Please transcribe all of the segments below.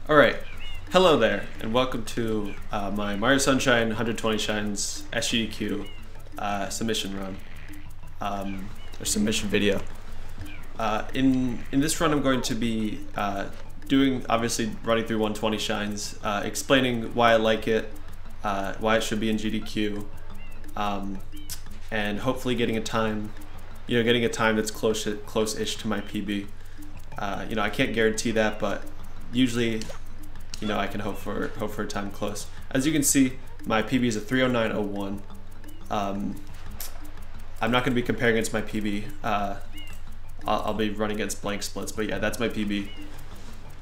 Alright, hello there, and welcome to my Mario Sunshine 120 Shines SGDQ submission run, or submission video. In this run I'm going to be obviously running through 120 Shines, explaining why I like it, why it should be in GDQ, and hopefully getting a time that's close-ish to my PB. I can't guarantee that, but usually, I can hope for a time close. As you can see, my PB is a 309.01. I'm not going to be comparing against my PB. I'll be running against blank splits, but yeah, that's my PB.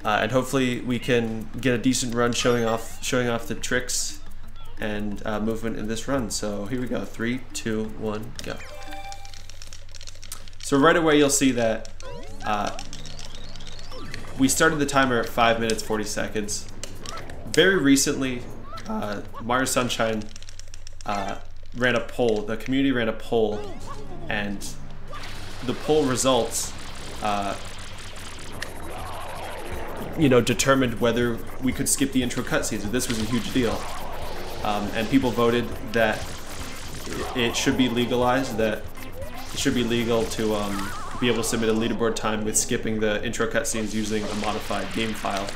And hopefully we can get a decent run showing off the tricks and movement in this run. So here we go. 3, 2, 1, go. So right away you'll see that we started the timer at 5 minutes 40 seconds. Very recently, Mario Sunshine ran a poll. The community ran a poll, and the poll results, determined whether we could skip the intro cutscenes. And this was a huge deal, and people voted that it should be legalized. That it should be legal to be able to submit a leaderboard time with skipping the intro cutscenes using a modified game file,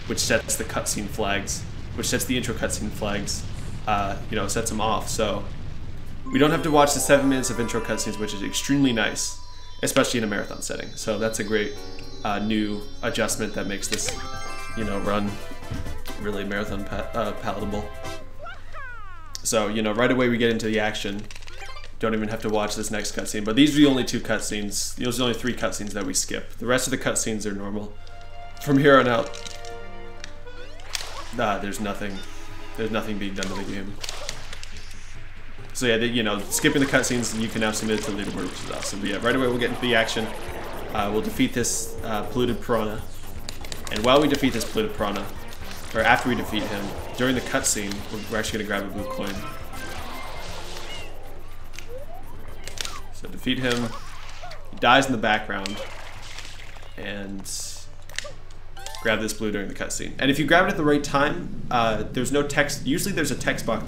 which sets the cutscene flags, which sets the intro cutscene flags, sets them off. So we don't have to watch the 7 minutes of intro cutscenes, which is extremely nice, especially in a marathon setting. So that's a great new adjustment that makes this, run really marathon palatable. So right away we get into the action. Don't even have to watch this next cutscene, but these are the only 2 cutscenes. Those are only 3 cutscenes that we skip. The rest of the cutscenes are normal. From here on out, there's nothing being done to the game. So yeah, skipping the cutscenes, you can now submit it to the leaderboard, which is awesome. But yeah, right away we'll get into the action. We'll defeat this polluted piranha, and while we defeat this polluted piranha, or after we defeat him, during the cutscene, we're actually gonna grab a blue coin. So defeat him, he dies in the background, and grab this blue during the cutscene. And if you grab it at the right time, there's no text. Usually there's a text box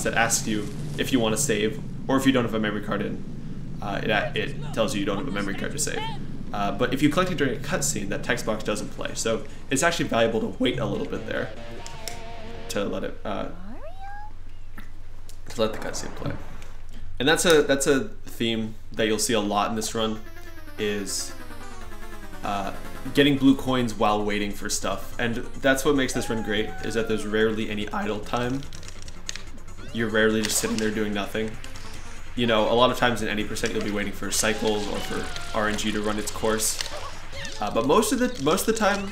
that asks you if you want to save, or if you don't have a memory card in. It tells you don't have a memory card to save. But if you collect it during a cutscene, that text box doesn't play. So it's actually valuable to wait a little bit there to let the cutscene play. And that's a theme that you'll see a lot in this run, is getting blue coins while waiting for stuff. And that's what makes this run great, is that there's rarely any idle time. You're rarely just sitting there doing nothing. A lot of times in any percent you'll be waiting for cycles or for RNG to run its course. But most of the time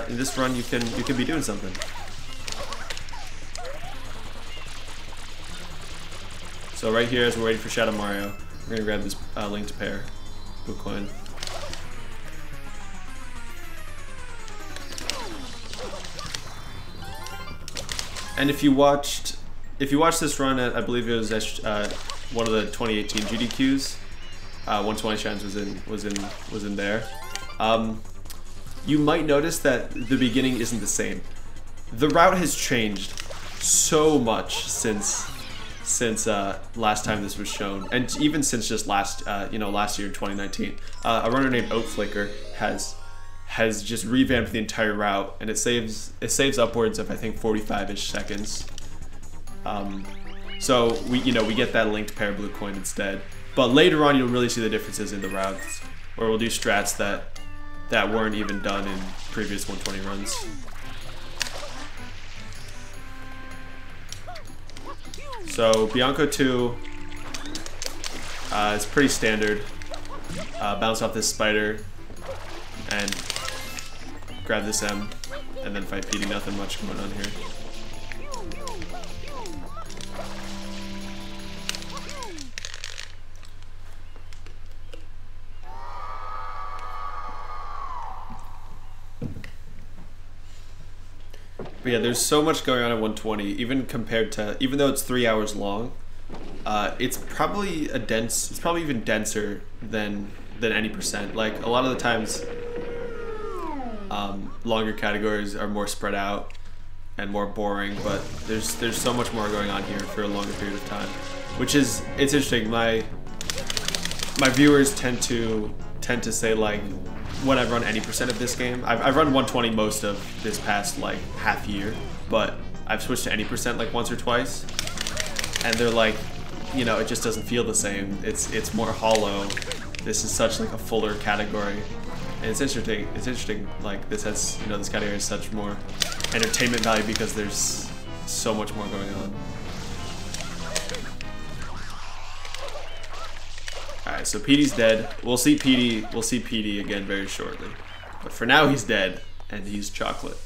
in this run you can be doing something. So right here, as we're waiting for Shadow Mario, we're gonna grab this linked pair blue coin. And if you watched this run at, I believe it was one of the 2018 GDQs, 120 Shines was in there. You might notice that the beginning isn't the same. The route has changed so much since last time this was shown, and even since just last year in 2019. A runner named Oatflicker has just revamped the entire route, and it saves upwards of, I think, 45-ish seconds. So we get that linked pair blue coin instead. But later on you'll really see the differences in the routes, where we'll do strats that weren't even done in previous 120 runs. So Bianco 2 is pretty standard. Bounce off this spider and grab this M, and then fight Petey. Nothing much going on here. But yeah, there's so much going on at 120, even though it's 3 hours long, it's probably even denser than any percent. Like, a lot of the times, Longer categories are more spread out and more boring, but there's so much more going on here for a longer period of time, which is, it's interesting. My viewers tend to say, like, when I've run any percent of this game, I've run 120 most of this past like half year, but I've switched to any percent like once or twice, and they're like, you know, it just doesn't feel the same. It's more hollow. This is such like a fuller category, and it's interesting. It's interesting. Like, this has, you know, this category has such more entertainment value because there's so much more going on. Alright, so Petey's dead. We'll see Petey again very shortly. But for now he's dead, and he's chocolate.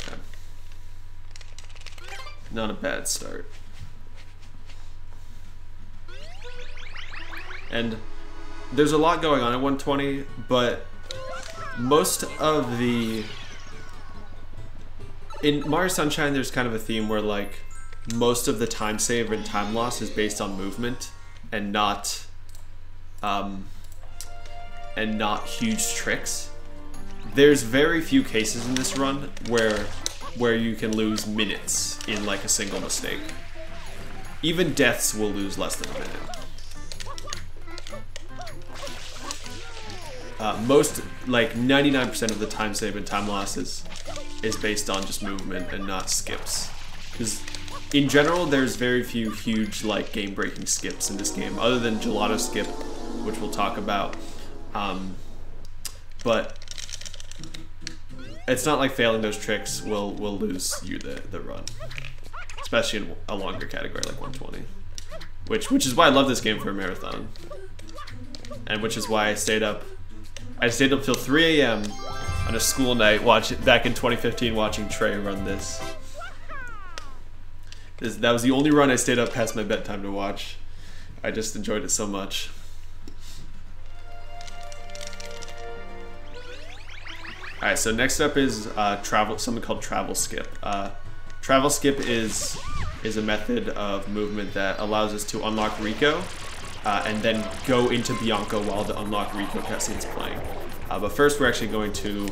Okay. Not a bad start. And there's a lot going on at 120, but most of the... In Mario Sunshine, there's kind of a theme where, like, most of the time save and time loss is based on movement and not huge tricks. There's very few cases in this run where you can lose minutes in like a single mistake. Even deaths will lose less than a minute. Most, like 99% of the time save and time losses is based on just movement and not skips. Because in general, there's very few huge like game-breaking skips in this game, other than Gelato Skip, which we'll talk about. But it's not like failing those tricks will lose you the run, especially in a longer category like 120. Which is why I love this game for a marathon, and which is why I stayed up till 3 AM on a school night back in 2015 watching Trey run this. That was the only run I stayed up past my bedtime to watch. I just enjoyed it so much. Alright, so next up is something called Travel Skip. Travel Skip is a method of movement that allows us to unlock Rico and then go into Bianco while the unlock Rico cutscene is playing. But first we're actually going to...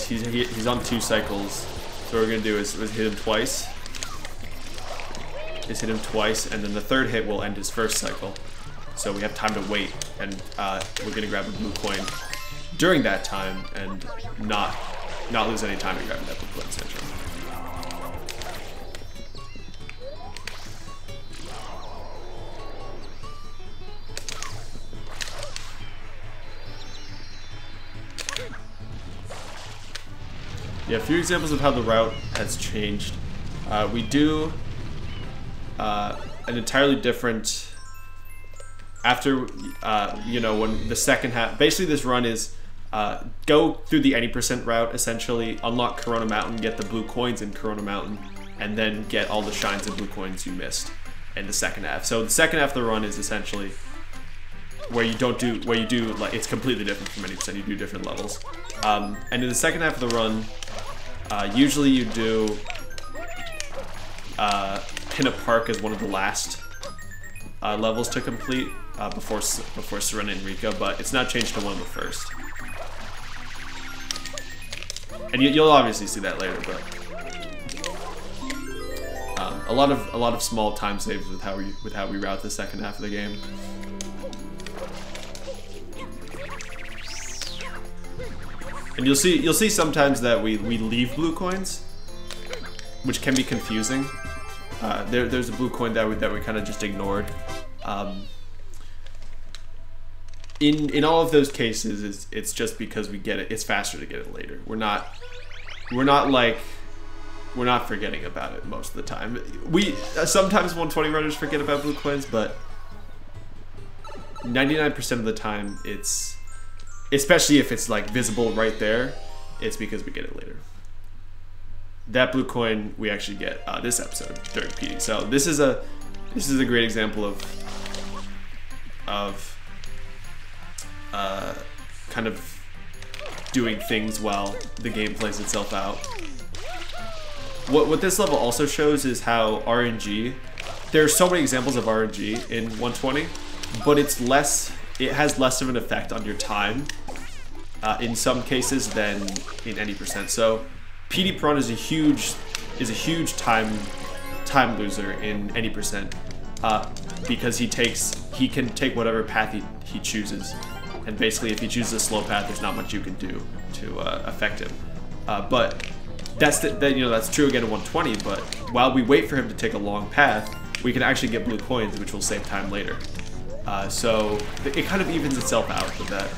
he's on 2 cycles. So what we're going to do is hit him twice. Just hit him twice, and then the third hit will end his first cycle. So we have time to wait, and we're going to grab a blue coin during that time and not lose any time in grabbing that blue coin, essentially. Yeah, a few examples of how the route has changed. We do an entirely different, after, you know, when the second half, basically this run is go through the any percent route, essentially, unlock Corona Mountain, get the blue coins in Corona Mountain, and then get all the shines and blue coins you missed in the second half. So the second half of the run is essentially where you do, like, it's completely different from any percent, you do different levels. And in the second half of the run, usually you do Pinna Park as one of the last levels to complete before Serena and Rico, but it's not changed to one of the first. And you'll obviously see that later, but a lot of small time saves with how we route the second half of the game. And you'll see sometimes that we leave blue coins, which can be confusing. There's a blue coin that we kind of just ignored. In all of those cases, it's just because we get it. It's faster to get it later. We're not forgetting about it most of the time. We sometimes 120 runners forget about blue coins, but 99% of the time it's, especially if it's like visible right there, it's because we get it later. That blue coin we actually get this episode during PD. So this is a great example of kind of doing things while the game plays itself out. What this level also shows is how RNG, there are so many examples of RNG in 120, but it has less of an effect on your time in some cases than in any percent. So PD Prawn is a huge time loser in any percent because he can take whatever path he chooses, and basically if he chooses a slow path, there's not much you can do to affect him. But that's true again in 120. But while we wait for him to take a long path, we can actually get blue coins, which will save time later. So it kind of evens itself out with that.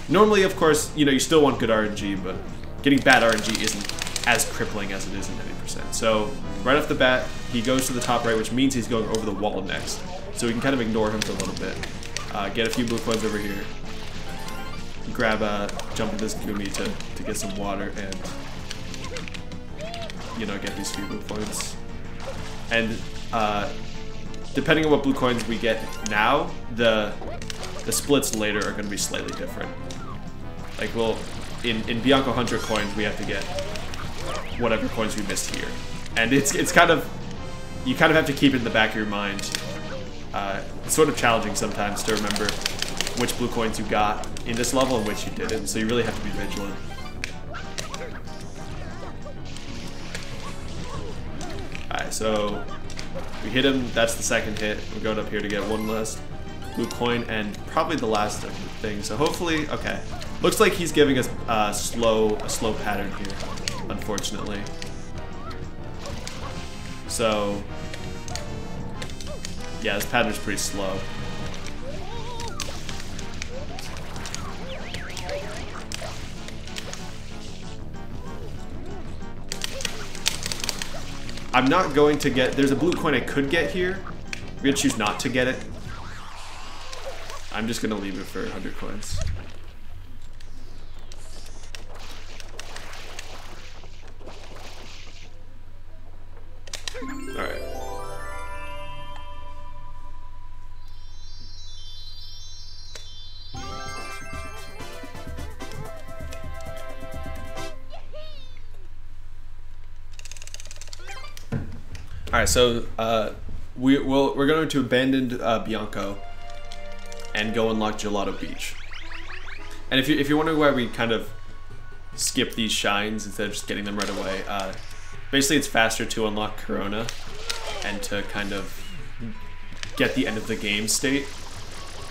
Normally, of course, you still want good RNG, but getting bad RNG isn't as crippling as it is in 90%. So right off the bat, he goes to the top right, which means he's going over the wall next. So we can kind of ignore him for a little bit. Get a few blue coins over here. Jump in this Gumi to get some water and, get these few blue coins. And depending on what blue coins we get now, the splits later are going to be slightly different. Like, in Bianco Hunter coins, we have to get whatever coins we missed here. And it's kind of, you kind of have to keep it in the back of your mind. It's sort of challenging sometimes to remember which blue coins you got in this level and which you didn't, so you really have to be vigilant. Alright, so we hit him, that's the second hit. We're going up here to get one last blue coin and probably the last of the thing. So hopefully, okay. Looks like he's giving us a slow pattern here, unfortunately. So yeah, this pattern's pretty slow. I'm not going to get, there's a blue coin I could get here. I'm gonna choose not to get it. I'm just gonna leave it for 100 coins. Alright. Alright, so we're going to abandon Bianco and go unlock Gelato Beach. And if you're wondering why we kind of skip these shines instead of just getting them right away, basically it's faster to unlock Corona and to kind of get the end of the game state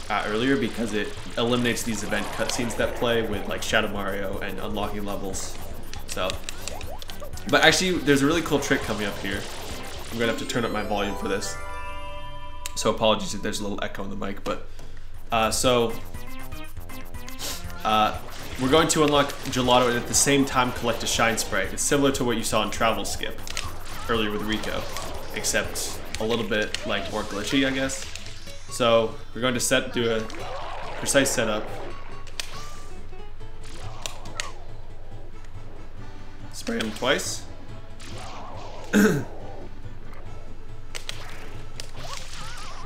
earlier because it eliminates these event cutscenes that play with like Shadow Mario and unlocking levels. So, but actually there's a really cool trick coming up here. I'm gonna have to turn up my volume for this. So apologies if there's a little echo on the mic, but we're going to unlock Gelato and at the same time collect a shine spray. It's similar to what you saw in Travel Skip earlier with Rico, except a little bit like more glitchy, I guess. So we're going to do a precise setup. Spray him twice.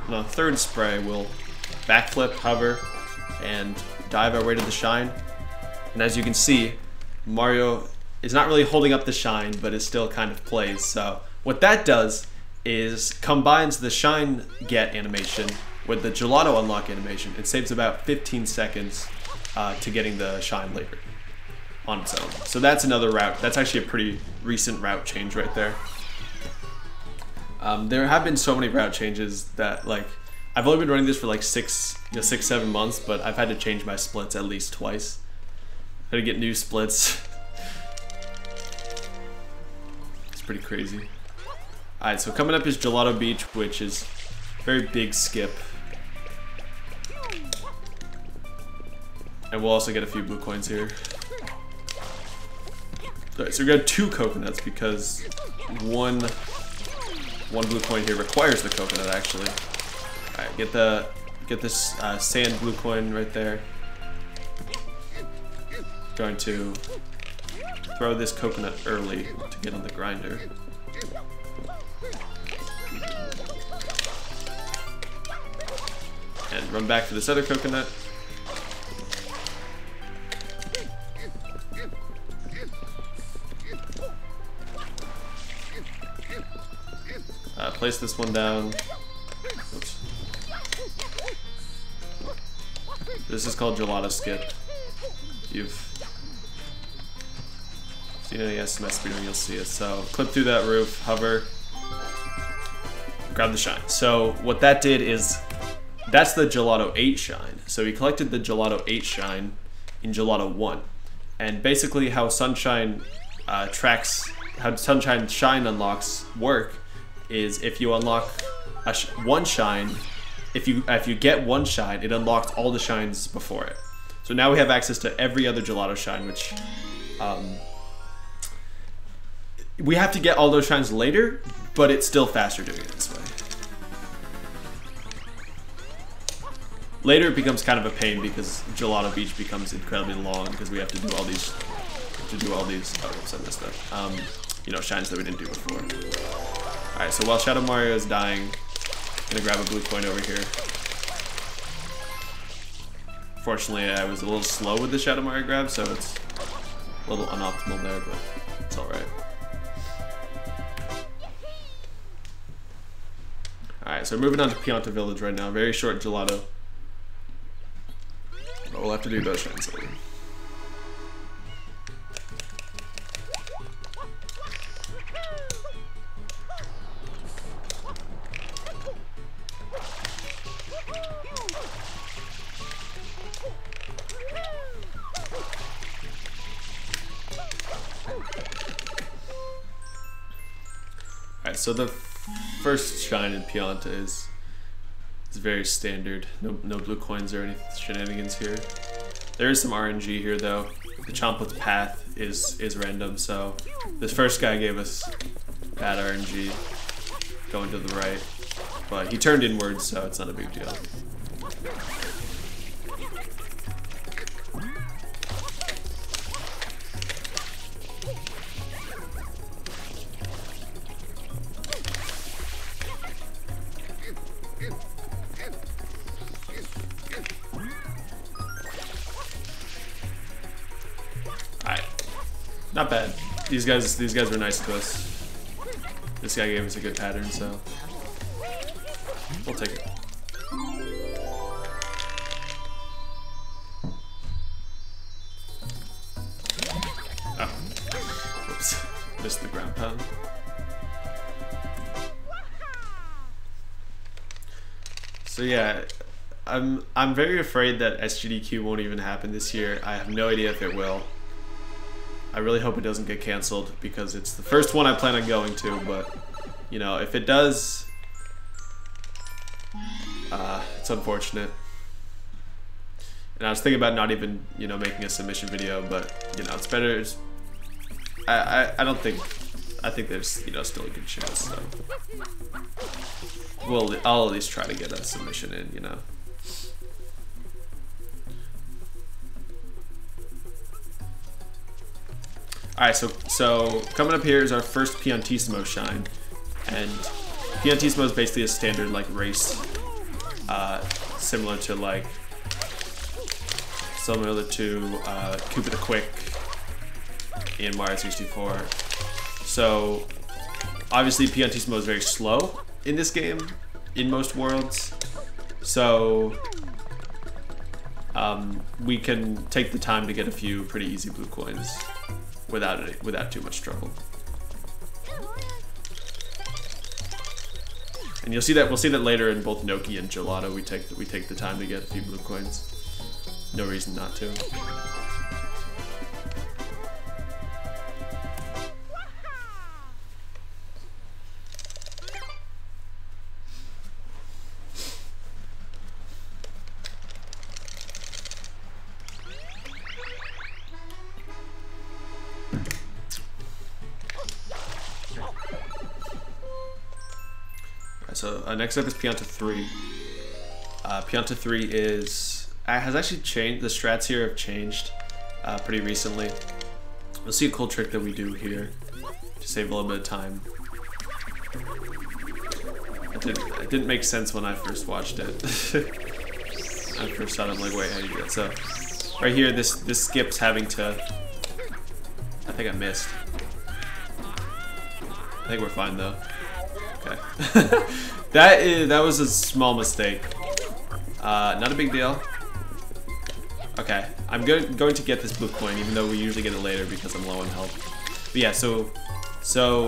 On the third spray, we'll backflip, hover, and dive our way to the shine. And as you can see, Mario is not really holding up the shine, but it still kind of plays. So what that does is combines the shine get animation with the Gelato unlock animation. It saves about 15 seconds to getting the shine later on its own. So that's another route. That's actually a pretty recent route change right there. There have been so many route changes that, like, I've only been running this for like 6-7 months, but I've had to change my splits at least twice. I had to get new splits. It's pretty crazy. Alright, so coming up is Gelato Beach, which is a very big skip. And we'll also get a few blue coins here. Alright, so we got 2 coconuts because one blue coin here requires the coconut, actually. Alright, get this sand blue coin right there. Going to throw this coconut early to get on the grinder. And run back to this other coconut. place this one down. Oops. This is called gelato skip. If you've seen any SMS speedrun, you'll see it. So clip through that roof, hover, grab the shine. So what that did is, that's the Gelato 8 shine. So he collected the Gelato 8 shine in Gelato 1. And basically how Sunshine how Sunshine shine unlocks work is if you unlock one shine, if you get one shine, it unlocks all the shines before it. So now we have access to every other Gelato shine, which we have to get all those shines later, but it's still faster doing it this way. Later it becomes kind of a pain because Gelato Beach becomes incredibly long because we have to do all these, oh, oops, I missed that. You know, shines that we didn't do before. Alright, so while Shadow Mario is dying, I'm gonna grab a blue coin over here. Fortunately, I was a little slow with the Shadow Mario grab, so it's a little unoptimal there, but it's alright. Alright, so we're moving on to Pianta Village right now. Very short Gelato. But we'll have to do those shines later. Alright, so the first shine in Pianta is very standard. No blue coins or any shenanigans here. There is some RNG here though. The Chomplet's path is random, so this first guy gave us bad RNG going to the right, but he turned inwards, so it's not a big deal. Not bad. These guys were nice to us. This guy gave us a good pattern, so we'll take it. Oh, whoops! Missed the ground pound. So yeah, I'm very afraid that SGDQ won't even happen this year. I have no idea if it will. I really hope it doesn't get canceled because it's the first one I plan on going to, but you know, if it does, it's unfortunate. And I was thinking about not even, you know, making a submission video, but you know, it's better. I think there's, you know, still a good chance. So I'll at least try to get a submission in, you know. Alright, so coming up here is our first Piantissimo shine, and Piantissimo is basically a standard like race, similar to Koopa the Quick in Mario 64. So obviously Piantissimo is very slow in this game, in most worlds, so we can take the time to get a few pretty easy blue coins without too much trouble. And we'll see that later in both Noki and Gelato. We take the time to get a few blue coins. No reason not to. So next up is Pianta 3. Pianta 3 has actually changed. The strats here have changed pretty recently. You'll see a cool trick that we do here to save a little bit of time. It didn't make sense when I first watched it. I first saw it, I'm like, wait, how do you do that? So right here, this skips having to. I think I missed. I think we're fine though. Okay. that was a small mistake. Not a big deal. Okay, I'm going to get this blue coin, even though we usually get it later because I'm low on health. But yeah, so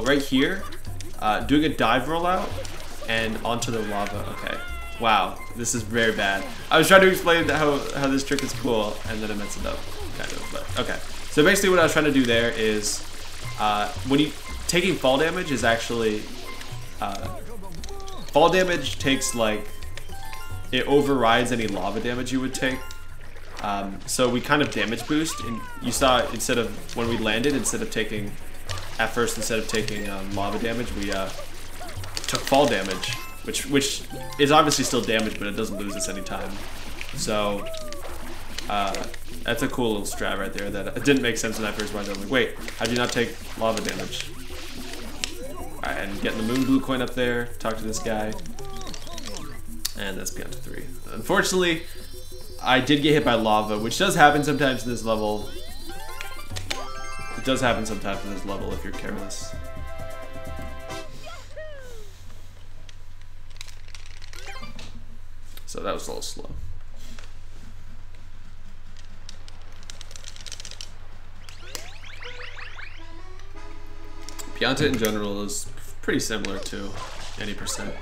right here, doing a dive rollout and onto the lava. Okay, wow, this is very bad. I was trying to explain how this trick is cool, and then I messed it up, kind of. But okay, so basically what I was trying to do there is, when you taking fall damage is actually fall damage takes like it overrides any lava damage you would take. So we kind of damage boost, and you saw instead of when we landed, instead of taking lava damage, we took fall damage, which is obviously still damage, but it doesn't lose us any time. So that's a cool little strat right there. That it didn't make sense when I first watched it. I'm like, wait, how do you not take lava damage? All right, and getting the moon blue coin up there. Talk to this guy, and that's beyond 3. Unfortunately, I did get hit by lava, which does happen sometimes in this level. It does happen sometimes in this level if you're careless. So that was a little slow. Pianta in general is pretty similar to any percent.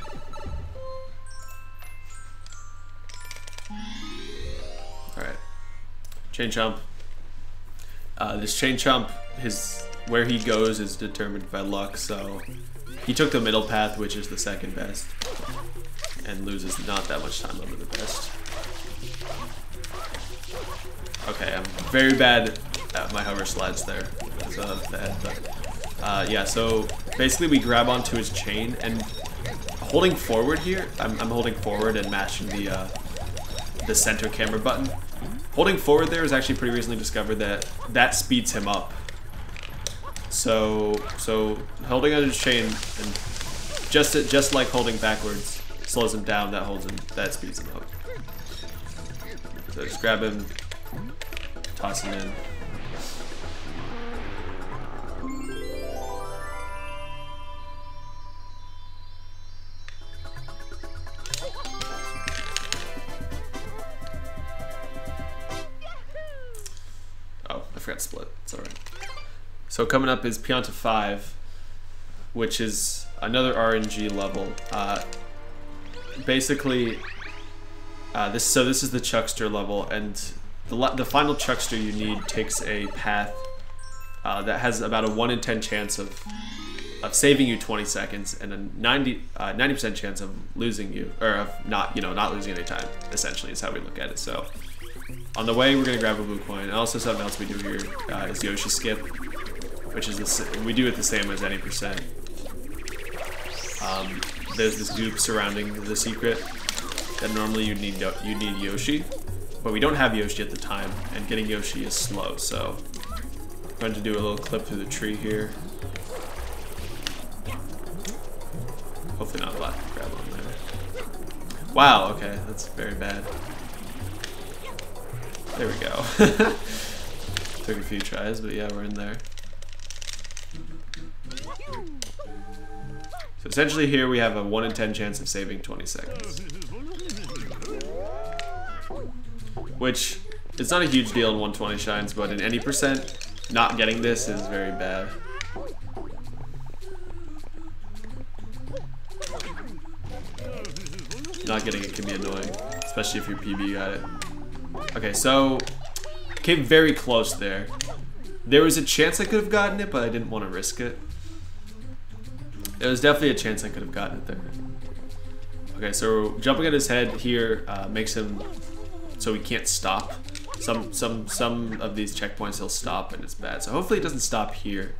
Alright. Chain chomp. This chain chomp, where he goes is determined by luck, so he took the middle path, which is the second best, and loses not that much time over the best. Okay, I'm very bad at my hover slides there because of that, but yeah, so basically we grab onto his chain, and holding forward here, I'm holding forward and mashing the center camera button. Holding forward there is actually pretty recently discovered that speeds him up. So holding on his chain and just like holding backwards slows him down, that speeds him up. So just grab him, toss him in. Split. It's alright. So coming up is Pianta 5, which is another RNG level. Basically, this is the Chuckster level, and the final Chuckster you need takes a path that has about a 1 in 10 chance of saving you 20 seconds, and a 90% chance of losing you, or of not losing any time. Essentially, is how we look at it. So. On the way, we're gonna grab a blue coin. And also, something else we do here is Yoshi skip, which is we do it the same as any percent. There's this goop surrounding the secret that normally you need Yoshi, but we don't have Yoshi at the time, and getting Yoshi is slow. So I'm going to do a little clip through the tree here. Hopefully not black grab on there. Wow. Okay, that's very bad. There we go. Took a few tries, but yeah, we're in there. So essentially here we have a 1 in 10 chance of saving 20 seconds. Which, it's not a huge deal in 120 shines, but in any percent, not getting this is very bad. Not getting it can be annoying, especially if your PB got it. Okay, so came very close there. There was a chance I could have gotten it, but I didn't want to risk it. There was definitely a chance I could have gotten it there. Okay, so jumping at his head here makes him so he can't stop. Some of these checkpoints he'll stop, and it's bad. So hopefully he doesn't stop here.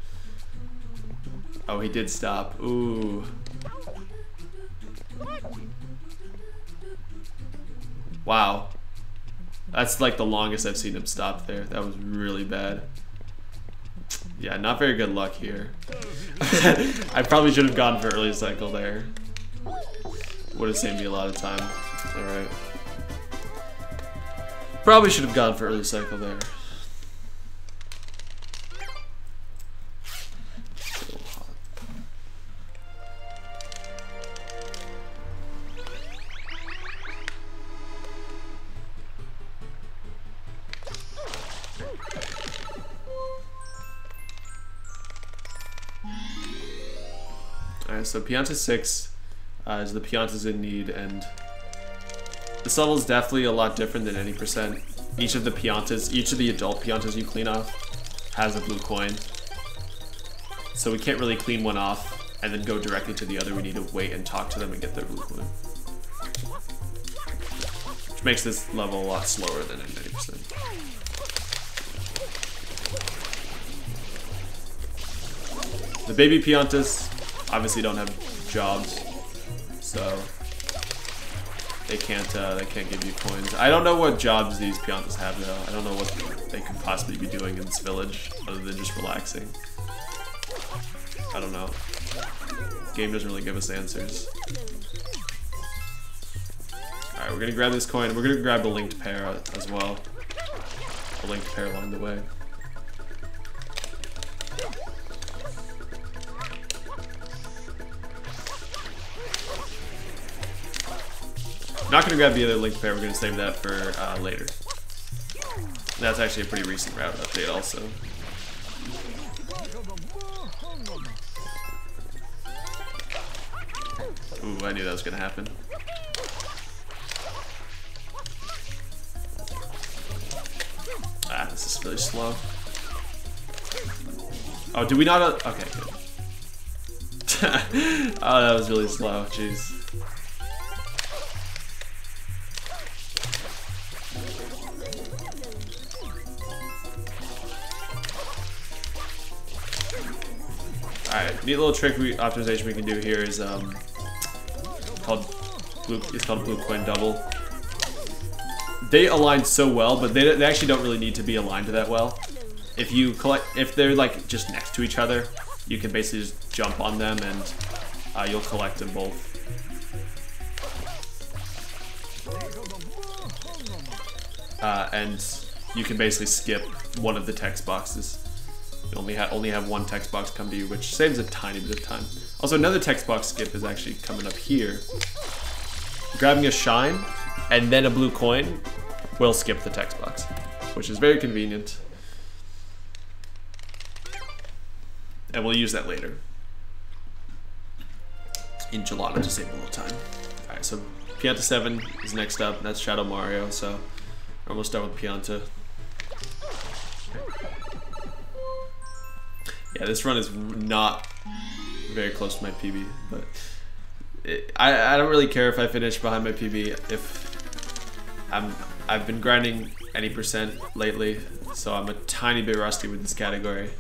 Oh, he did stop. Ooh. Wow. That's like the longest I've seen him stop there. That was really bad. Yeah, not very good luck here. I probably should have gone for early cycle there. Would have saved me a lot of time. Alright. Probably should have gone for early cycle there. Alright, so Pianta 6 is the Piantas in need, and this level is definitely a lot different than any percent. Each of the Piantas, each of the adult Piantas you clean off has a blue coin. So we can't really clean one off and then go directly to the other. We need to wait and talk to them and get their blue coin. Which makes this level a lot slower than in 90%. The baby Piantas obviously don't have jobs, so they can't give you coins. I don't know what jobs these Piantas have though. I don't know what they could possibly be doing in this village other than just relaxing. I don't know. Game doesn't really give us answers. Alright, we're gonna grab this coin. We're gonna grab a linked pair as well. A linked pair along the way. Not gonna grab the other linked pair, we're gonna save that for later. That's actually a pretty recent route update also. Ooh, I knew that was gonna happen. Ah, this is really slow. Oh, did we not? Okay, good. Oh, that was really slow, jeez. Alright, neat little trick optimization we can do here is called blue coin double. They align so well, but they actually don't really need to be aligned that well. If they're like just next to each other, you can basically just jump on them and you'll collect them both. And you can basically skip one of the text boxes. You only have one text box come to you, which saves a tiny bit of time. Also, another text box skip is actually coming up here. Grabbing a shine and then a blue coin will skip the text box, which is very convenient. And we'll use that later in gelato to save a little time. Alright, so Pianta 7 is next up, and that's Shadow Mario, so we're almost done with Pianta. Yeah, this run is not very close to my PB, but I don't really care if I finish behind my PB. I've been grinding any percent lately, so I'm a tiny bit rusty with this category.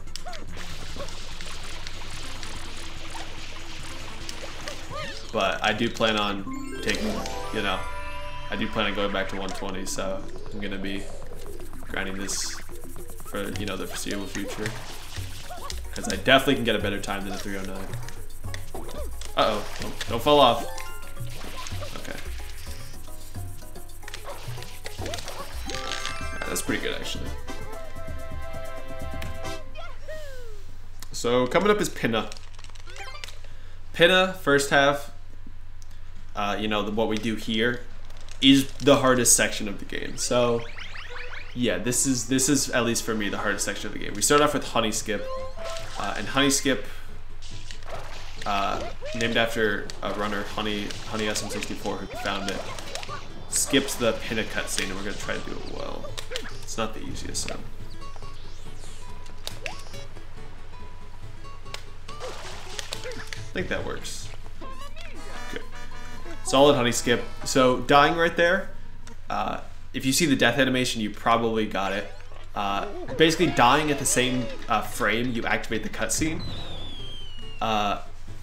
But I do plan on taking, I do plan on going back to 120, so I'm gonna be grinding this for, the foreseeable future. Because I definitely can get a better time than a 309. Uh-oh, don't fall off. Okay. That's pretty good, actually. So, coming up is Pinna. Pinna, first half, what we do here is the hardest section of the game. So, yeah, this is at least for me the hardest section of the game. We start off with Honey Skip, and Honey Skip, named after a runner, Honey SM64, who found it, skips the Pinna cutscene, and we're gonna try to do it well. It's not the easiest, so. I think that works. Good. Solid Honey Skip. So dying right there, if you see the death animation, you probably got it. Basically dying at the same frame you activate the cutscene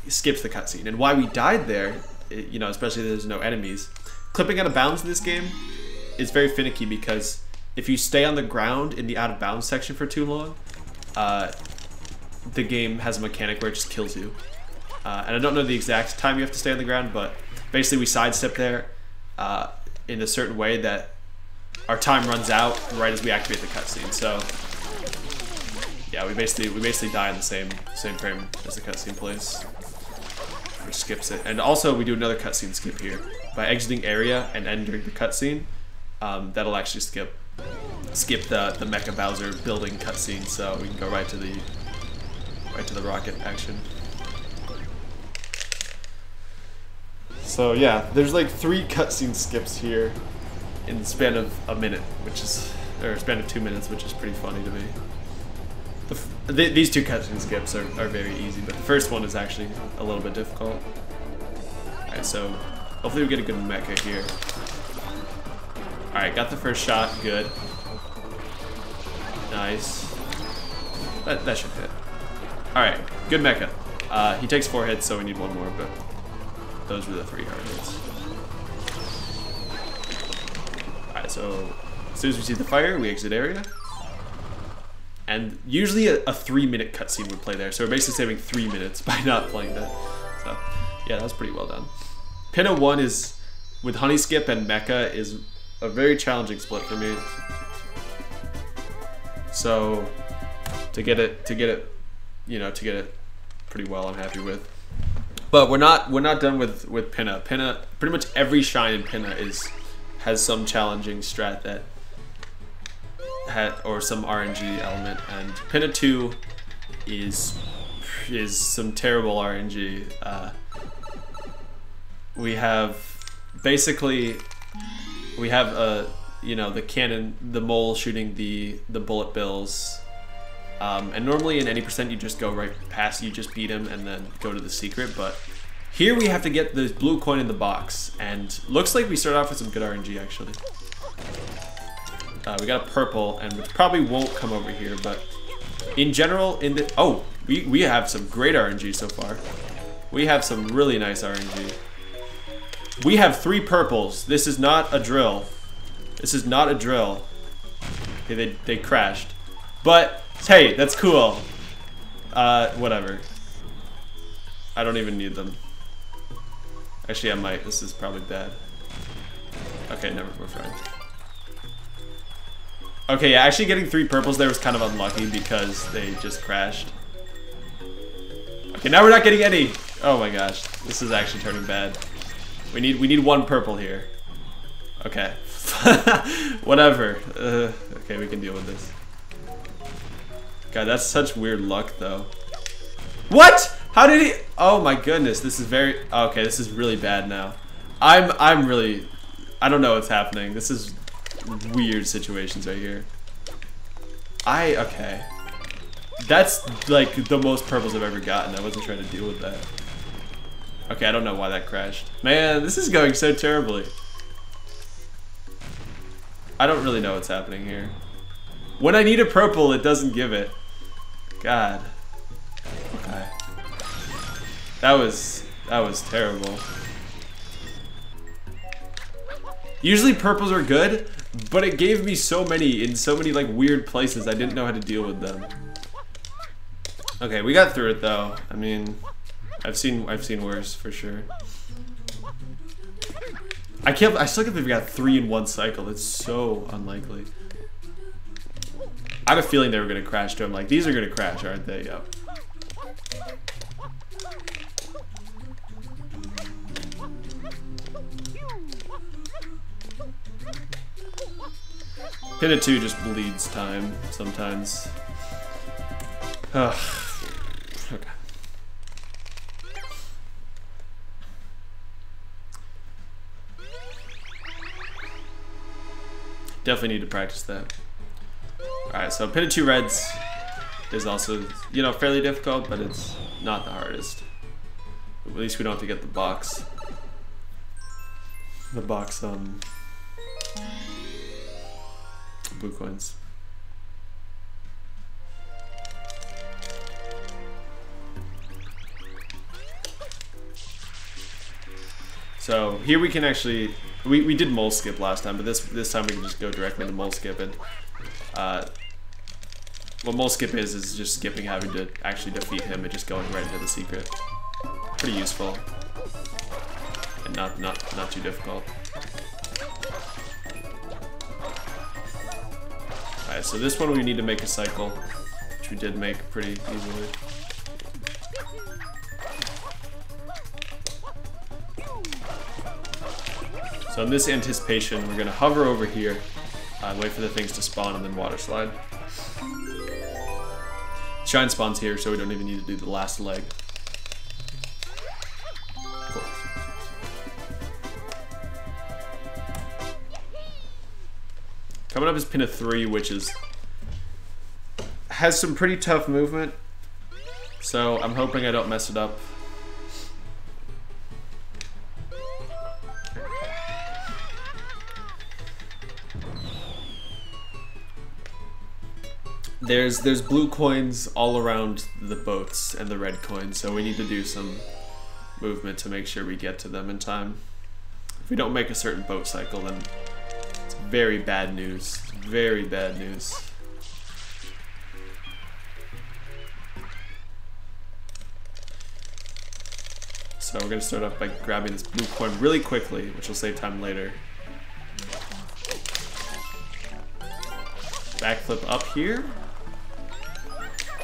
skips the cutscene. And why we died there, especially if there's no enemies, clipping out of bounds in this game is very finicky, because if you stay on the ground in the out of bounds section for too long, the game has a mechanic where it just kills you. And I don't know the exact time you have to stay on the ground, but basically we sidestep there in a certain way that our time runs out right as we activate the cutscene. So yeah, we basically die in the same frame as the cutscene plays, which skips it. And also we do another cutscene skip here by exiting area and entering the cutscene. That'll actually skip the Mecha Bowser building cutscene, so we can go right to the rocket action. So yeah, there's like 3 cutscene skips here in the span of a minute, which is, or a span of 2 minutes, which is pretty funny to me. These 2 cutscene skips are very easy, but the first one is actually a little bit difficult. Alright, so hopefully we get a good mecha here. Alright, got the first shot, good. Nice. That should hit. Alright, good mecha. He takes 4 hits, so we need 1 more, but those were the 3 hard hits. Alright, so as soon as we see the fire, we exit area. And usually a 3-minute cutscene would play there, so we're basically saving 3 minutes by not playing that. So, yeah, that was pretty well done. Pinna 1 is, with Honey Skip and Mecha, is a very challenging split for me. So, to get it pretty well, I'm happy with. But we're not done with Pinna. Pinna, pretty much every shine in Pinna has some challenging strat that or some RNG element, and Pinna 2 is some terrible RNG. We have the cannon, the mole shooting the bullet bills, and normally in any percent you just go right past, you just beat him and then go to the secret, but here we have to get the blue coin in the box, and looks like we start off with some good RNG actually. We got a purple, and which probably won't come over here, but in general, we have some great RNG so far. We have some really nice RNG. We have 3 purples. This is not a drill. This is not a drill. Okay, they crashed. But, hey, that's cool. Whatever. I don't even need them. Actually, I might. This is probably bad. Okay, never, we're fine. Okay, yeah, actually getting 3 purples there was kind of unlucky because they just crashed. Okay, now we're not getting any. Oh my gosh, this is actually turning bad. We need 1 purple here. Okay, whatever. Okay, we can deal with this. God, that's such weird luck, though. What? How did he? Oh my goodness, this is very. Okay, this is really bad now. I'm really. I don't know what's happening. This is weird situations right here. Okay. That's like the most purples I've ever gotten. I wasn't trying to deal with that. Okay, I don't know why that crashed. Man, this is going so terribly. I don't really know what's happening here. When I need a purple, it doesn't give it. God. Okay. That was terrible. Usually purples are good, but it gave me so many in so many like weird places I didn't know how to deal with them. Okay, we got through it though. I mean, I've seen worse for sure. I still can't believe we got 3 in 1 cycle. It's so unlikely. I had a feeling they were gonna crash too. I'm like, these are gonna crash, aren't they? Yep. Pinna 2 just bleeds time sometimes. Ugh. Okay. Definitely need to practice that. Alright, so Pinna 2 reds is also, you know, fairly difficult, but it's not the hardest. At least we don't have to get the box. Blue coins. So here we can actually, we did mole skip last time, but this time we can just go directly to mole skip, and what mole skip is just skipping having to actually defeat him and just going right into the secret. Pretty useful and not too difficult. Alright, so this one we need to make a cycle, which we did make pretty easily. So in this anticipation, we're gonna hover over here, wait for the things to spawn, and then water slide. Shine spawns here, so we don't even need to do the last leg. Cool. Coming up is pin of 3, which has some pretty tough movement. So I'm hoping I don't mess it up. There's blue coins all around the boats and the red coins, so we need to do some movement to make sure we get to them in time. If we don't make a certain boat cycle, then it's very bad news. Very bad news. So we're gonna start off by grabbing this blue coin really quickly, which will save time later. Backflip up here.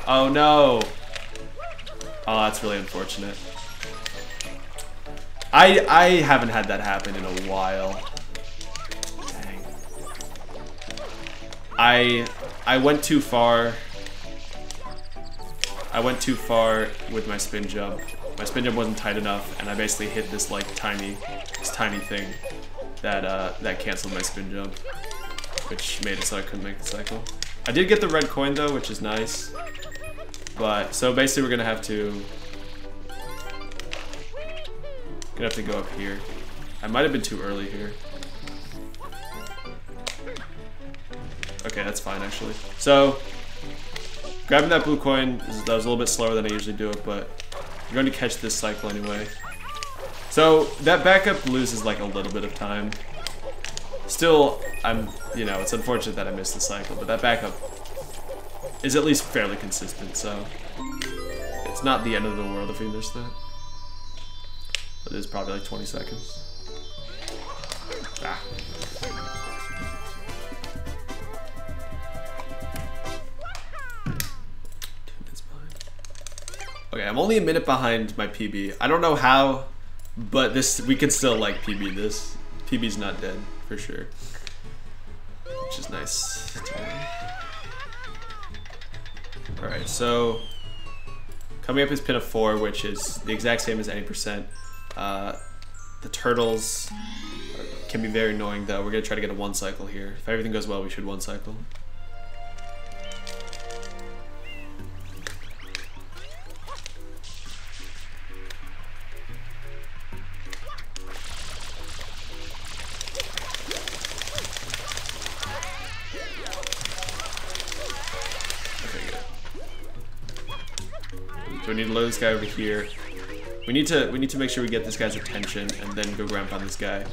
Oh no! Oh, that's really unfortunate. I haven't had that happen in a while. Dang. I went too far. I went too far with my spin jump. My spin jump wasn't tight enough, and I basically hit this like tiny thing that canceled my spin jump, which made it so I couldn't make the cycle. I did get the red coin though, which is nice. But so basically, we're gonna have to go up here. I might have been too early here. Okay, that's fine actually. So grabbing that blue coin that was a little bit slower than I usually do it, but I'm going to catch this cycle anyway. So that backup loses like a little bit of time. Still, it's unfortunate that I missed the cycle, but that backup is at least fairly consistent, so it's not the end of the world if we miss that. But it is probably like 20 seconds. Ah. Okay, I'm only a minute behind my PB. I don't know how, but we can still like PB this. PB's not dead, for sure. Which is nice. Alright, so coming up is pin of 4, which is the exact same as any percent. The turtles can be very annoying though. We're gonna try to get a 1 cycle here. If everything goes well, we should 1 cycle. So we need to load this guy over here. We need to make sure we get this guy's attention and then go ground pound this guy.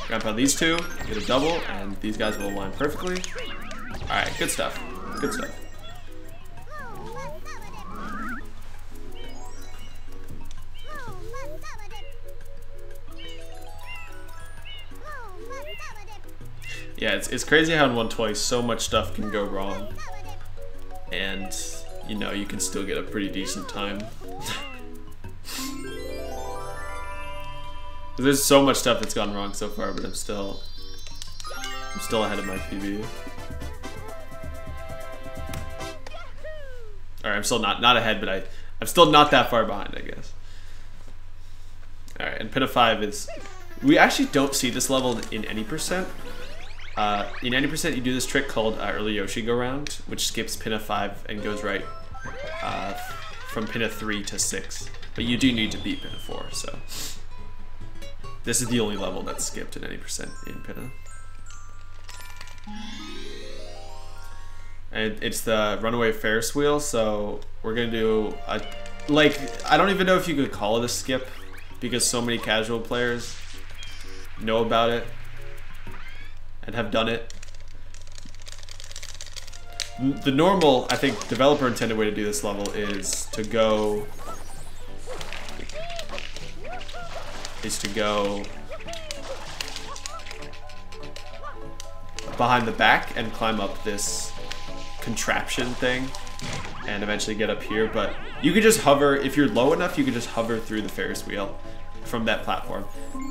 Ground pound these two, get a double, and these guys will align perfectly. Alright, good stuff. Good stuff. Yeah, it's crazy how in 120 so much stuff can go wrong. And you can still get a pretty decent time. There's so much stuff that's gone wrong so far, but I'm still ahead of my PB. Alright, I'm still not ahead, but I'm still not that far behind, I guess. Alright, and pin of 5 is... We actually don't see this level in any percent. In any percent, you do this trick called early Yoshi go round, which skips pin of 5 and goes right from pin of 3 to 6. But you do need to beat pin of 4, so... This is the only level that's skipped in any percent in Pinna. And it's the runaway Ferris wheel, so we're gonna do a, I don't even know if you could call it a skip because so many casual players know about it and have done it. The normal, I think, developer intended way to do this level is to go behind the back and climb up this contraption thing and eventually get up here, but you can just hover, if you're low enough, you can just hover through the Ferris wheel from that platform.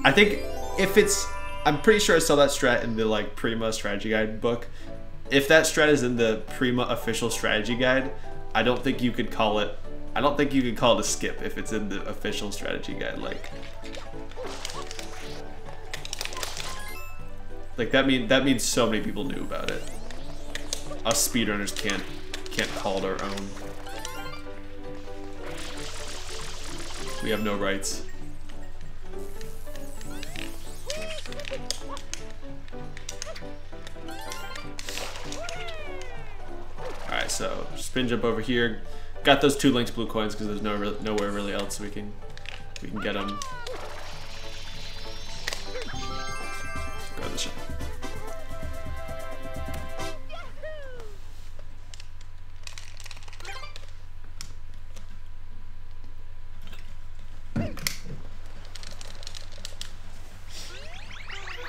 I think if it's, I'm pretty sure I saw that strat in the Prima strategy guide book. If that strat is in the Prima official strategy guide, I don't think you could call it a skip if it's in the official strategy guide. Like that means so many people knew about it. Us speedrunners can't call it our own. We have no rights. Alright, so spin jump over here. Got those 2 linked blue coins because there's nowhere really else we can get them. Go this way.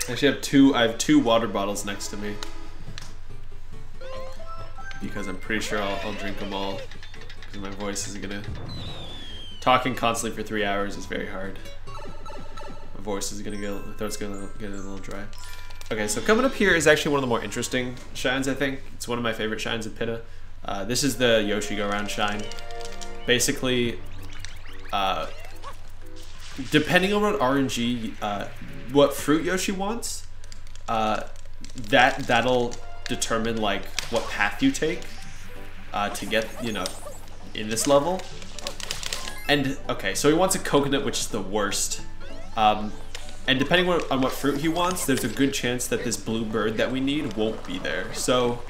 Actually, I have two water bottles next to me because I'm pretty sure I'll drink them all because my voice is gonna. Talking constantly for 3 hours is very hard. My voice is gonna my throat's gonna get a little dry. Okay, so coming up here is actually one of the more interesting shines. I think it's one of my favorite shines in Pinna. This is the Yoshi Go Round shine. Basically, depending on what RNG, what fruit Yoshi wants, that'll determine like what path you take to get, you know, in this level. And okay, so he wants a coconut, which is the worst. And depending on what fruit he wants, there's a good chance that this blue bird that we need won't be there. So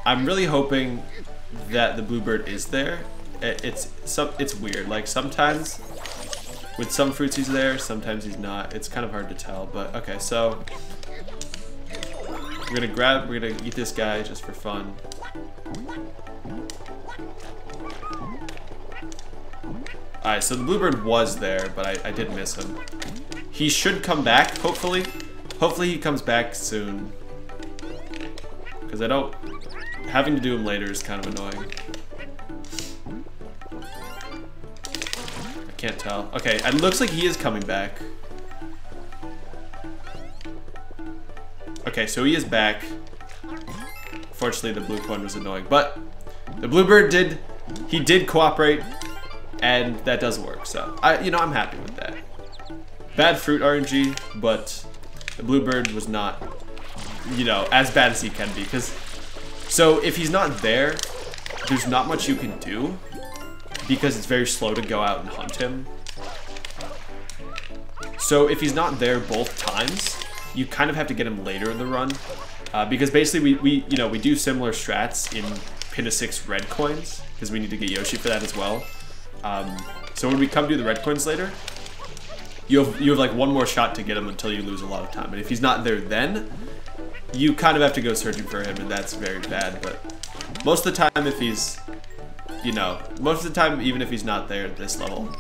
I'm really hoping that the blue bird is there. It's weird. Like sometimes with some fruits he's there, sometimes he's not. It's kind of hard to tell, but okay, so we're gonna eat this guy just for fun. Alright, so the bluebird was there, but I did miss him. He should come back, hopefully. Hopefully he comes back soon. Because having to do him later is kind of annoying. Can't tell. Okay, it looks like he is coming back. Okay, so he is back. Fortunately, the blue coin was annoying, but the bluebird did cooperate, and that does work. So I'm happy with that. Bad fruit RNG, but the bluebird was not, as bad as he can be. So if he's not there, there's not much you can do, because it's very slow to go out and hunt him. So if he's not there both times, you kind of have to get him later in the run, because basically we do similar strats in Pinna 6 red coins, because we need to get Yoshi for that as well. So when we come do the red coins later, you have like one more shot to get him until you lose a lot of time. And if he's not there then, you kind of have to go searching for him, and that's very bad. But most of the time, if he's most of the time, even if he's not there at this level,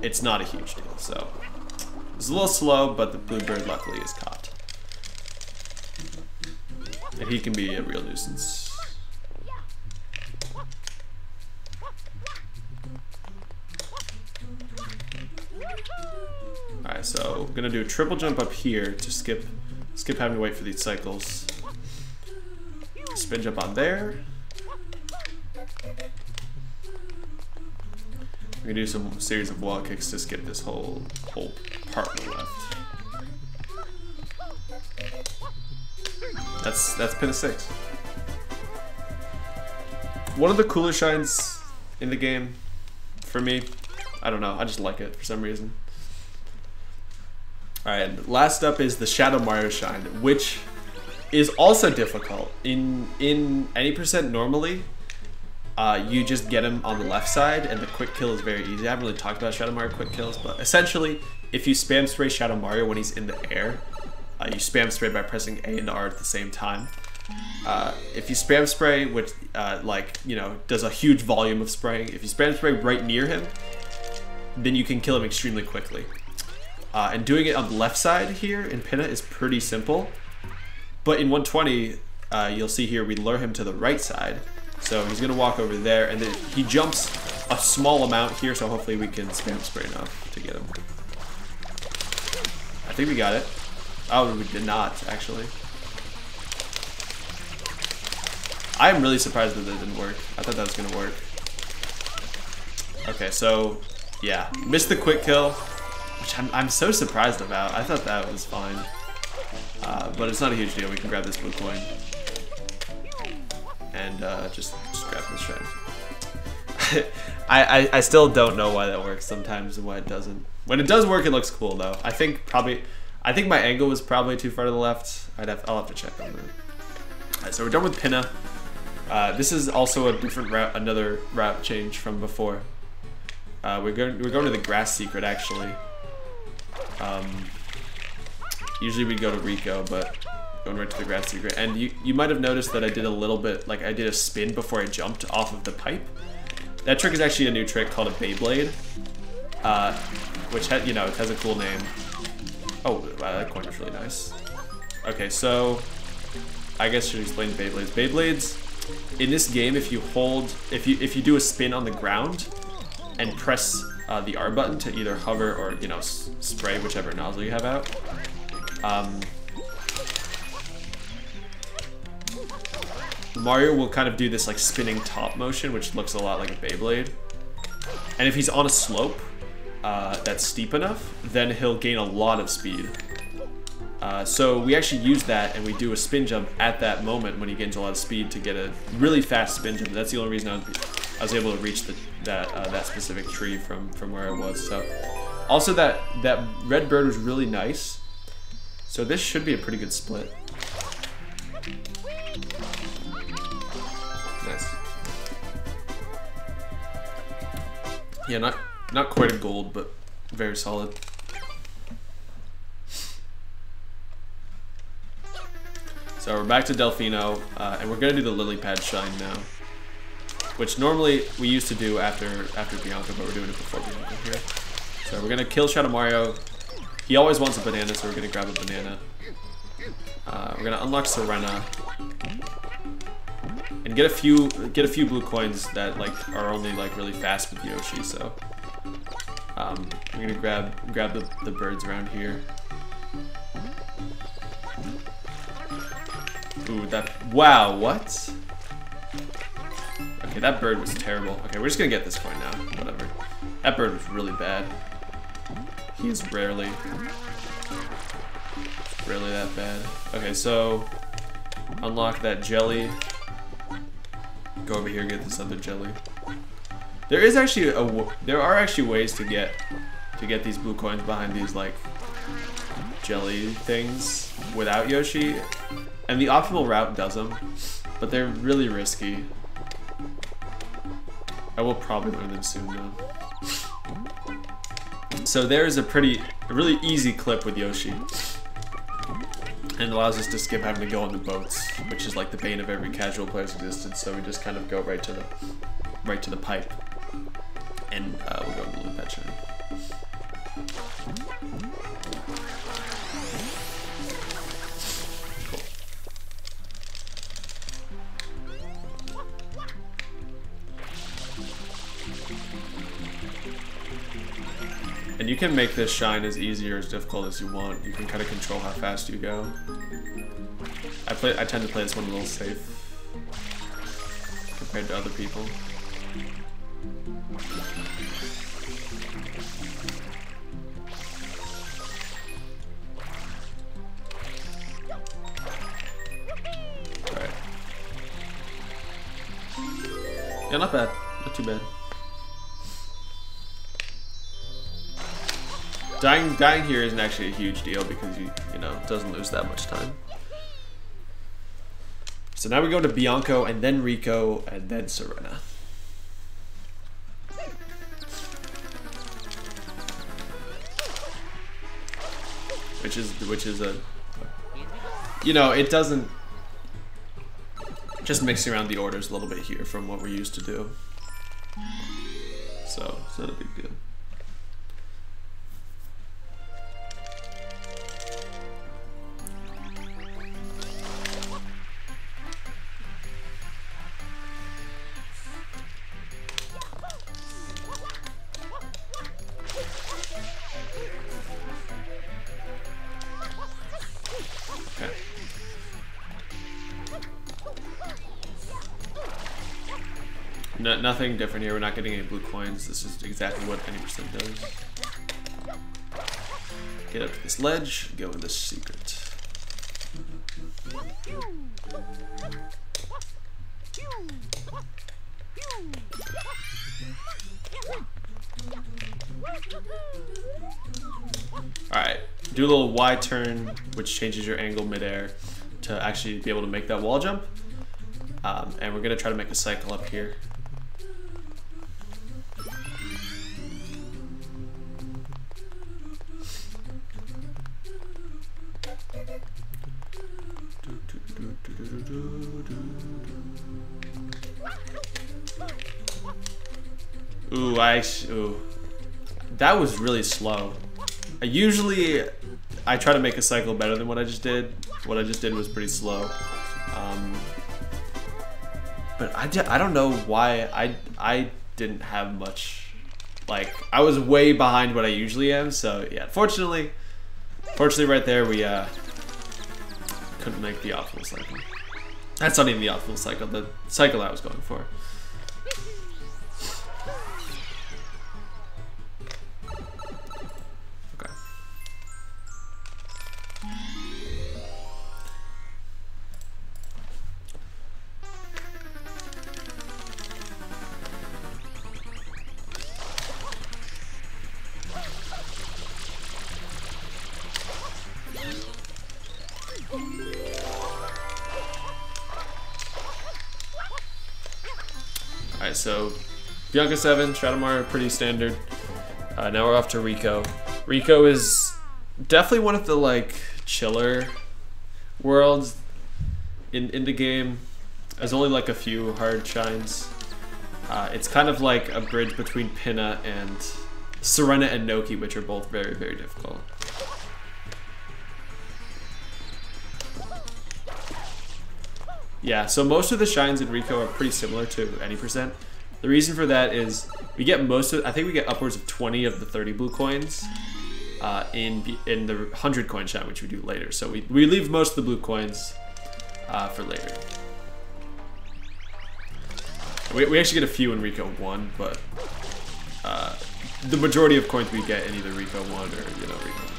it's not a huge deal. So it's a little slow, but the bluebird luckily is caught. And he can be a real nuisance. Alright, so I'm gonna do a triple jump up here to skip having to wait for these cycles. Spin jump on there. I'm gonna do some series of wall kicks to skip this whole part on the left. That's Pinna 6. One of the cooler shines in the game for me. I don't know, I just like it for some reason. Alright, last up is the Shadow Mario shine, which is also difficult. In any percent normally, you just get him on the left side, and the quick kill is very easy. I haven't really talked about Shadow Mario quick kills, but essentially, if you spam spray Shadow Mario when he's in the air, you spam spray by pressing A and R at the same time. If you spam spray, which does a huge volume of spraying, if you spam spray right near him, then you can kill him extremely quickly. And doing it on the left side here in Pinna is pretty simple, but in 120, you'll see here we lure him to the right side. So he's gonna walk over there, and then he jumps a small amount here, so hopefully we can spam spray enough to get him. I think we got it. Oh, we did not, actually. I am really surprised that that didn't work. I thought that was gonna work. Okay, so yeah, missed the quick kill, which I'm so surprised about. I thought that was fine. but it's not a huge deal. We can grab this blue coin and just grab this shine. I still don't know why that works sometimes and why it doesn't. When it does work, it looks cool though. I think my angle was probably too far to the left. I'll have to check on that. Alright, so we're done with Pinna. This is also a different route, another route change from before. We're going to the grass secret actually. Usually we go to Rico, but going right to the grass secret. And you might have noticed that I did a little bit, like I did a spin before I jumped off of the pipe. That trick is actually a new trick called a Beyblade, which it has a cool name. Oh wow, that coin is really nice. Okay, so I guess I should explain Beyblades. Beyblades in this game, if you do a spin on the ground and press the R button to either hover or spray whichever nozzle you have out. Mario will kind of do this like spinning top motion, which looks a lot like a Beyblade. And if he's on a slope that's steep enough, then he'll gain a lot of speed. So we actually use that and we do a spin jump at that moment when he gains a lot of speed to get a really fast spin jump. That's the only reason I was able to reach that specific tree from where I was. So also that red bird was really nice. So this should be a pretty good split. Nice. Yeah, not quite a gold, but very solid. So we're back to Delfino, and we're gonna do the lily pad shine now, which normally we used to do after Bianca, but we're doing it before Bianca here. So we're gonna kill Shadow Mario. He always wants a banana, so we're gonna grab a banana. We're gonna unlock Serena and get a few blue coins that are only really fast with Yoshi. So I'm gonna grab the birds around here. Ooh, wow, what? Okay, that bird was terrible. Okay, we're just gonna get this coin now, whatever. That bird was really bad. He is rarely that bad. Okay, so unlock that jelly. Go over here, get this other jelly. There are actually ways to get these blue coins behind these jelly things without Yoshi, and the optimal route does them, but they're really risky. I will probably learn them soon though. So there's a really easy clip with Yoshi, and allows us to skip having to go on the boats, which is like the bane of every casual player's existence. So we just kind of go right to the pipe, and we'll go to the loop pad shine. And you can make this shine as easy or as difficult as you want. You can kind of control how fast you go. I tend to play this one a little safe compared to other people. Alright. Yeah, not bad. Not too bad. Dying here isn't actually a huge deal because you know it doesn't lose that much time. So now we go to Bianco and then Rico and then Serena. Which is a, it doesn't, just mixing around the orders a little bit here from what we're used to do. So it's not a big deal. Nothing different here. We're not getting any blue coins. This is exactly what any percent does. Get up to this ledge, go in this secret. Alright, do a little Y turn, which changes your angle midair to actually be able to make that wall jump. And we're going to try to make a cycle up here. Ooh, ooh. That was really slow. Usually, I try to make a cycle better than what I just did. What I just did was pretty slow. But I don't know why I didn't have much. Like, I was way behind what I usually am. So yeah, fortunately right there we couldn't make the optimal cycle. That's not even the optimal cycle. The cycle I was going for. Alright, so Bianca 7, Stratomar pretty standard. Now we're off to Rico. Rico is definitely one of the like chiller worlds in the game. There's only like a few hard shines. It's kind of like a bridge between Pinna and Serena and Noki, which are both very, very difficult. Yeah, so most of the shines in Rico are pretty similar to any percent. The reason for that is we get I think we get upwards of 20 of the 30 blue coins in the 100 coin shine, which we do later. So we leave most of the blue coins for later. We actually get a few in Rico 1, but the majority of coins we get in either Rico 1 or, you know, Rico 1.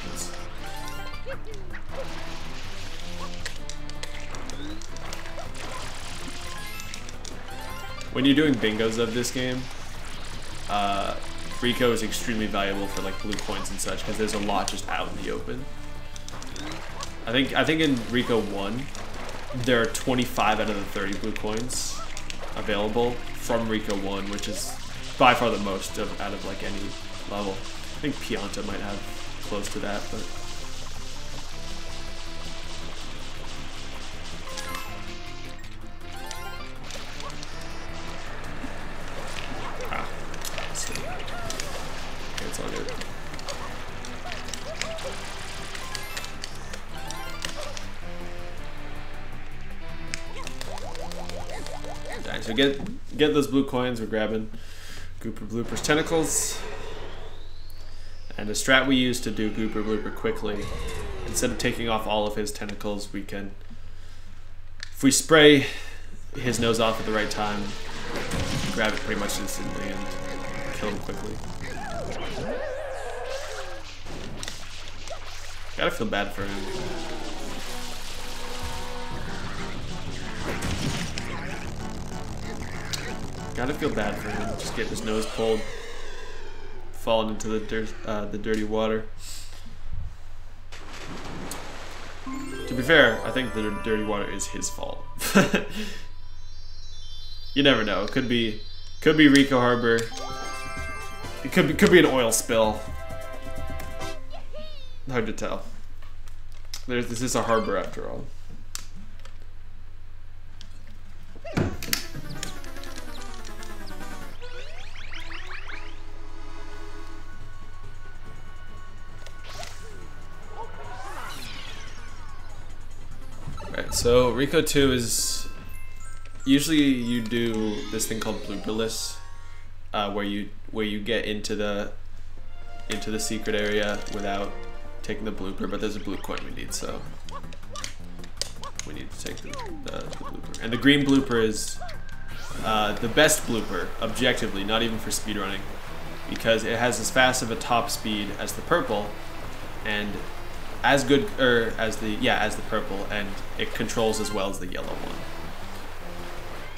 When you're doing bingos of this game, Rico is extremely valuable for like blue coins and such because there's a lot just out in the open. I think in Rico 1, there are 25 out of the 30 blue coins available from Rico 1, which is by far the most out of like any level. I think Pianta might have close to that, but. It's all good. Alright, so get those blue coins. We're grabbing Gooper Blooper's tentacles. And a strat we use to do Gooper Blooper quickly, instead of taking off all of his tentacles, we can, if we spray his nose off at the right time, grab it pretty much instantly and kill him quickly. Gotta feel bad for him. Gotta feel bad for him. Just getting his nose pulled, falling into the dirty water. To be fair, I think the dirty water is his fault. You never know. It could be Rico Harbor. It could be an oil spill. Hard to tell. This is a harbor after all. Alright, so Rico 2 is usually you do this thing called blooperless, where you get into the secret area without taking the blooper, but there's a blue coin we need, so we need to take the blooper. And the green blooper is the best blooper, objectively, not even for speedrunning, because it has as fast of a top speed as the purple, and as good, or as the purple, and it controls as well as the yellow one.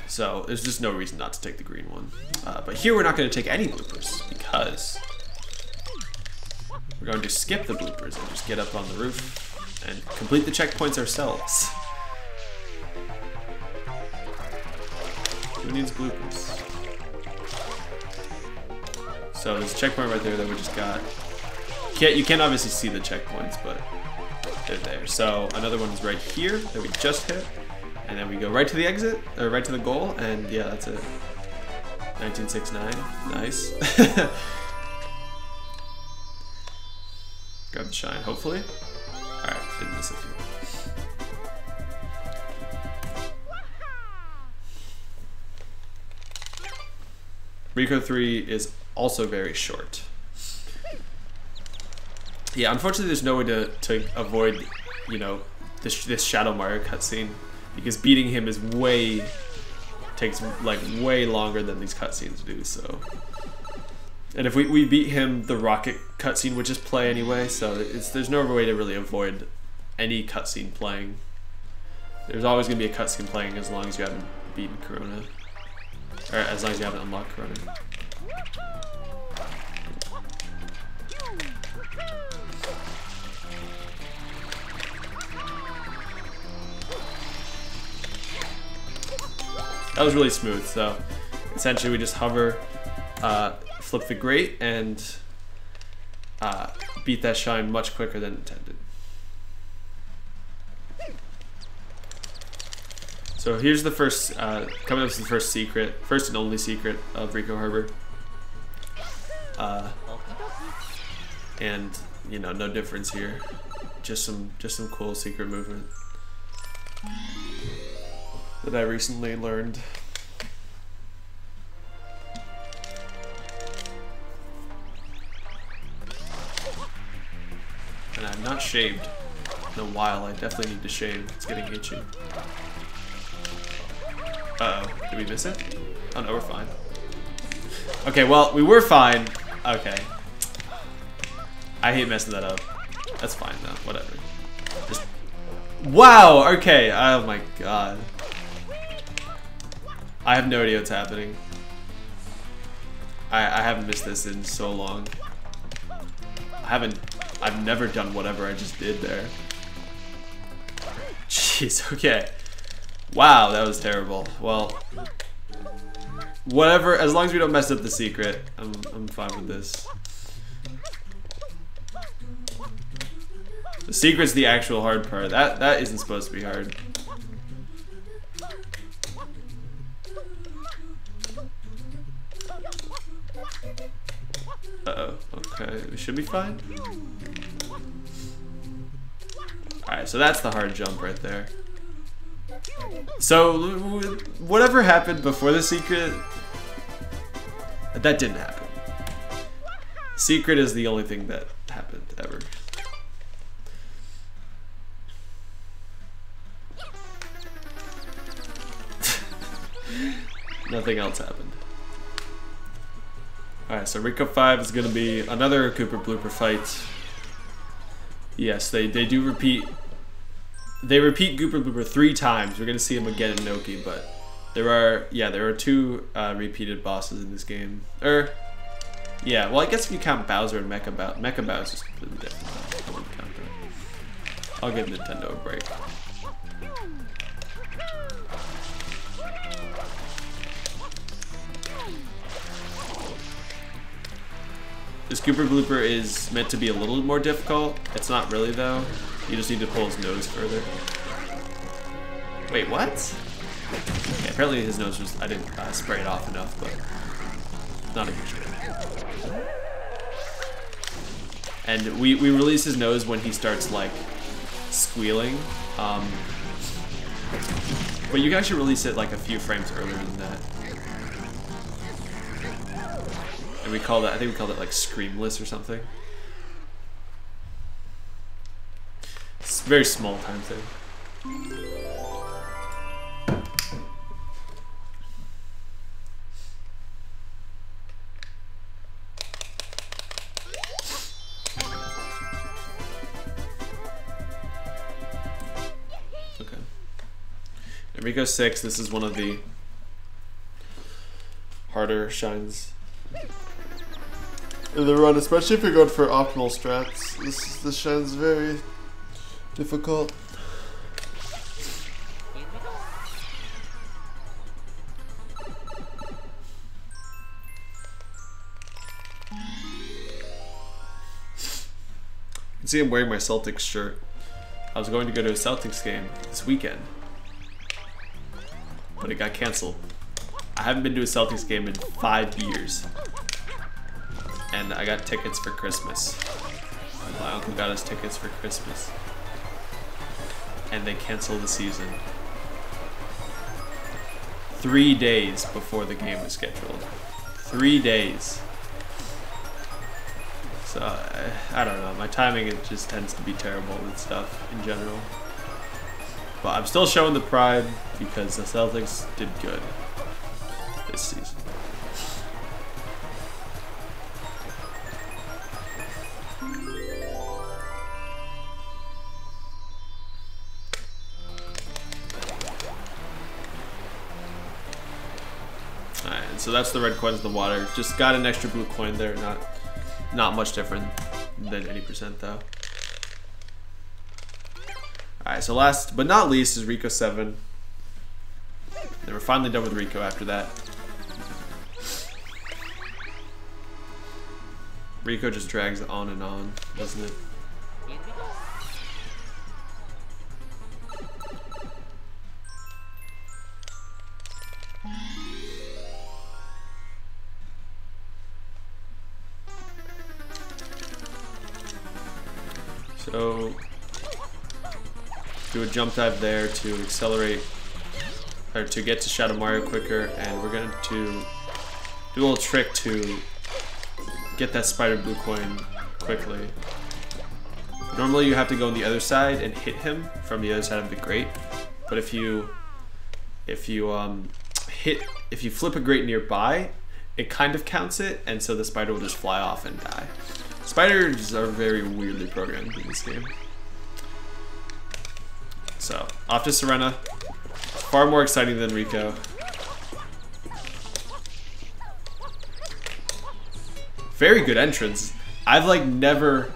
So there's just no reason not to take the green one. But here we're not going to take any bloopers because we're going to skip the bloopers and just get up on the roof and complete the checkpoints ourselves. Who needs bloopers? So there's a checkpoint right there that we just got. You can't obviously see the checkpoints, but they're there. So another one's right here that we just hit. And then we go right to the exit, or right to the goal, and yeah, that's it. 1969, nice. Grab the shine, hopefully. Alright, didn't miss it here. Rico 3 is also very short. Yeah, unfortunately there's no way to avoid, you know, this Shadow Mario cutscene. Because beating him is takes like way longer than these cutscenes do, so. And if we beat him, the rocket cutscene would just play anyway, so there's no way to really avoid any cutscene playing. There's always gonna be a cutscene playing as long as you haven't beaten Corona. Or as long as you haven't unlocked Corona. That was really smooth, so essentially we just hover, flip the grate, and beat that shine much quicker than intended. So here's the first, coming up to the first secret, first and only secret of Rico Harbor. And, you know, no difference here. Just some cool secret movement that I recently learned. And I've not shaved in a while. I definitely need to shave. It's getting itchy. Uh-oh. Did we miss it? Oh no, we're fine. Okay, well, we were fine. Okay. I hate messing that up. That's fine though, whatever. Just... Wow, okay. Oh my god. I have no idea what's happening. I haven't missed this in so long. I've never done whatever I just did there. Jeez, okay. Wow, that was terrible. Well, whatever, as long as we don't mess up the secret, I'm fine with this. The secret's the actual hard part. That isn't supposed to be hard. Uh-oh, okay, we should be fine. Alright, so that's the hard jump right there. So, whatever happened before the secret, that didn't happen. Secret is the only thing that happened, ever. Nothing else happened. Alright, so Rico 5 is going to be another Cooper Blooper fight. Yes, they do repeat. They repeat Cooper Blooper 3 times. We're going to see him again in Noki, but there are 2 repeated bosses in this game. Yeah, well I guess if you count Bowser and Mecha Bowser is completely different. I wouldn't count that. I'll give Nintendo a break. This Cooper Blooper is meant to be a little more difficult. It's not really though. You just need to pull his nose further. Wait, what? Okay, apparently his nose was, I didn't spray it off enough, but not a huge deal. And we release his nose when he starts like squealing. But you can actually release it like a few frames earlier than that. And we call that, I think we called it like Screamless or something. It's a very small time thing. Rico 6, this is one of the harder shines in the run, especially if you're going for optimal strats. This shine's very difficult. You can see I'm wearing my Celtics shirt. I was going to go to a Celtics game this weekend, but it got canceled. I haven't been to a Celtics game in 5 years. And I got tickets for Christmas. My uncle got us tickets for Christmas. And they canceled the season 3 days before the game was scheduled. 3 days. So, I don't know. My timing, it just tends to be terrible with stuff in general. But I'm still showing the pride because the Celtics did good this season. Alright, so that's the red coins in the water. Just got an extra blue coin there, not much different than any percent though. Alright, so last but not least is Rico 7. Then we're finally done with Rico after that. Rico just drags on and on, doesn't it? So, do a jump dive there to accelerate, or to get to Shadow Mario quicker, and we're going to do a little trick to get that spider blue coin quickly. Normally you have to go on the other side and hit him from the other side of the grate, but if you flip a grate nearby, it kind of counts it, and so the spider will just fly off and die. Spiders are very weirdly programmed in this game. So, off to Serena. Far more exciting than Rico. Very good entrance. I've never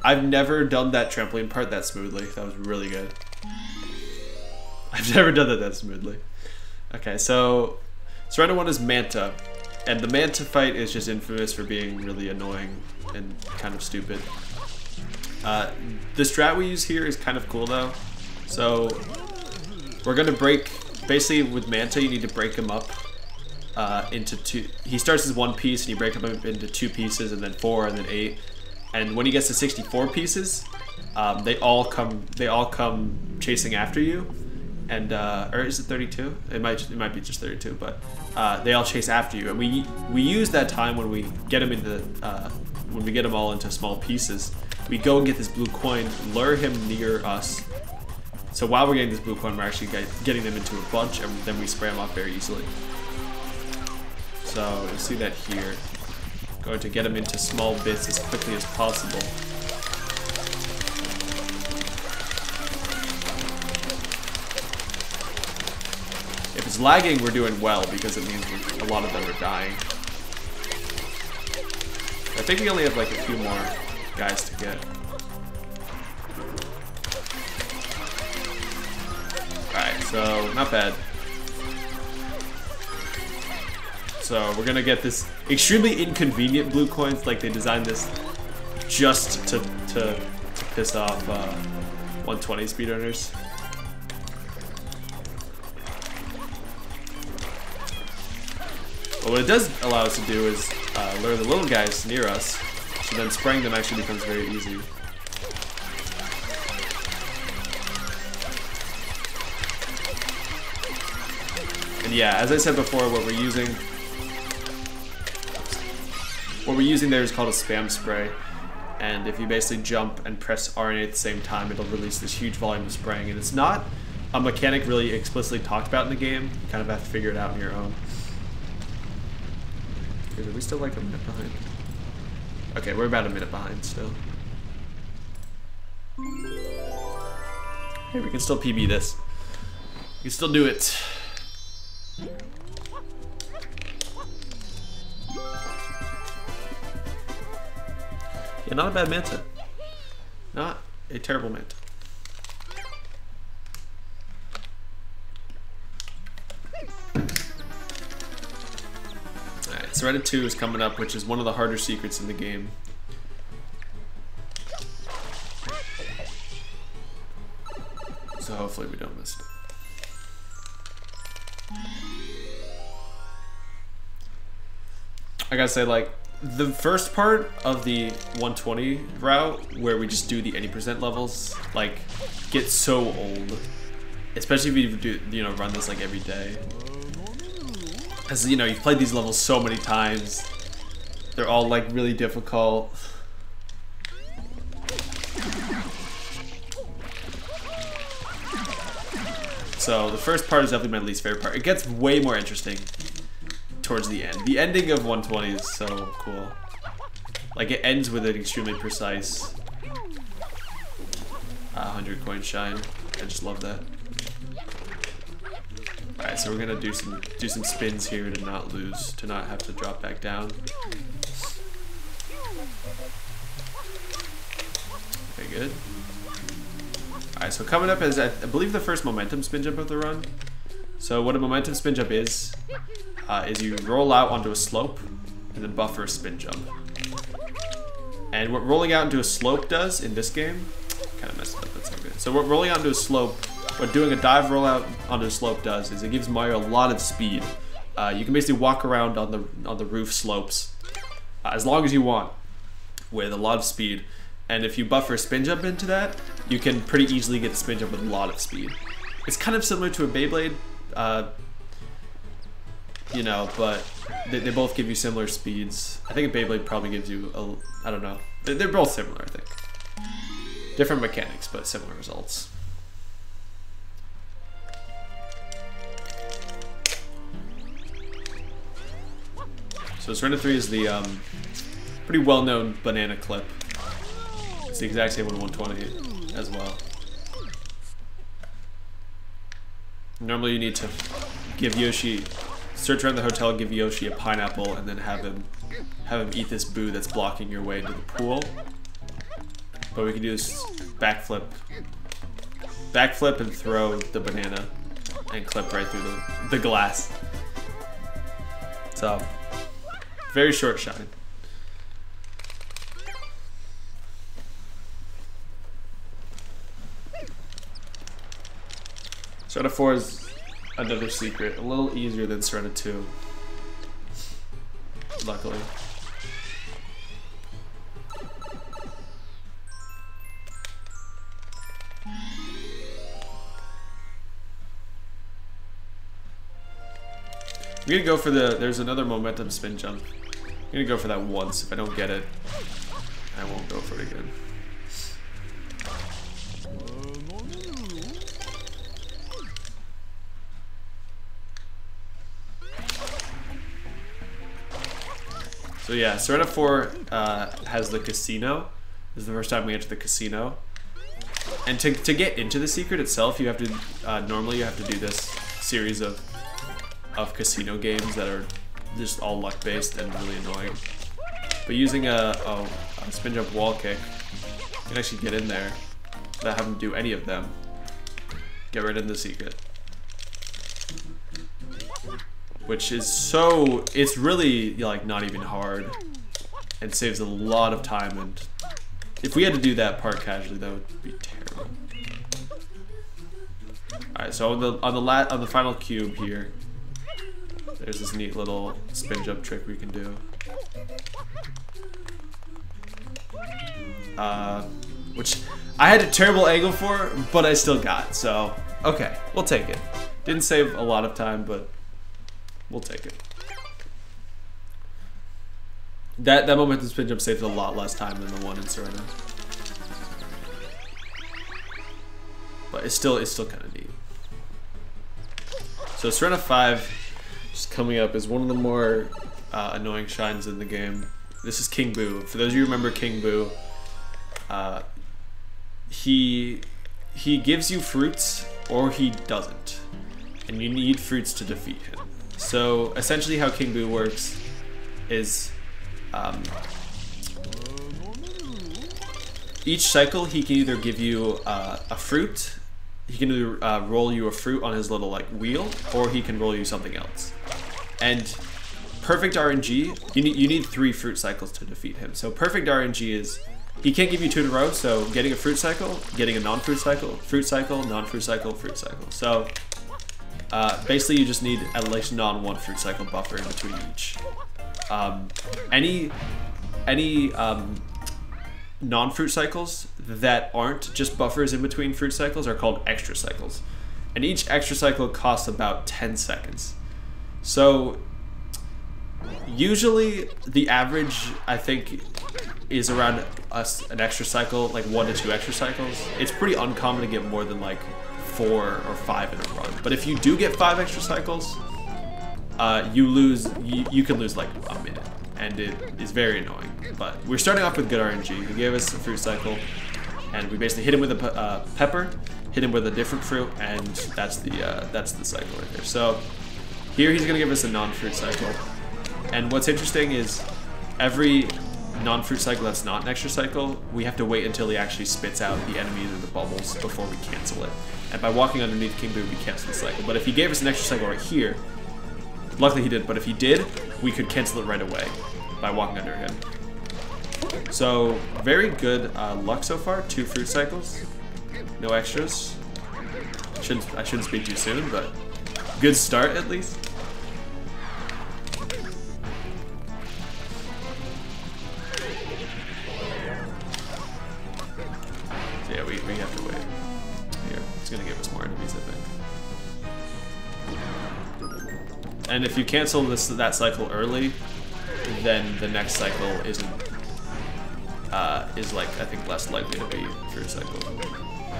done that trampoline part that smoothly. That was really good. I've never done that smoothly. Okay, so Serena 1 is Manta. And the Manta fight is just infamous for being really annoying and kind of stupid. The strat we use here is kind of cool though. So we're gonna break, basically with Manta you need to break him up into two. He starts as one piece and you break him up into 2 pieces and then 4 and then 8. And when he gets to 64 pieces, they all come chasing after you. And or is it 32? It might be just 32, but they all chase after you, and we use that time when we get them into when we get them all into small pieces. We go and get this blue coin, lure him near us. So while we're getting this blue coin, we're actually getting them into a bunch, and then we spray them off very easily. So you'll see that here. Going to get them into small bits as quickly as possible. If it's lagging, we're doing well because it means a lot of them are dying. I think we only have like a few more guys to get. Alright, so not bad. So we're gonna get this extremely inconvenient blue coins, like they designed this just to piss off 120 speedrunners. But what it does allow us to do is lure the little guys near us, so then spraying them actually becomes very easy. And yeah, as I said before, what we're using there is called a spam spray. And if you basically jump and press RNA at the same time, it'll release this huge volume of spraying. And it's not a mechanic really explicitly talked about in the game. You kind of have to figure it out on your own. Are we still like a minute behind? Okay, we're about a minute behind still. Hey, we can still PB this. You can still do it. Yeah, not a bad Manta. Not a terrible Manta. Alright, Serenity 2 is coming up, which is one of the harder secrets in the game. So hopefully we don't miss it. I gotta say, like, the first part of the 120 route, where we just do the 80% levels, like, gets so old. Especially if you do, you know, run this like every day. As you know, you've played these levels so many times. They're all like really difficult. So the first part is definitely my least favorite part. It gets way more interesting towards the end. The ending of 120 is so cool. Like, it ends with an extremely precise 100 coin shine. I just love that. Alright, so we're gonna do some spins here to not lose, to not have to drop back down. Okay, good. Alright, so coming up is, I believe, the first momentum spin jump of the run. So what a momentum spin jump is you roll out onto a slope and then buffer a spin jump. And what rolling out into a slope does in this game, kind of messed up, that's not good. So what rolling out into a slope, what doing a dive rollout onto a slope does is it gives Mario a lot of speed. You can basically walk around on the roof slopes as long as you want with a lot of speed. And if you buffer a spin jump into that, you can pretty easily get the spin jump with a lot of speed. It's kind of similar to a Beyblade, you know, but they both give you similar speeds. I think a Beyblade probably gives you I don't know. They're both similar, I think. Different mechanics, but similar results. So Serenity 3 is the pretty well-known banana clip. It's the exact same one in 120 as well. Normally you need to give Yoshi, search around the hotel, give Yoshi a pineapple, and then have him eat this boo that's blocking your way into the pool. But we can do this backflip and throw the banana and clip right through the glass. So, very short shine. Serenity 4 is another secret, a little easier than Serenity 2, luckily. I'm gonna go for there's another momentum spin jump. I'm gonna go for that once. If I don't get it, I won't go for it again. So yeah, Serenity 4 has the casino. This is the first time we enter the casino. And to get into the secret itself, you have to, normally you have to do this series of casino games that are just all luck based and really annoying. But using a spin jump wall kick, you can actually get in there without having to do any of them. Get right in the secret. Which is so, it's really like not even hard and saves a lot of time, and if we had to do that part casually, that would be terrible. Alright, so on the final cube here, there's this neat little spin jump trick we can do. Which I had a terrible angle for, but I still got, so okay, we'll take it. Didn't save a lot of time, but we'll take it. That momentum spin jump saves a lot less time than the one in Serenity. But it's still kind of neat. So Serenity 5, just coming up, is one of the more annoying shines in the game. This is King Boo. For those of you who remember King Boo, he gives you fruits or he doesn't. and you need fruits to defeat him. So essentially how King Boo works is each cycle he can either give you a fruit, he can either roll you a fruit on his little like wheel, or he can roll you something else. And perfect RNG, you need 3 fruit cycles to defeat him. So perfect RNG is, he can't give you 2 in a row, so getting a fruit cycle, getting a non-fruit cycle, fruit cycle, non-fruit cycle, fruit cycle. So basically you just need at least one fruit cycle buffer in between each. Any non-fruit cycles that aren't just buffers in between fruit cycles are called extra cycles. And each extra cycle costs about 10 seconds. So usually the average, I think, is around an extra cycle, like 1 to 2 extra cycles. It's pretty uncommon to get more than like 4 or 5 in a run. But if you do get 5 extra cycles, you can lose like a minute, and it is very annoying. But we're starting off with good RNG. He gave us a fruit cycle, and we basically hit him with a pepper, hit him with a different fruit, and that's the cycle right there. So here he's gonna give us a non-fruit cycle. And what's interesting is every non-fruit cycle that's not an extra cycle, we have to wait until he actually spits out the enemies or the bubbles before we cancel it. And by walking underneath King Boo, we cancel the cycle. But if he gave us an extra cycle right here, luckily he did, but if he did, we could cancel it right away by walking under him. So very good luck so far, 2 fruit cycles, no extras. I shouldn't speak too soon, but good start at least. So yeah, we have to wait. Here, it's gonna give us more enemies, I think. And if you cancel that cycle early, then the next cycle is like, I think, less likely to be a fruit cycle.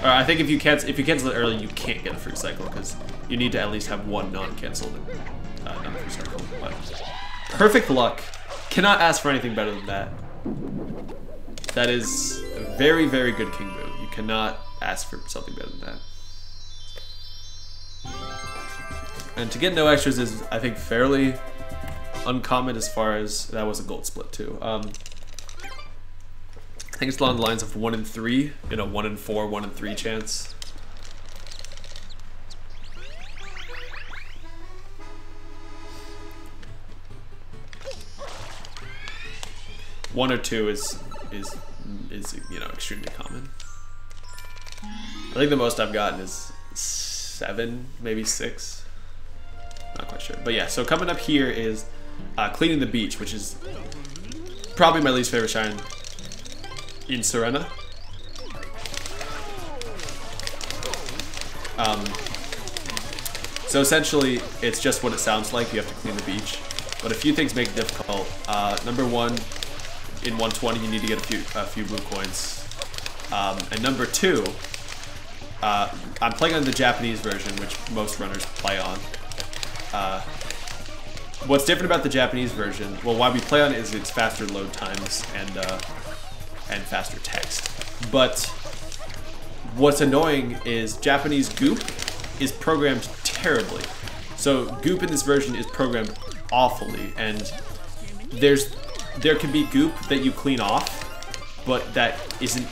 Or I think if you cancel it early, you can't get a fruit cycle because you need to at least have 1 non-canceled non-fruit cycle. But perfect luck. Cannot ask for anything better than that. That is very, very good King Boo. You cannot ask for something better than that. And to get no extras is, I think, fairly uncommon, as far as that was a gold split too. I think it's along the lines of 1 in 3, 1 in 4, 1 in 3 chance. One or 2 is extremely common. I think the most I've gotten is 7, maybe 6. Not quite sure, but yeah. So coming up here is cleaning the beach, which is probably my least favorite shine in Serena. So essentially, it's just what it sounds like. You have to clean the beach, but a few things make it difficult. Number 1, in 120, you need to get a few blue coins, and number 2, I'm playing on the Japanese version, which most runners play on. What's different about the Japanese version, well, why we play on it is it's faster load times and faster text. But what's annoying is Japanese goop is programmed terribly. So goop in this version is programmed awfully, and there can be goop that you clean off, but that isn't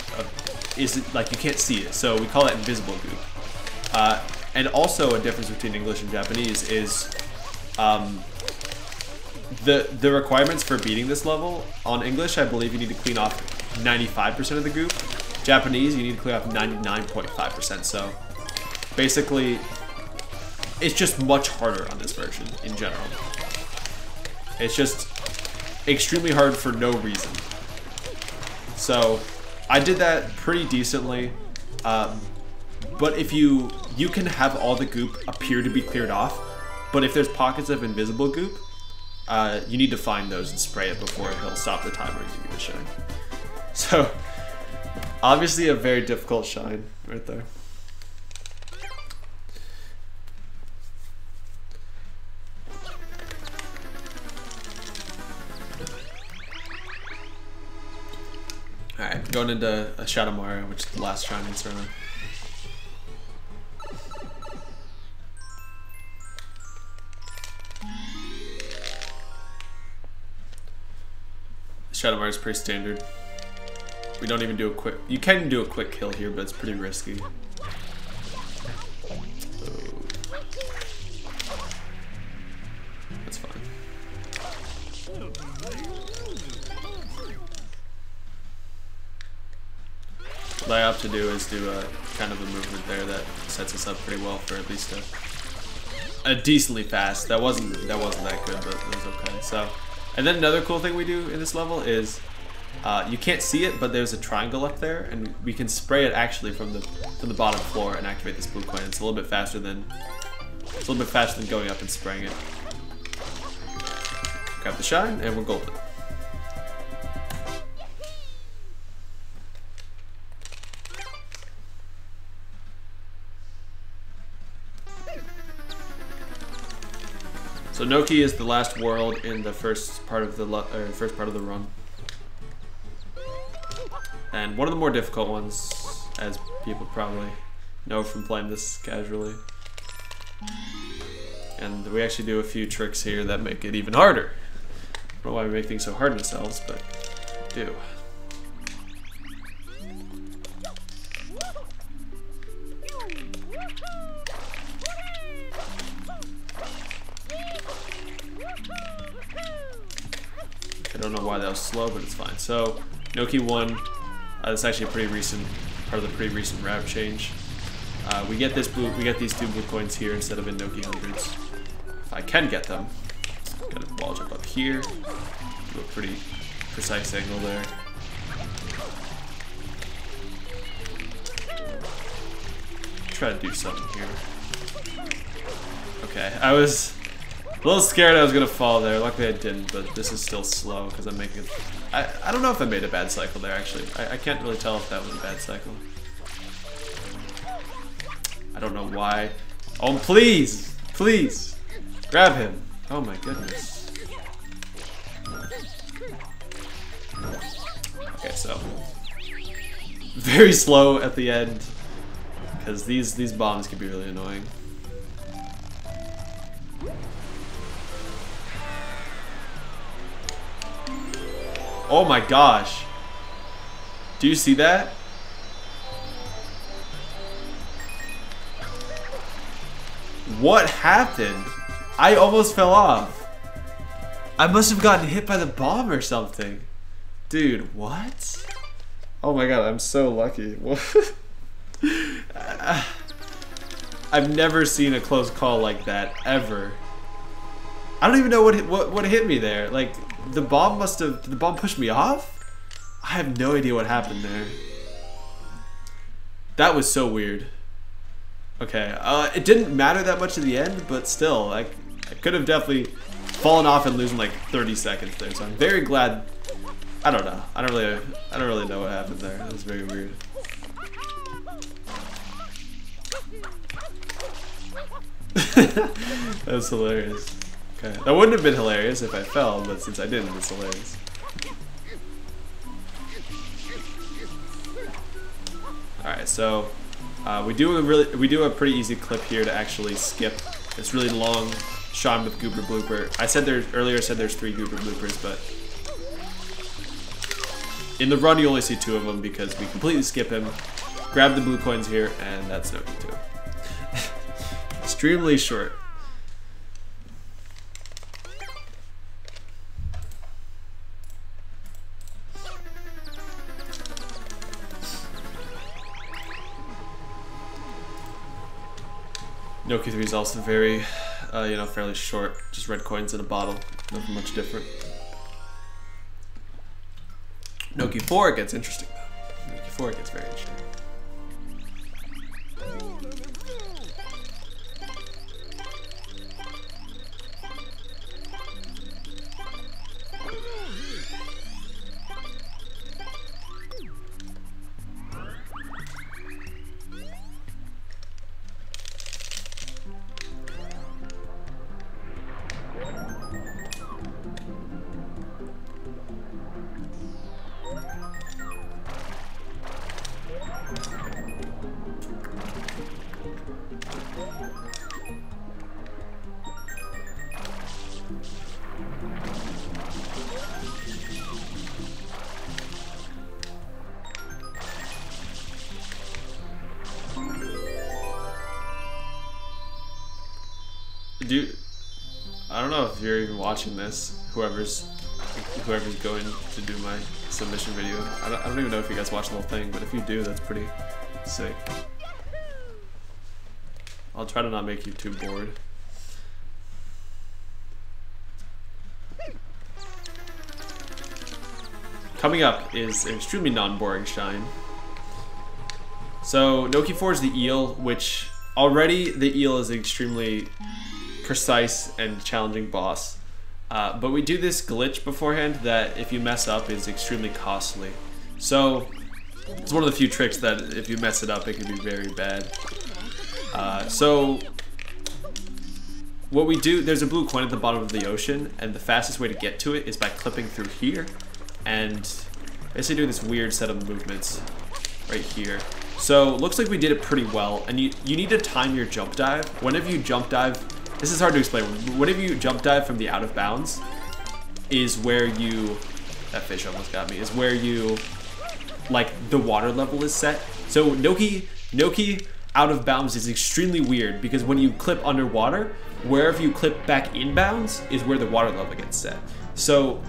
like, you can't see it. So we call that invisible goop. And also a difference between English and Japanese is the requirements for beating this level. On English, I believe you need to clean off 95% of the goop. Japanese, you need to clean off 99.5%. So basically, it's just much harder on this version in general. It's just extremely hard for no reason. So I did that pretty decently. But if you can have all the goop appear to be cleared off, but if there's pockets of invisible goop, you need to find those and spray it before he'll stop the timer and give you the shine. So, obviously a very difficult shine right there. Alright, going into a Shadow Mario, which is the last shine in Serena. Shadow Mart is pretty standard. We don't even do a quick... You can do a quick kill here, but it's pretty risky. That's fine. What I opt to do is do a kind of a movement there that sets us up pretty well for at least a decently fast. That wasn't that good, but it was okay. So, and then another cool thing we do in this level is you can't see it, but there's a triangle up there, and we can spray it actually from the bottom floor and activate this blue coin. It's a little bit faster than going up and spraying it. Grab the shine, and we're golden. So Noki is the last world in the first part of the run, and one of the more difficult ones, as people probably know from playing this casually. And we actually do a few tricks here that make it even harder. I don't know why we make things so hard on ourselves, but we do. I don't know why that was slow, but it's fine. So, Noki 1, that's actually a pretty recent, part of the pretty recent route change. We get these 2 blue coins here instead of in Noki 100s. If I can get them, got a wall jump up here, do a pretty precise angle there. Try to do something here. Okay, I was a little scared I was gonna fall there. Luckily I didn't, but this is still slow because I'm making it. I don't know if I made a bad cycle there actually. I can't really tell if that was a bad cycle. I don't know why. Oh, please! Please! Grab him! Oh my goodness. Okay, so very slow at the end because these bombs can be really annoying. Oh my gosh. Do you see that? What happened? I almost fell off. I must have gotten hit by the bomb or something. Dude, what? Oh my god, I'm so lucky. What? I've never seen a close call like that, ever. I don't even know what hit me there. Like, the bomb must have... Did the bomb push me off? I have no idea what happened there. That was so weird. Okay, it didn't matter that much at the end, but still, I could have definitely fallen off and losing like 30 seconds there. So I'm very glad. I don't know. I don't really know what happened there. That was very weird. That was hilarious. Okay, that wouldn't have been hilarious if I fell, but since I didn't, it's hilarious. All right, so. We do a pretty easy clip here to actually skip this really long shot with Goober Blooper. I said earlier there's 3 Goober Bloopers, but in the run you only see 2 of them because we completely skip him, grab the blue coins here, and that's Noki 2. Extremely short. Noki 3 is also very, fairly short. Just red coins in a bottle. Nothing much different. Noki 4 gets interesting though. Noki 4 gets very interesting. I don't know if you're even watching this. Whoever's going to do my submission video. I don't even know if you guys watch the whole thing, but if you do, that's pretty sick. I'll try to not make you too bored. Coming up is an extremely non-boring shine. So Noki 4 is the eel, which already the eel is an extremely precise and challenging boss. But we do this glitch beforehand that if you mess up is extremely costly. So it's one of the few tricks that if you mess it up it can be very bad. So what we do, there's a blue coin at the bottom of the ocean, and the fastest way to get to it is by clipping through here and basically doing this weird set of movements right here. So looks like we did it pretty well, and you need to time your jump dive. Whenever you jump dive, this is hard to explain. Whenever you jump dive from the out of bounds is where you, that fish almost got me, is where you, like, the water level is set. So Noki out of bounds is extremely weird because when you clip underwater, wherever you clip back inbounds is where the water level gets set. So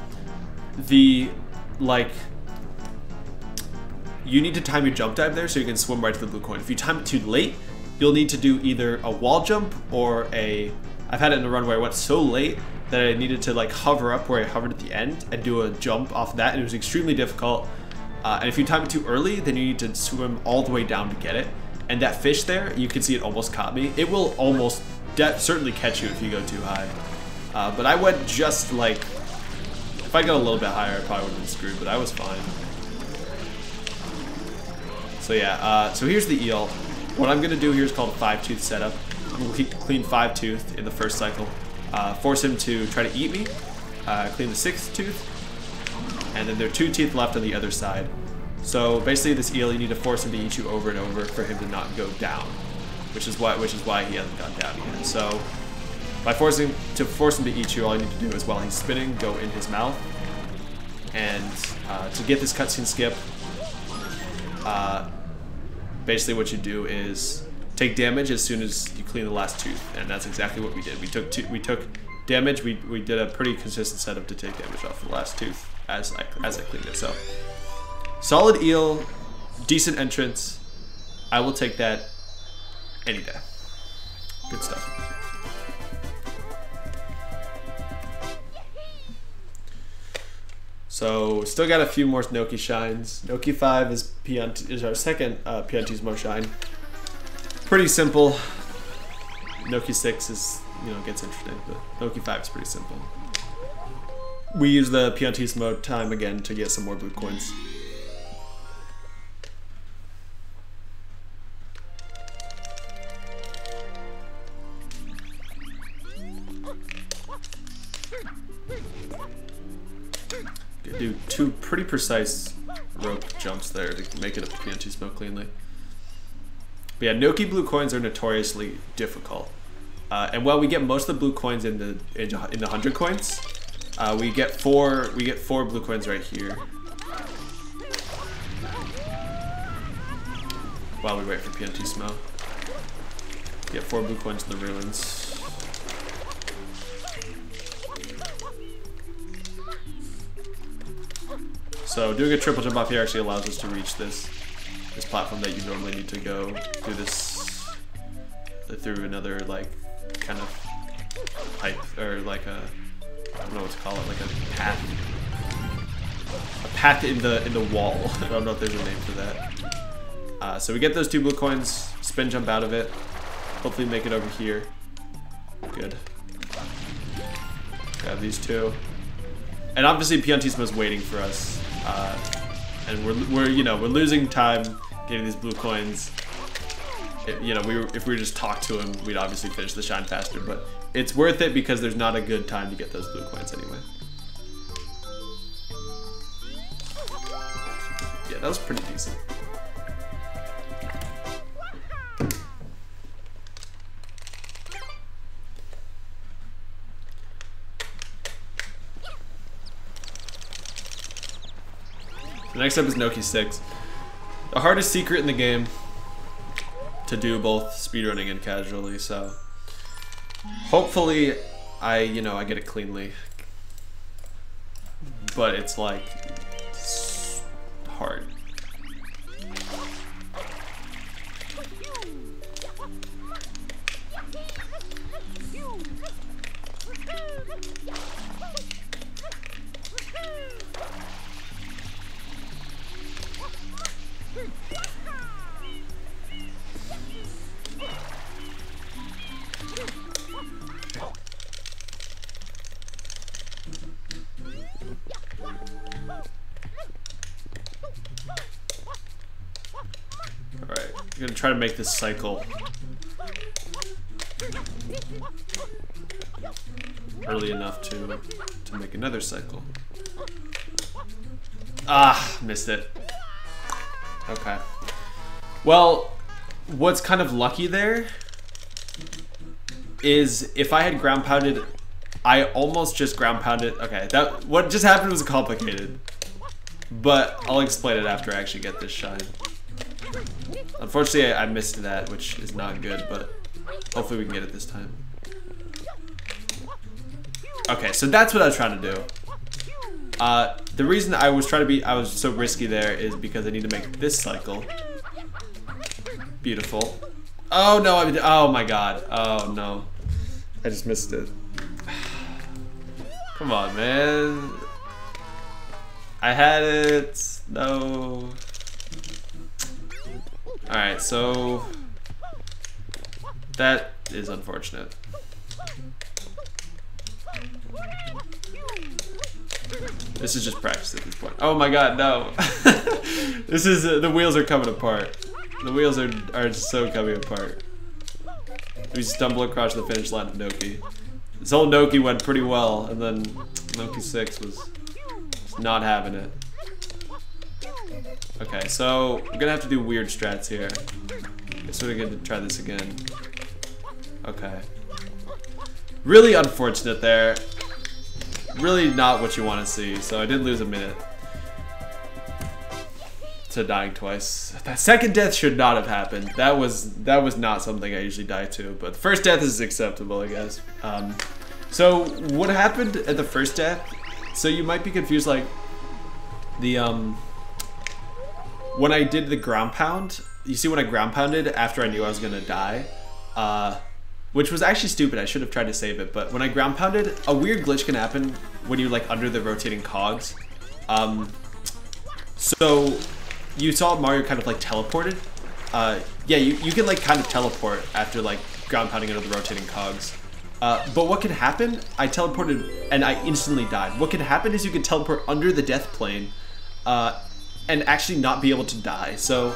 you need to time your jump dive there so you can swim right to the blue coin. If you time it too late, you'll need to do either a wall jump or I've had it in a run where I went so late that I needed to like hover up where I hovered at the end and do a jump off that, and it was extremely difficult. And if you time it too early, then you need to swim all the way down to get it. And that fish there, you can see it almost caught me. It will almost certainly catch you if you go too high. But I went just like, if I got a little bit higher, I probably would have been screwed, but I was fine. So yeah, so here's the eel. What I'm gonna do here is called a 5-tooth setup. I'm gonna clean 5-tooth in the first cycle, force him to try to eat me, clean the 6th tooth, and then there are 2 teeth left on the other side. So basically this eel, you need to force him to eat you over and over for him to not go down, which is why he hasn't gone down yet. So by force him to eat you, all you need to do is while he's spinning, go in his mouth. And to get this cutscene skip, basically what you do is take damage as soon as you clean the last tooth, and that's exactly what we did. We took damage. We did a pretty consistent setup to take damage off the last tooth as I cleaned it. So solid eel, decent entrance. I will take that any day. Good stuff. So still got a few more Noki shines. Noki 5 is our second Piantismo shine. Pretty simple. Noki 6 is, gets interesting, but Noki 5 is pretty simple. We use the Piantismo time again to get some more blue coins. Do 2 pretty precise rope jumps there to make it a Piantismo cleanly. But yeah, Noki blue coins are notoriously difficult. And while we get most of the blue coins in the 100 coins, we get four blue coins right here. While we wait for Piantismo. Get 4 blue coins in the ruins. So doing a triple jump off here actually allows us to reach this platform that you normally need to go through through another like kind of pipe or like a, I don't know what to call it, like a path in the wall. I don't know if there's a name for that. So we get those 2 blue coins, spin jump out of it, hopefully make it over here. Good. Grab these 2. And obviously Piantismo's waiting for us. And we're losing time getting these blue coins. If we were just talk to him, we'd obviously finish the shine faster, but it's worth it because there's not a good time to get those blue coins anyway. Yeah, that was pretty decent. Next up is Noki 6. The hardest secret in the game to do both speedrunning and casually, so Hopefully, I get it cleanly. But it's like hard. Alright, I'm gonna try to make this cycle early enough to make another cycle. Ah, missed it. Okay. Well, what's kind of lucky there is if I had ground pounded, I almost just ground pounded. Okay, that what just happened was complicated, but I'll explain it after I actually get this shine. Unfortunately, I missed that, which is not good, but hopefully we can get it this time. Okay, so that's what I was trying to do. The reason I was so risky there is because I need to make this cycle. Beautiful. Oh no, oh my god. Oh no. I just missed it. Come on, man. I had it. No. Alright, so that is unfortunate. This is just practice at this point. Oh my god, no. This is, the wheels are coming apart. The wheels are so coming apart. We stumble across the finish line of Noki. This whole Noki went pretty well, and then Noki 6 was not having it. Okay, so we're gonna have to do weird strats here. So we're gonna try this again. Okay. Really unfortunate there. Really not what you want to see, so I did lose a minute to dying twice. That second death should not have happened. That was not something I usually die to, but the first death is acceptable, I guess. So what happened at the first death? So you might be confused, like the when I did the ground pound. You see, when I ground pounded after I knew I was gonna die, which was actually stupid. I should have tried to save it, but when I ground pounded, a weird glitch can happen when you're like under the rotating cogs. So you saw Mario kind of like teleported. Yeah, you can like kind of teleport after like ground pounding under the rotating cogs. But what can happen, I teleported and I instantly died. What can happen is you can teleport under the death plane and actually not be able to die. So,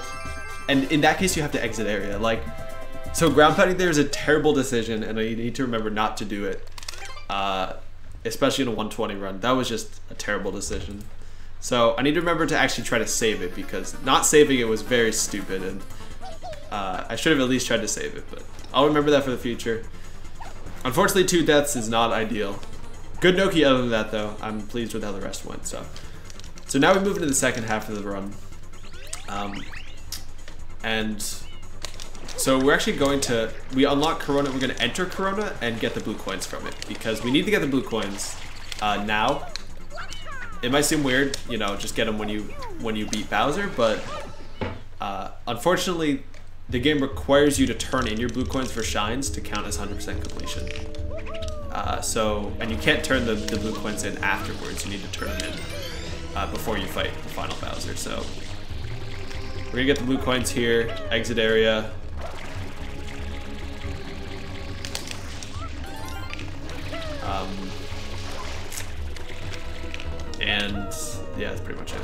and in that case you have to exit area. Like, so ground pounding there is a terrible decision, and I need to remember not to do it, especially in a 120 run. That was just a terrible decision. So I need to remember to actually try to save it, because not saving it was very stupid, and I should have at least tried to save it, but I'll remember that for the future. Unfortunately, 2 deaths is not ideal. Good Noki other than that, though. I'm pleased with how the rest went. So now we move into the second half of the run, and so we're actually going to, we unlock Corona, we're going to enter Corona and get the blue coins from it, because we need to get the blue coins now. It might seem weird, you know, just get them when you beat Bowser, but unfortunately the game requires you to turn in your blue coins for shines to count as 100% completion. And you can't turn the blue coins in afterwards, you need to turn them in before you fight the final Bowser. So we're going to get the blue coins here, exit area. And yeah, that's pretty much it.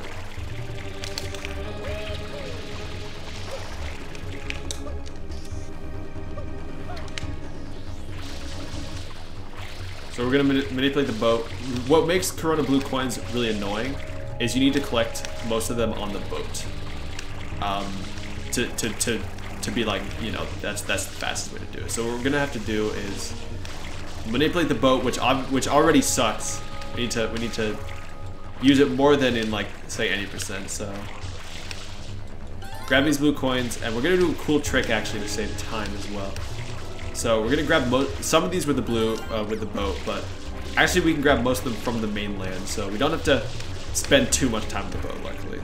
So we're gonna manipulate the boat. What makes Corona blue coins really annoying is you need to collect most of them on the boat. To be like, you know, that's the fastest way to do it. So what we're gonna have to do is manipulate the boat, which already sucks. We need to use it more than in, like, say, any percent. So grab these blue coins, and we're gonna do a cool trick actually to save time as well. So we're gonna grab some of these with the blue, with the boat, but actually we can grab most of them from the mainland, so we don't have to spend too much time with the boat, luckily.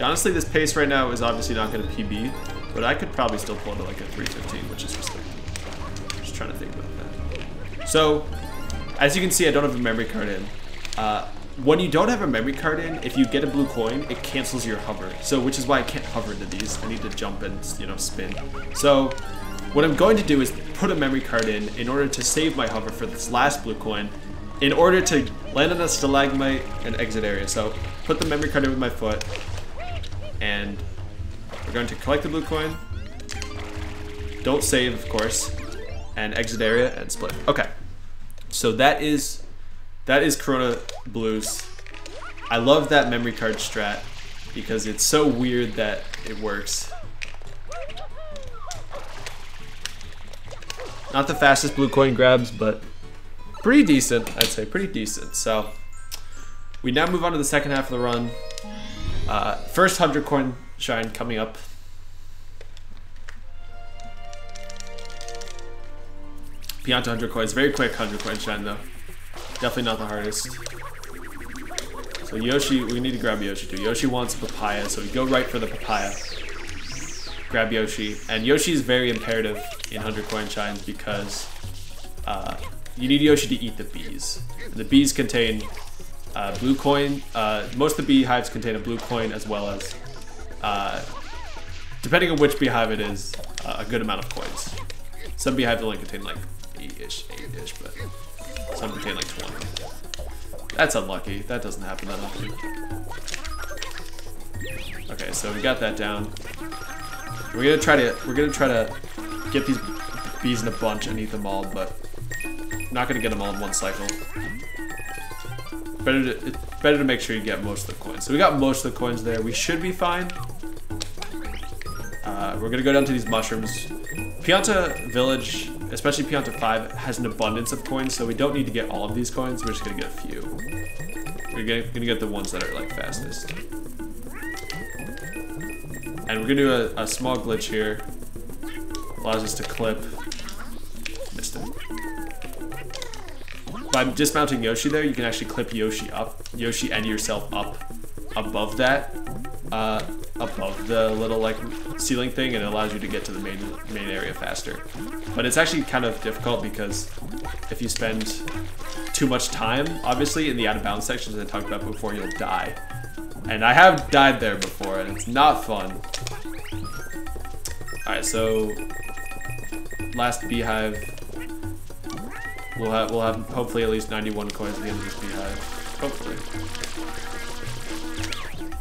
Honestly, this pace right now is obviously not going to PB, but I could probably still pull to like a 3:15, which is just trying to think about that. So, as you can see, I don't have a memory card in. When you don't have a memory card in, if you get a blue coin, it cancels your hover. So, which is why I can't hover into these. I need to jump and, you know, spin. So, what I'm going to do is put a memory card in order to save my hover for this last blue coin, in order to land on a stalagmite and exit area. So, put the memory card in with my foot. And we're going to collect the blue coin, don't save, of course, and exit area and split. Okay, so that is Corona Blues. I love that memory card strat because it's so weird that it works. Not the fastest blue coin grabs, but pretty decent, I'd say, pretty decent. So we now move on to the second half of the run. First 100 coin shine coming up. Beyond 100 coins, very quick 100 coin shine though. Definitely not the hardest. So Yoshi, we need to grab Yoshi too. Yoshi wants papaya, so we go right for the papaya. Grab Yoshi, and Yoshi is very imperative in 100 coin shines because you need Yoshi to eat the bees. And the bees contain blue coin. Most of the beehives contain a blue coin as well as, depending on which beehive it is, a good amount of coins. Some beehives only contain like 8-ish, but some contain like 20. That's unlucky. That doesn't happen that often. Okay, so we got that down. We're gonna try to get these bees in a bunch and eat them all, but not gonna get them all in one cycle. It's better to make sure you get most of the coins. So we got most of the coins there. We should be fine. We're gonna go down to these mushrooms. Pianta Village, especially Pianta 5, has an abundance of coins, so we don't need to get all of these coins. We're just gonna get a few. We're gonna get the ones that are like fastest. And we're gonna do a small glitch here. Allows us to clip. Missed it. By dismounting Yoshi there, you can actually clip Yoshi and yourself up above that, above the little like ceiling thing, and it allows you to get to the main area faster. But it's actually kind of difficult because if you spend too much time, obviously, in the out of bounds sections I talked about before, you'll die. And I have died there before, and it's not fun. Alright, so last beehive. We'll have hopefully at least 91 coins at the end of this beehive. Hopefully.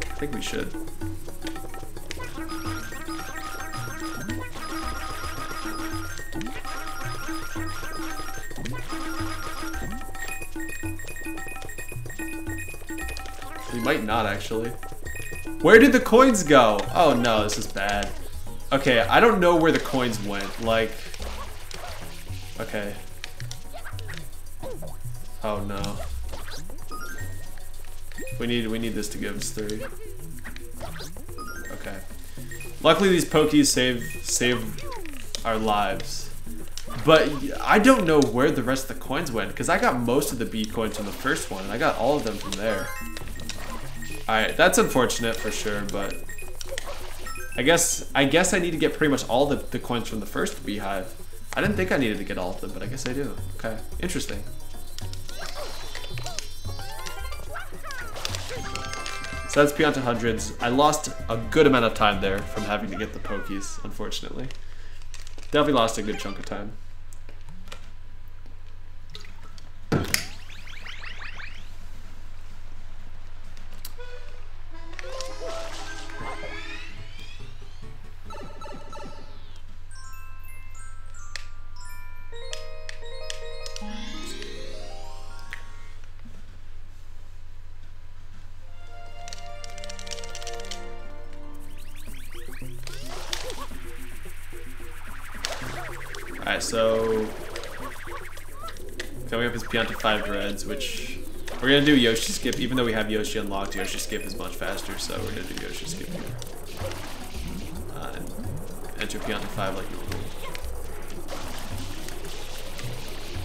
I think we should. We might not actually. Where did the coins go? Oh no, this is bad. Okay, I don't know where the coins went. Like, okay. Oh no. We need this to give us 3. Okay. Luckily these pokies save our lives. But I don't know where the rest of the coins went, because I got most of the bee coins from the first one, and I got all of them from there. Alright, that's unfortunate for sure, but I guess I need to get pretty much all the coins from the first beehive. I didn't think I needed to get all of them, but I guess I do. Okay, interesting. So that's Pianta hundreds. I lost a good amount of time there from having to get the pokies, unfortunately. Definitely lost a good chunk of time. Alright, so coming up is Pianta 5 reds, which We're gonna do Yoshi skip, even though we have Yoshi unlocked. Yoshi skip is much faster, so we're gonna do Yoshi skip here. And enter Pianta 5 like normal.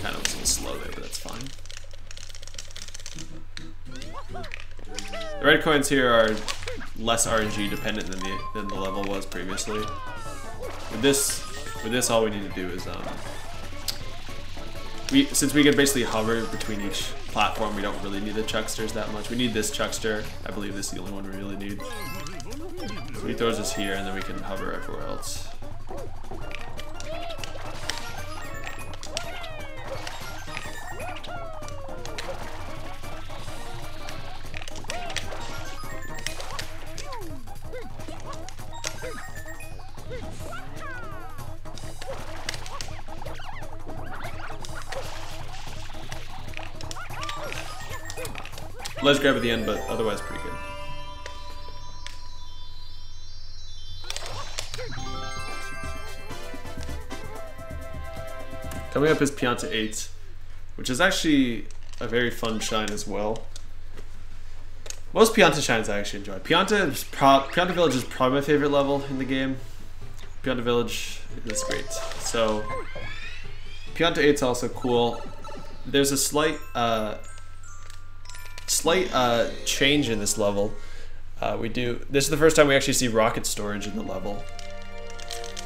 Kind of was a little slow there, but that's fine. The red coins here are less RNG dependent than the level was previously. With this, all we need to do is since we can basically hover between each platform, we don't really need the chucksters that much. We need this chuckster. I believe this is the only one we really need. So he throws us here, and then we can hover everywhere else. Ledge grab at the end, but otherwise pretty good. Coming up is Pianta 8, which is actually a very fun shine as well. Most Pianta shines I actually enjoy. Pianta Village is probably my favorite level in the game. Pianta Village is great. So Pianta 8 is also cool. There's a slight change in this level. This is the first time we actually see rocket storage in the level,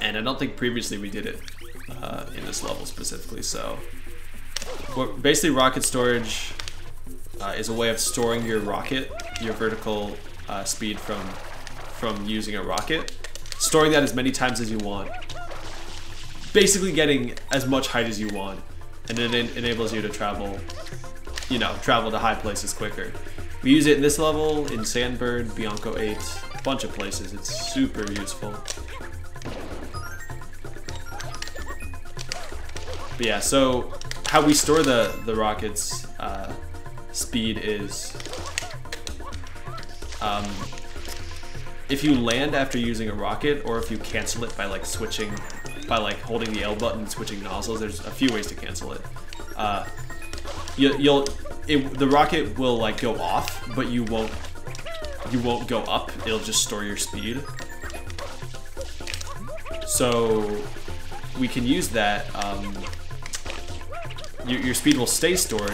and I don't think previously we did it in this level specifically. So basically rocket storage is a way of storing your rocket, your vertical speed from using a rocket, storing that as many times as you want, basically getting as much height as you want, and it enables you to travel to high places quicker. We use it in this level, in Sandbird, Bianco 8, a bunch of places. It's super useful. But yeah, so how we store the rocket's speed is if you land after using a rocket, or if you cancel it by holding the L button and switching nozzles. There's a few ways to cancel it. The rocket will like go off, but you won't go up. It'll just store your speed. So we can use that. Your speed will stay stored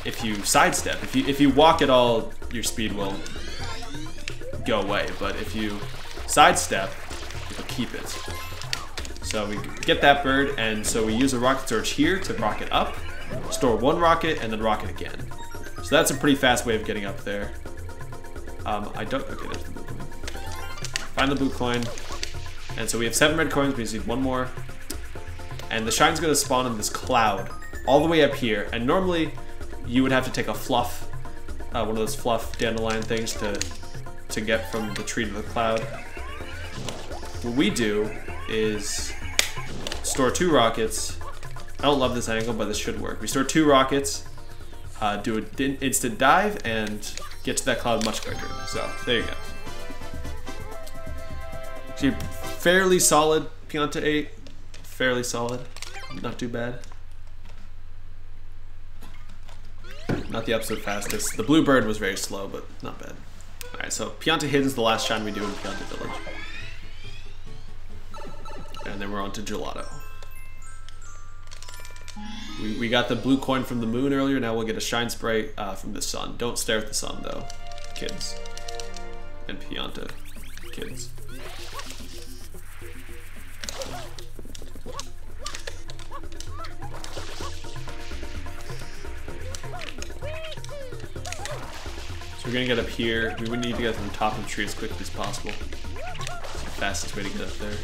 if you sidestep. If you walk at all, your speed will go away. But if you sidestep, it'll keep it. So we get that bird, and so we use a rocket storage here to rocket up, store one rocket, and then rocket again. So that's a pretty fast way of getting up there. Okay, there's the blue coin. Find the blue coin. And so we have 7 red coins, we just need 1 more. And the shine's gonna spawn in this cloud all the way up here. And normally you would have to take a fluff, one of those fluff dandelion things to get from the tree to the cloud. What we do is store 2 rockets. I don't love this angle, but this should work. We store 2 rockets, do an instant dive, and get to that cloud much quicker. So there you go. So fairly solid Pianta 8. Fairly solid. Not too bad. Not the absolute fastest. The blue bird was very slow, but not bad. Alright, so Pianta Hidden is the last shine we do in Pianta Village. And then we're on to Gelato. We got the blue coin from the moon earlier, now we'll get a shine sprite from the sun. Don't stare at the sun though, kids. And Pianta kids. So we're gonna get up here. We would need to get to the top of the tree as quickly as possible. It's the fastest way to get up there.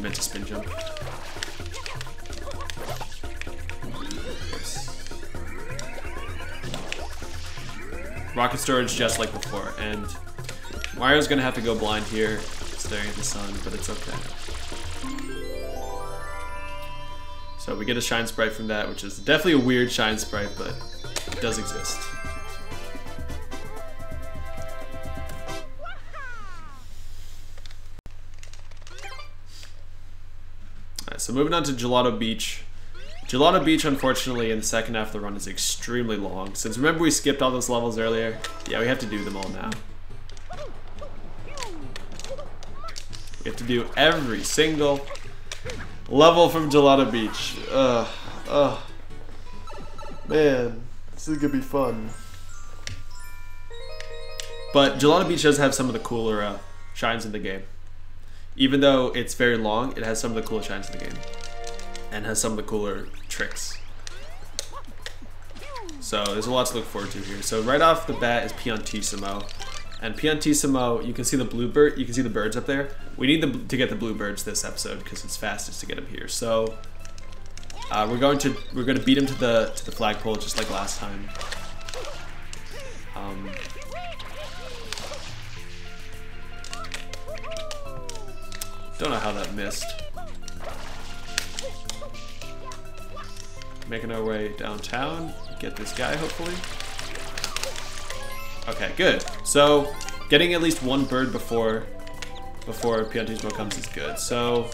Meant to spin jump. Rocket storage just like before, and Mario's gonna have to go blind here, staring at the sun, but it's okay. So we get a shine sprite from that, which is definitely a weird shine sprite, but it does exist. Alright, so moving on to Gelato Beach. Gelato Beach, unfortunately, in the second half of the run is extremely long. Since remember we skipped all those levels earlier? Yeah, we have to do them all now. We have to do every single level from Gelato Beach. Man, this is gonna be fun. But Gelato Beach does have some of the cooler shines in the game. Even though it's very long, it has some of the cooler shines in the game. And has some of the cooler tricks. So there's a lot to look forward to here. So right off the bat is Piantissimo. And Piantissimo, you can see the bluebird, you can see the birds up there. We need to get the bluebirds this episode because it's fastest to get them here. So we're going to beat him to the flagpole just like last time. Don't know how that missed. Making our way downtown. Get this guy, hopefully. Okay, good. So, getting at least one bird before Piantissimo comes is good. So,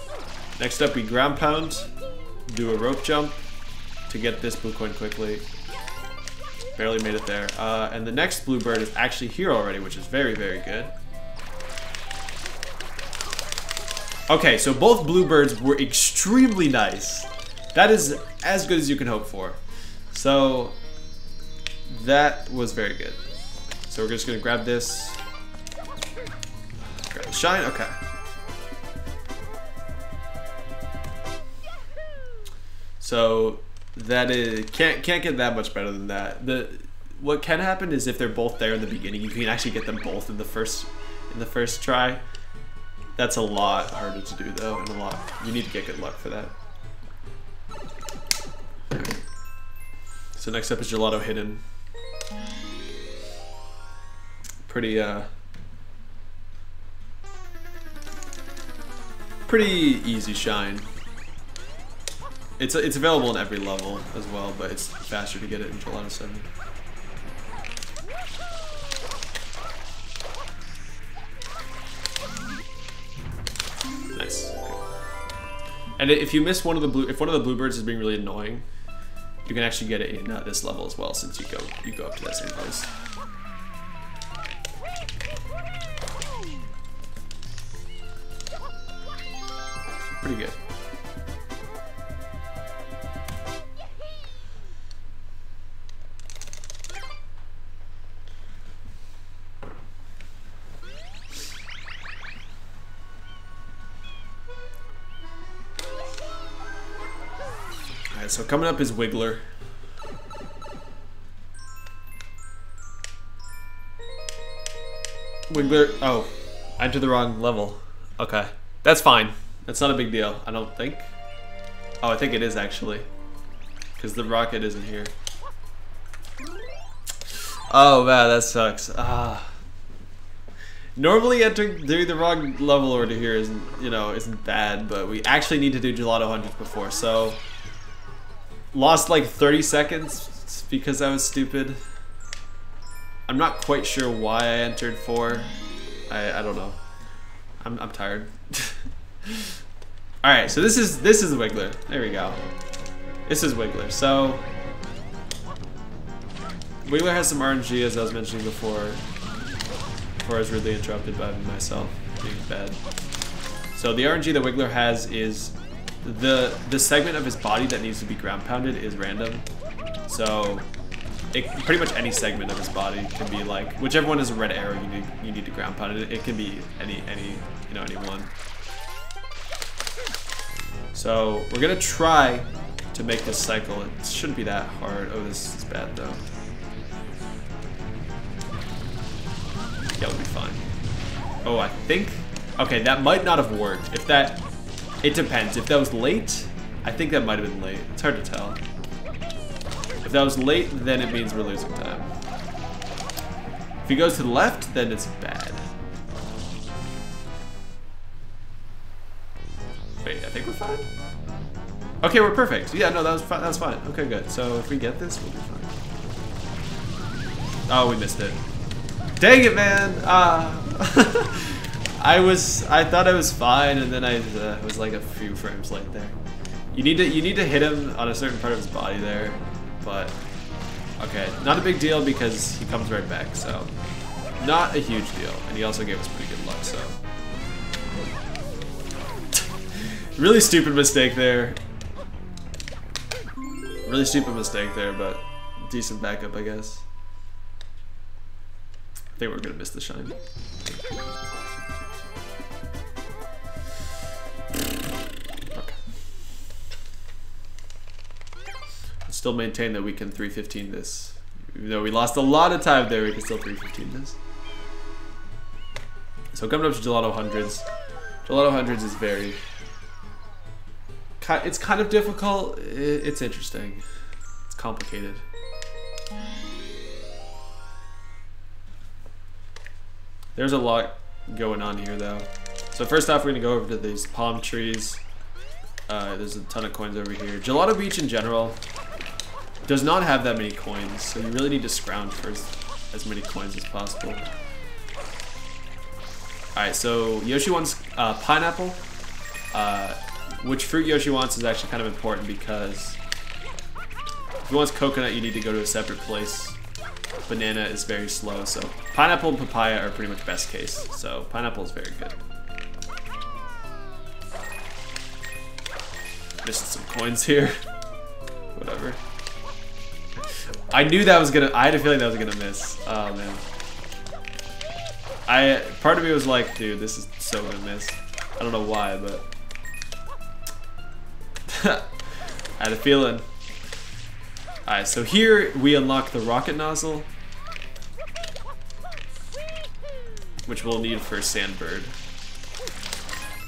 next up we ground pound, do a rope jump to get this blue coin quickly. Barely made it there. And the next blue bird is actually here already, which is very, very good. Okay, so both bluebirds were extremely nice. That is as good as you can hope for. So that was very good. So we're just gonna grab this. Grab the shine, okay. So that is can't get that much better than that. What can happen is if they're both there in the beginning, you can actually get them both in the first try. That's a lot harder to do though, and you need to get good luck for that. So next up is Gelato Hidden. Pretty easy shine. It's available in every level as well, but it's faster to get it in Gelato 7. Nice. And if you miss one of the bluebirds is being really annoying, you can actually get it in this level as well, since you go up to that same place. Pretty good. Alright, so coming up is Wiggler. Wiggler, oh, I entered the wrong level. Okay, that's fine. That's not a big deal, I don't think. Oh, I think it is actually, because the rocket isn't here. Oh man, that sucks. Normally doing the wrong level order here isn't bad, but we actually need to do Gelato 100 before, so lost like 30 seconds because I was stupid. I'm not quite sure why I entered 4. I don't know. I'm tired. All right, so this is Wiggler. There we go. This is Wiggler. So Wiggler has some RNG, as I was mentioning before I was really interrupted by myself being bad. So the RNG that Wiggler has is the segment of his body that needs to be ground pounded is random. So pretty much any segment of his body can be like, whichever one is a red arrow, you need to ground pound it. It can be any one. So we're gonna try to make this cycle. It shouldn't be that hard. Oh, this is bad though. Yeah, it'll be fine. Oh, I think, okay, that might not have worked. It depends. If that was late, I think that might have been late. It's hard to tell. If that was late, then it means we're losing time. If he goes to the left, then it's bad. Wait, I think we're fine. Okay, we're perfect. Yeah, no, that was fine. That was fine. Okay, good. So if we get this, we'll be fine. Oh, we missed it. Dang it, man! I thought I was fine, and then I was like a few frames late there. You need to hit him on a certain part of his body there, but okay, not a big deal because he comes right back, so not a huge deal. And he also gave us pretty good luck, so really stupid mistake there. Really stupid mistake there, but decent backup, I guess. I think we're gonna miss the shine. Still maintain that we can 315 this. Even though we lost a lot of time there, we can still 315 this. So coming up to gelato hundreds. Gelato hundreds is very... It's kind of difficult. It's interesting. It's complicated. There's a lot going on here though. So first off, we're gonna go over to these palm trees. There's a ton of coins over here. Gelato Beach in general does not have that many coins, so you really need to scrounge for as many coins as possible. Alright, so Yoshi wants pineapple. Which fruit Yoshi wants is actually kind of important because if he wants coconut, you need to go to a separate place. Banana is very slow, so pineapple and papaya are pretty much best case. So pineapple is very good. Missed some coins here. Whatever. I knew that was gonna. I had a feeling that was gonna miss. Oh man. Part of me was like, dude, this is so gonna miss. I don't know why, but I had a feeling. Alright, so here we unlock the rocket nozzle, which we'll need for Sandbird.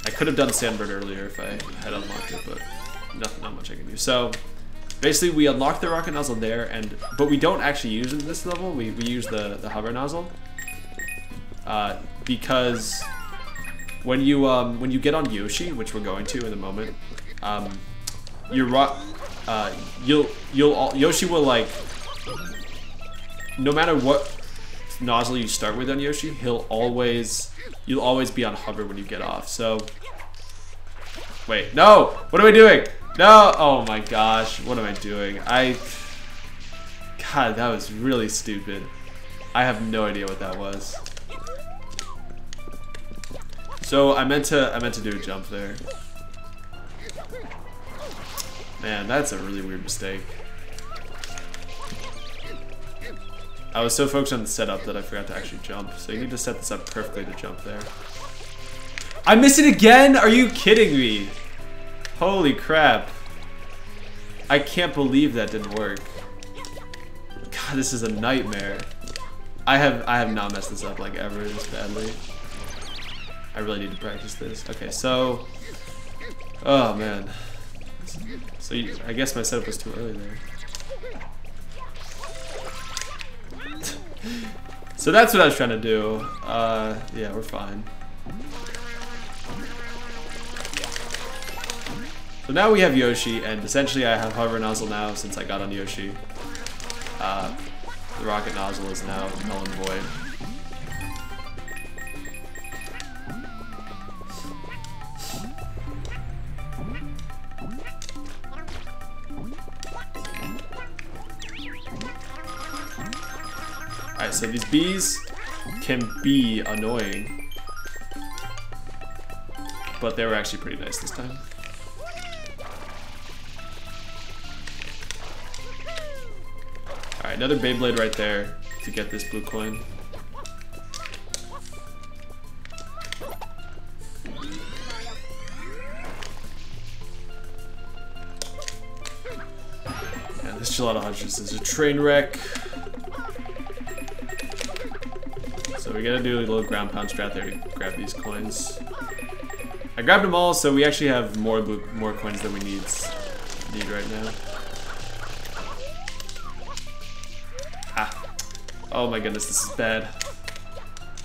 I could have done Sandbird earlier if I had unlocked it, but not much I can do. So basically we unlock the rocket nozzle there, but we don't actually use it in this level. We use the hover nozzle. Because when you get on Yoshi, which we're going to in a moment, Yoshi will, like, no matter what nozzle you start with on Yoshi, you'll always be on hover when you get off. So wait, no, what am I doing? No, oh my gosh, what am I doing? God, that was really stupid. I have no idea what that was. So I meant to do a jump there. Man, that's a really weird mistake. I was so focused on the setup that I forgot to actually jump. So you need to set this up perfectly to jump there. I missed it again? Are you kidding me? Holy crap. I can't believe that didn't work. God, this is a nightmare. I have not messed this up like ever this badly. I really need to practice this. Okay, so, oh man. So I guess my setup was too early there. So that's what I was trying to do. Yeah, we're fine. So now we have Yoshi, and essentially I have hover nozzle now since I got on Yoshi. The rocket nozzle is now null and void. Alright, so these bees can be annoying, but they were actually pretty nice this time. Alright, another Beyblade right there to get this blue coin. Yeah, this Gelato Huntress is a train wreck. So we gotta do a little ground pound strat there to grab these coins. I grabbed them all, so we actually have more coins than we need right now. Ah. Oh my goodness, this is bad.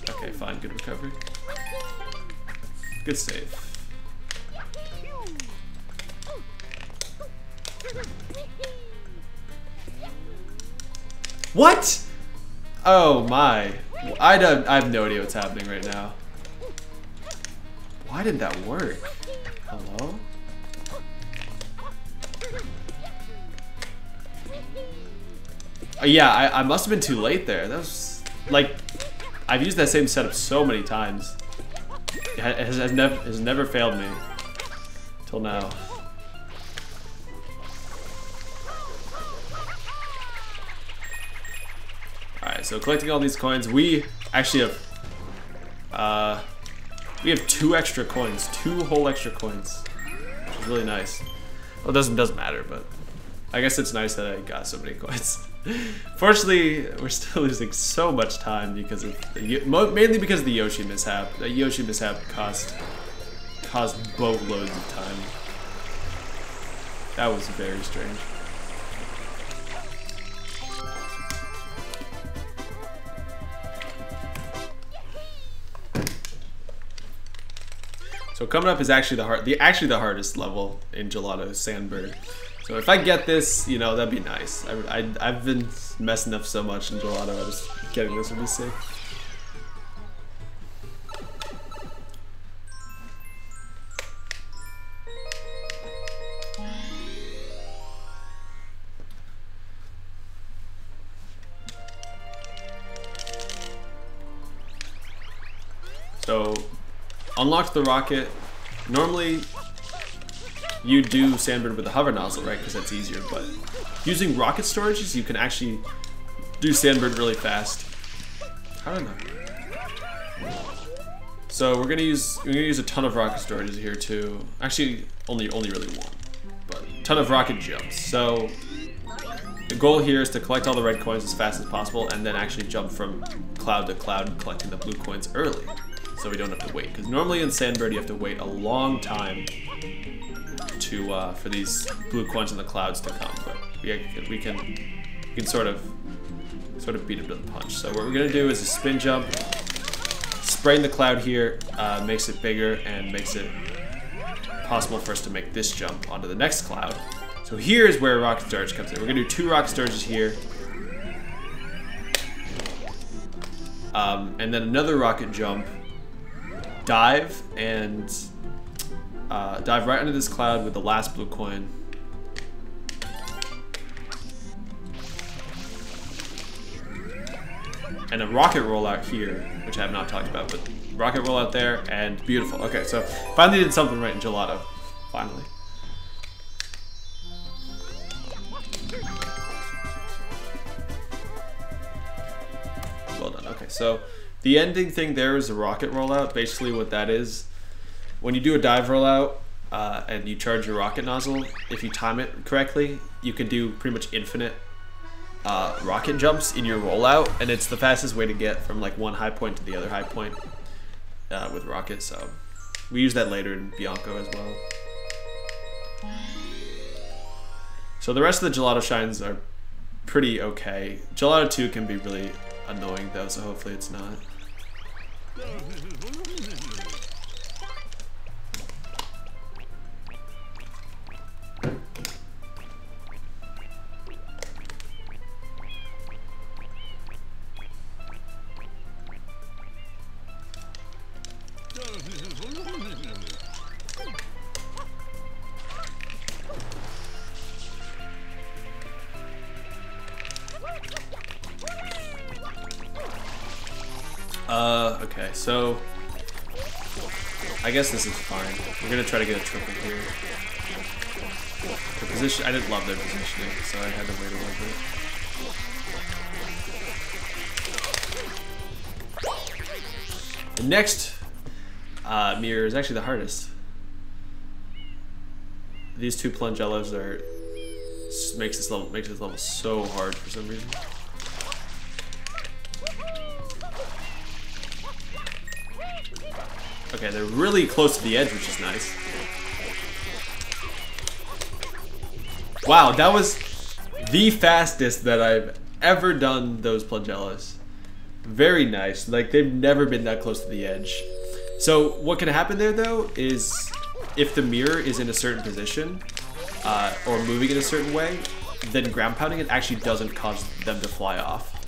Okay, fine, good recovery. Good save. What? Oh my. I have no idea what's happening right now. Why did that work? Hello? Yeah, I must have been too late there. That was like, I've used that same setup so many times. It has never failed me till now. Alright, so collecting all these coins, we actually have we have 2 extra coins, 2 whole extra coins, which is really nice. Well, it doesn't matter, but I guess it's nice that I got so many coins. Fortunately, we're still losing so much time because of mainly because of the Yoshi mishap. The Yoshi mishap caused boatloads of time. That was very strange. So coming up is actually the hardest level in Gelato, Sandbird. So if I get this, you know, that'd be nice. I've been messing up so much in Gelato. I just getting this would be sick. So unlock the rocket. Normally you do Sandbird with the hover nozzle, right? Because that's easier, but using rocket storages, you can actually do Sandbird really fast. I don't know. So we're gonna use a ton of rocket storages here too. Actually, only really one, but a ton of rocket jumps. So the goal here is to collect all the red coins as fast as possible, and then actually jump from cloud to cloud, collecting the blue coins early, so we don't have to wait. Because normally in Sandbird you have to wait a long time for these blue coins in the clouds to come, but we can sort of beat them to the punch. So what we're gonna do is a spin jump, spraying the cloud here makes it bigger and makes it possible for us to make this jump onto the next cloud. So here's where rocket storage comes in. We're gonna do 2 rocket storages here, and then another rocket jump, dive, and dive right under this cloud with the last blue coin. And a rocket rollout here, which I have not talked about, but rocket rollout there, and beautiful. Okay, so finally did something right in Gelato. Finally. Well done. Okay, so the ending thing there is a rocket rollout. Basically what that is, when you do a dive rollout and you charge your rocket nozzle, if you time it correctly, you can do pretty much infinite rocket jumps in your rollout, and it's the fastest way to get from like one high point to the other high point with rockets. So we use that later in Bianco as well. So the rest of the Gelato shines are pretty okay. Gelato 2 can be really annoying though, so hopefully it's not. Okay, so I guess this is fine. We're gonna try to get a triple here. The position, I didn't love their positioning, so I had to wait a little bit. The next mirror is actually the hardest. These 2 plungellos makes this level so hard for some reason. Okay, they're really close to the edge, which is nice. Wow, that was the fastest that I've ever done those plungellos. Very nice. Like, they've never been that close to the edge. So what can happen there though is if the mirror is in a certain position or moving in a certain way, then ground pounding it actually doesn't cause them to fly off,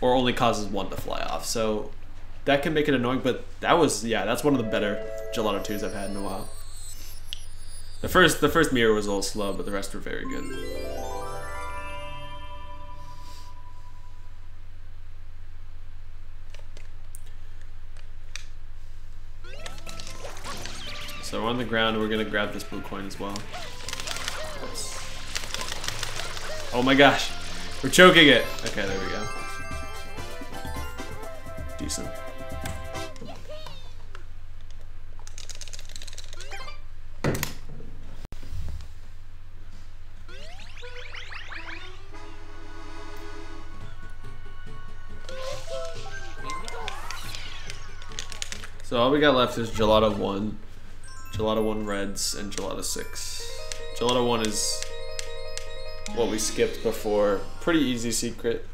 or only causes one to fly off. So that can make it annoying, but that was, yeah, that's one of the better Gelato 2s I've had in a while. The first mirror was a little slow, but the rest were very good. we're on the ground. We're gonna grab this blue coin as well. Oops. Oh my gosh, we're choking it. Okay, there we go. Decent. So all we got left is Gelato 1, Gelato 1 Reds, and Gelato 6. Gelato 1 is what we skipped before. Pretty easy secret.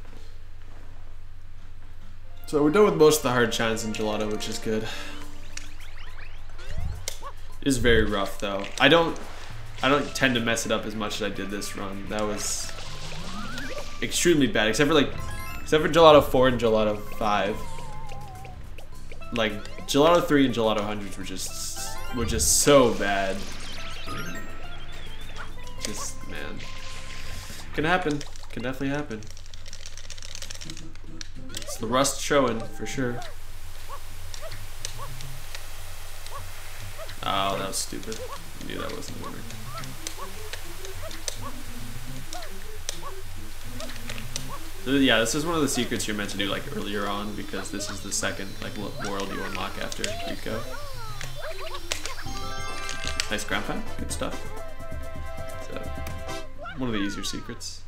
So we're done with most of the hard shines in Gelato, which is good. It is very rough though. I don't tend to mess it up as much as I did this run. That was extremely bad, except for Gelato 4 and Gelato 5. Like Gelato 3 and Gelato 100s were just so bad. Just, man. Can happen. Can definitely happen. It's the rust showing, for sure. Oh, that was stupid. I knew that wasn't working. Yeah, this is one of the secrets you're meant to do like earlier on, because this is the second like world you unlock after Rico. Nice ground pound, good stuff. So, one of the easier secrets.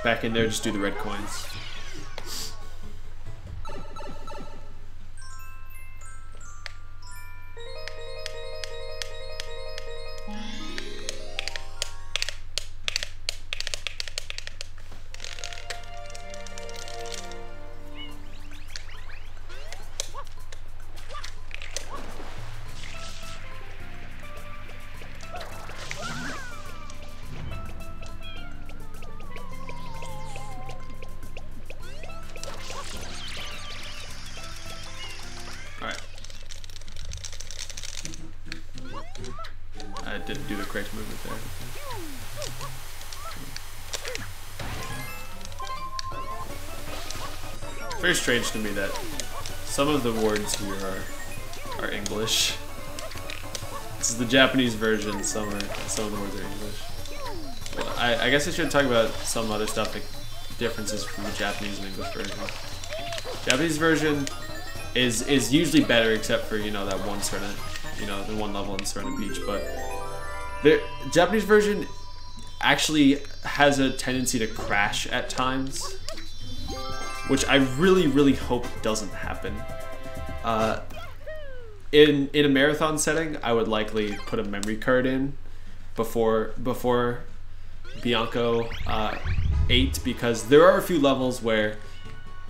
Back in there, just do the red coins. Didn't do the correct movement there. It's very strange to me that some of the words here are English. This is the Japanese version, some of the words are English. But I guess I should talk about some other stuff, like differences from the Japanese and English version. Japanese version is usually better, except for, you know, that one certain, you know, the one level in Serena Beach, but the Japanese version actually has a tendency to crash at times, which I really, really hope doesn't happen. In a marathon setting, I would likely put a memory card in before Bianco 8, because there are a few levels where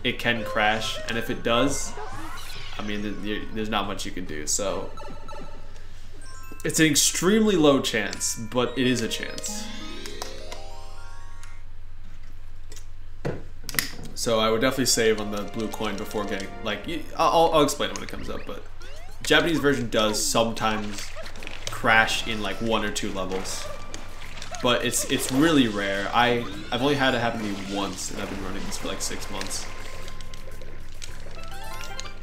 it can crash, and if it does, I mean, there's not much you can do. So it's an extremely low chance, but it is a chance. So I would definitely save on the blue coin before getting, like, I'll explain it when it comes up, but Japanese version does sometimes crash in like 1 or 2 levels, but it's really rare. I've only had it happen to me once, and I've been running this for like 6 months.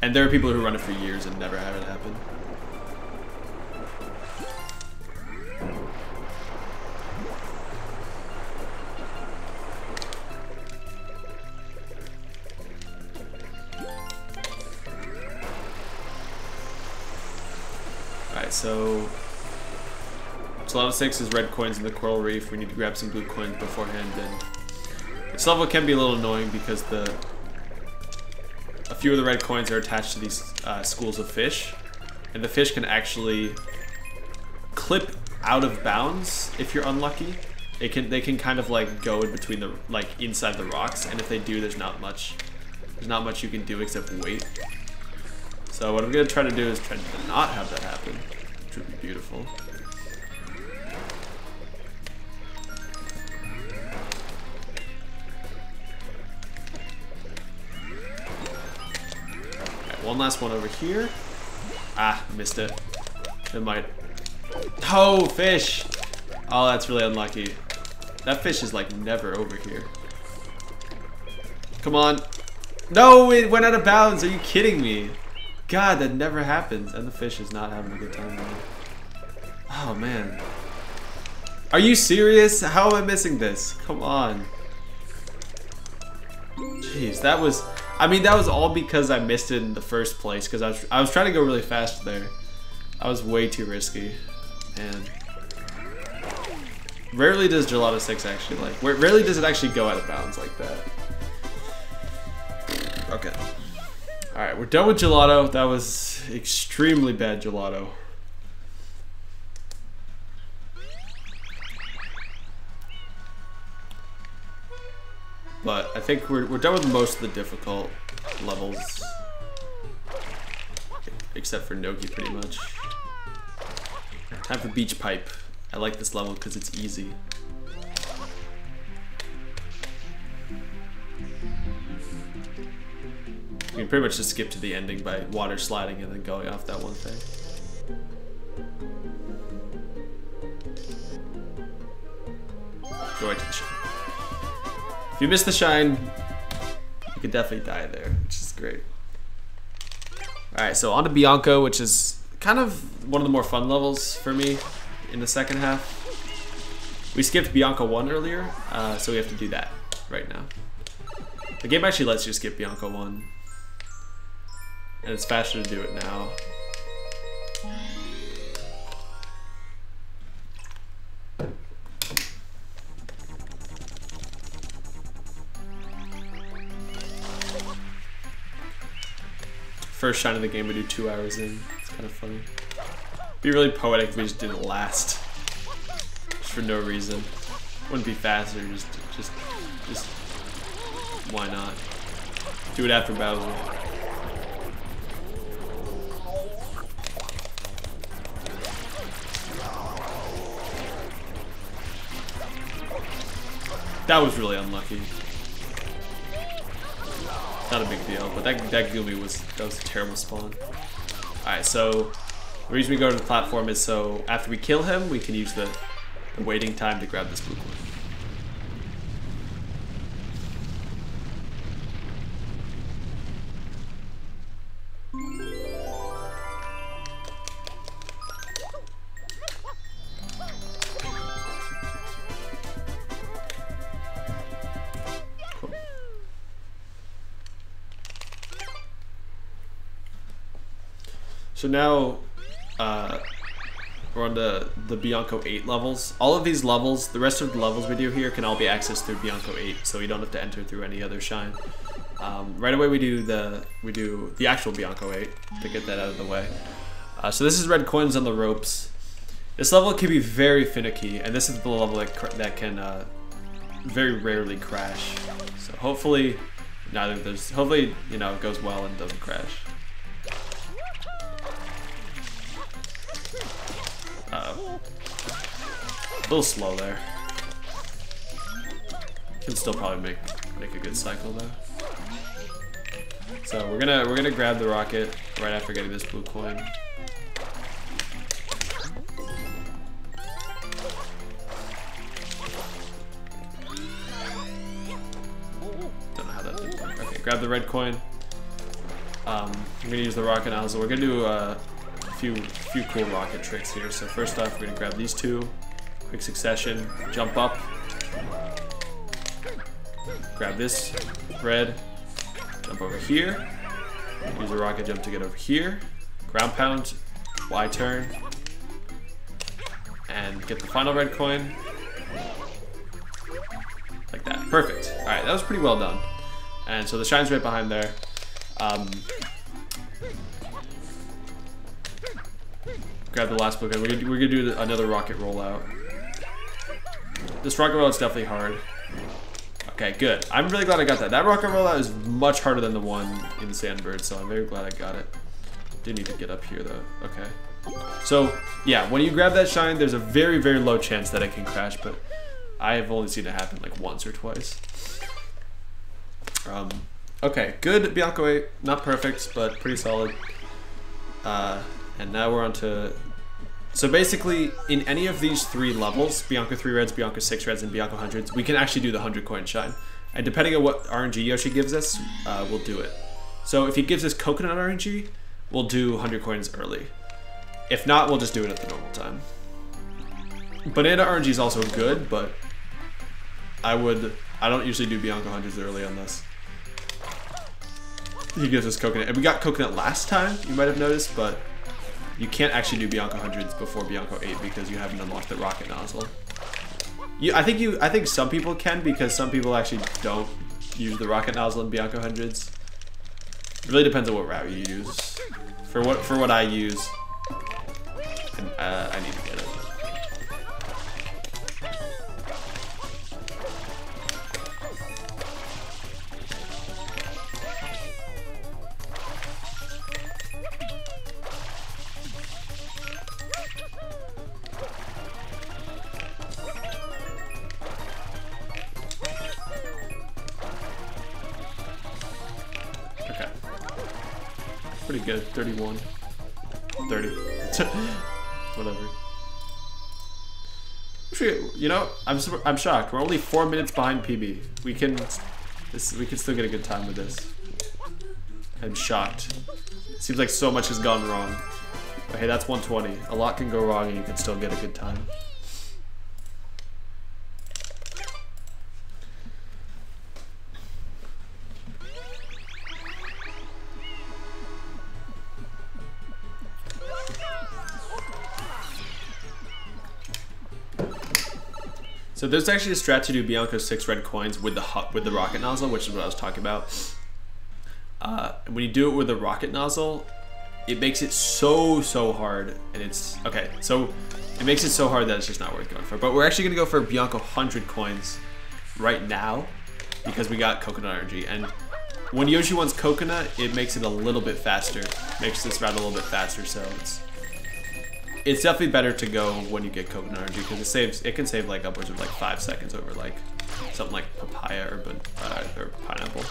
And there are people who run it for years and never have it happen. Alright, so Gelato 6 is red coins in the coral reef. We need to grab some blue coins beforehand, and this level can be a little annoying because a few of the red coins are attached to these schools of fish, and the fish can actually clip out of bounds if you're unlucky. They can kind of like go in between the, like, inside the rocks, and if they do, there's not much you can do except wait. So what I'm gonna try to do is try to not have that happen, which would be beautiful. Alright, one last one over here. Ah, missed it. It might. Oh, fish! Oh, that's really unlucky. That fish is like never over here. Come on. No, it went out of bounds. Are you kidding me? God, that never happens. And the fish is not having a good time now. Oh, man. Are you serious? How am I missing this? Come on. Jeez, that was... I mean, that was all because I missed it in the first place. Because I was trying to go really fast there. I was way too risky. Man. Rarely does Gelato 6 actually, like... Rarely does it actually go out of bounds like that. Okay. Alright, we're done with Gelato. That was extremely bad Gelato. But I think we're done with most of the difficult levels. Except for Noki, pretty much. Time for Beach Pipe. I like this level because it's easy. You can pretty much just skip to the ending by water sliding and then going off that one thing. Go right to the shine. If you miss the shine, you could definitely die there, which is great. Alright, so on to Bianco, which is kind of one of the more fun levels for me in the second half. We skipped Bianco 1 earlier, so we have to do that right now. The game actually lets you skip Bianco 1. And it's faster to do it now. First shine of the game we do 2 hours in. It's kind of funny. It'd be really poetic if we just didn't last. Just for no reason. Wouldn't be faster, just why not? Do it after Bowser. That was really unlucky. Not a big deal, but that Goomy was a terrible spawn. Alright, so the reason we go to the platform is so after we kill him, we can use the waiting time to grab this blue coin. So now, we're on the Bianco 8 levels. All of these levels, the rest of the levels we do here can all be accessed through Bianco 8, so you don't have to enter through any other shine. Right away we do the actual Bianco 8 to get that out of the way. So this is red coins on the ropes. This level can be very finicky, and this is the level that can very rarely crash. So hopefully, hopefully you know it goes well and doesn't crash. A little slow there. Can still probably make a good cycle though. So we're gonna grab the rocket right after getting this blue coin. Don't know how that did work. Okay, grab the red coin. I'm gonna use the rocket now, so we're gonna do a few cool rocket tricks here. So first off, we're gonna grab these two, quick succession, jump up, grab this red, jump over here, use a rocket jump to get over here, ground pound, Y turn, and get the final red coin, like that. Perfect. All right, that was pretty well done. And so the shine's right behind there. Grab the last book. We're gonna do another rocket rollout. This rocket rollout is definitely hard. Okay, good. I'm really glad I got that. That rocket rollout is much harder than the one in the Sandbird, so I'm very glad I got it. Didn't need to get up here though. Okay. So yeah, when you grab that shine, there's a very, very low chance that it can crash, but I have only seen it happen like once or twice. Okay, good Bianco 8. Not perfect, but pretty solid. And now we're on to So basically, in any of these 3 levels, Bianco 3 Reds, Bianco 6 Reds, and Bianco 100s, we can actually do the 100 coin shine. And depending on what RNG Yoshi gives us, we'll do it. So if he gives us coconut RNG, we'll do 100 coins early. If not, we'll just do it at the normal time. Banana RNG is also good, but I don't usually do Bianco 100s early on this. He gives us coconut. And we got coconut last time, you might have noticed, but you can't actually do Bianco 100s before Bianco 8 because you haven't unlocked the rocket nozzle. I think some people can, because some people actually don't use the rocket nozzle in Bianco 100s. It really depends on what route you use. For what I use, I need to get it. Pretty good. 31. 30. Whatever. You know, I'm shocked. We're only 4 minutes behind PB. We can still get a good time with this. I'm shocked. Seems like so much has gone wrong. But hey, that's 120. A lot can go wrong and you can still get a good time. So there's actually a strat to do Bianco 6 red coins with the rocket nozzle, which is what I was talking about. When you do it with the rocket nozzle, it makes it so hard, and it's okay. So it makes it so hard that it's just not worth going for. But we're actually gonna go for Bianco 100 coins right now because we got coconut energy. And when Yoshi wants coconut, it makes it a little bit faster. Makes this route a little bit faster. So it's definitely better to go when you get coconut energy because it can save like upwards of like 5 seconds over like something like papaya or pineapple.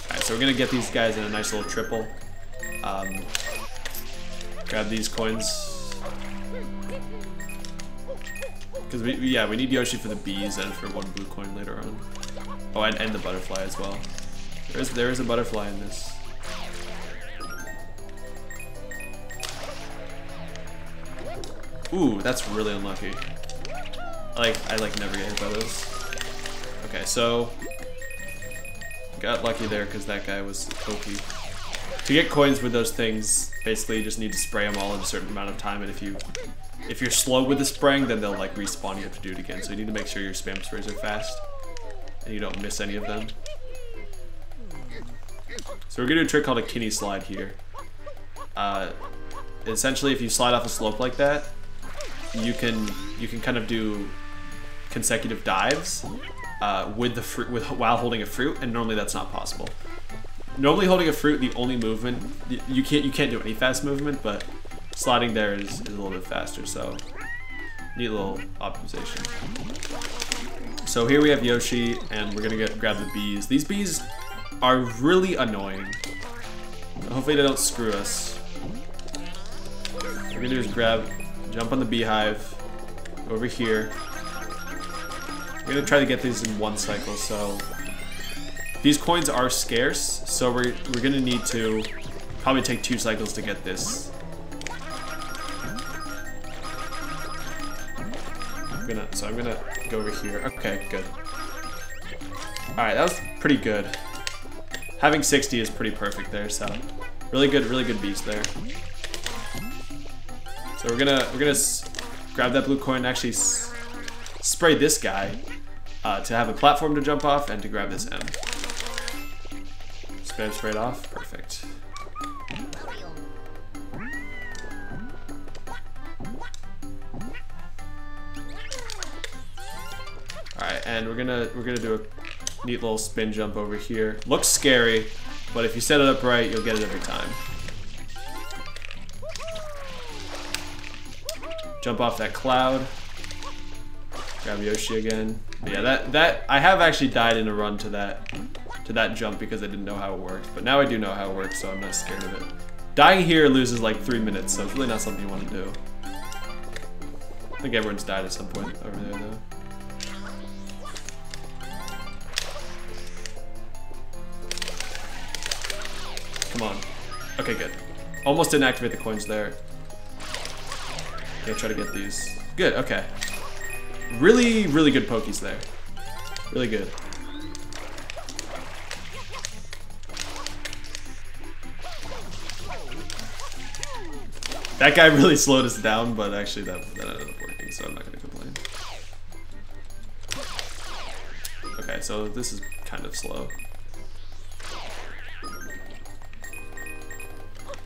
Alright, so we're gonna get these guys in a nice little triple. Grab these coins because we need Yoshi for the bees and for 1 blue coin later on. Oh, and the butterfly as well. There is a butterfly in this. Ooh, that's really unlucky. I never get hit by those. Okay, so got lucky there because that guy was OP. To get coins with those things, basically you just need to spray them all in a certain amount of time, and if you're slow with the spraying, then they'll like respawn. You have to do it again. So you need to make sure your spam sprays are fast and you don't miss any of them. So we're gonna do a trick called a kidney slide here. Essentially, if you slide off a slope like that, you can kind of do consecutive dives with the fruit while holding a fruit, and normally that's not possible. Normally holding a fruit, the only movement you can't do any fast movement, but sliding there is a little bit faster. So neat little optimization. So here we have Yoshi, and we're gonna grab the bees. These bees are really annoying. So hopefully they don't screw us. What we're gonna do is jump on the beehive over here. We're gonna try to get these in 1 cycle. So these coins are scarce, so we're gonna need to probably take 2 cycles to get this. I'm gonna go over here. Okay, good. All right, that was pretty good. Having 60 is pretty perfect there. So really good beast there. So we're gonna grab that blue coin and actually spray this guy to have a platform to jump off and to grab this M. Spam sprayed off, perfect. All right, and we're gonna do a neat little spin jump over here. Looks scary, but if you set it up right, you'll get it every time. Jump off that cloud. Grab Yoshi again. But yeah, that I have actually died in a run to that jump because I didn't know how it worked. But now I do know how it works, so I'm not scared of it. Dying here loses like 3 minutes, so it's really not something you want to do. I think everyone's died at some point over there, though. Come on. Okay, good. Almost didn't activate the coins there. Okay, try to get these. Good, okay. Really, really good pokies there. Really good. That guy really slowed us down, but actually that ended up working, so I'm not gonna complain. Okay, so this is kind of slow.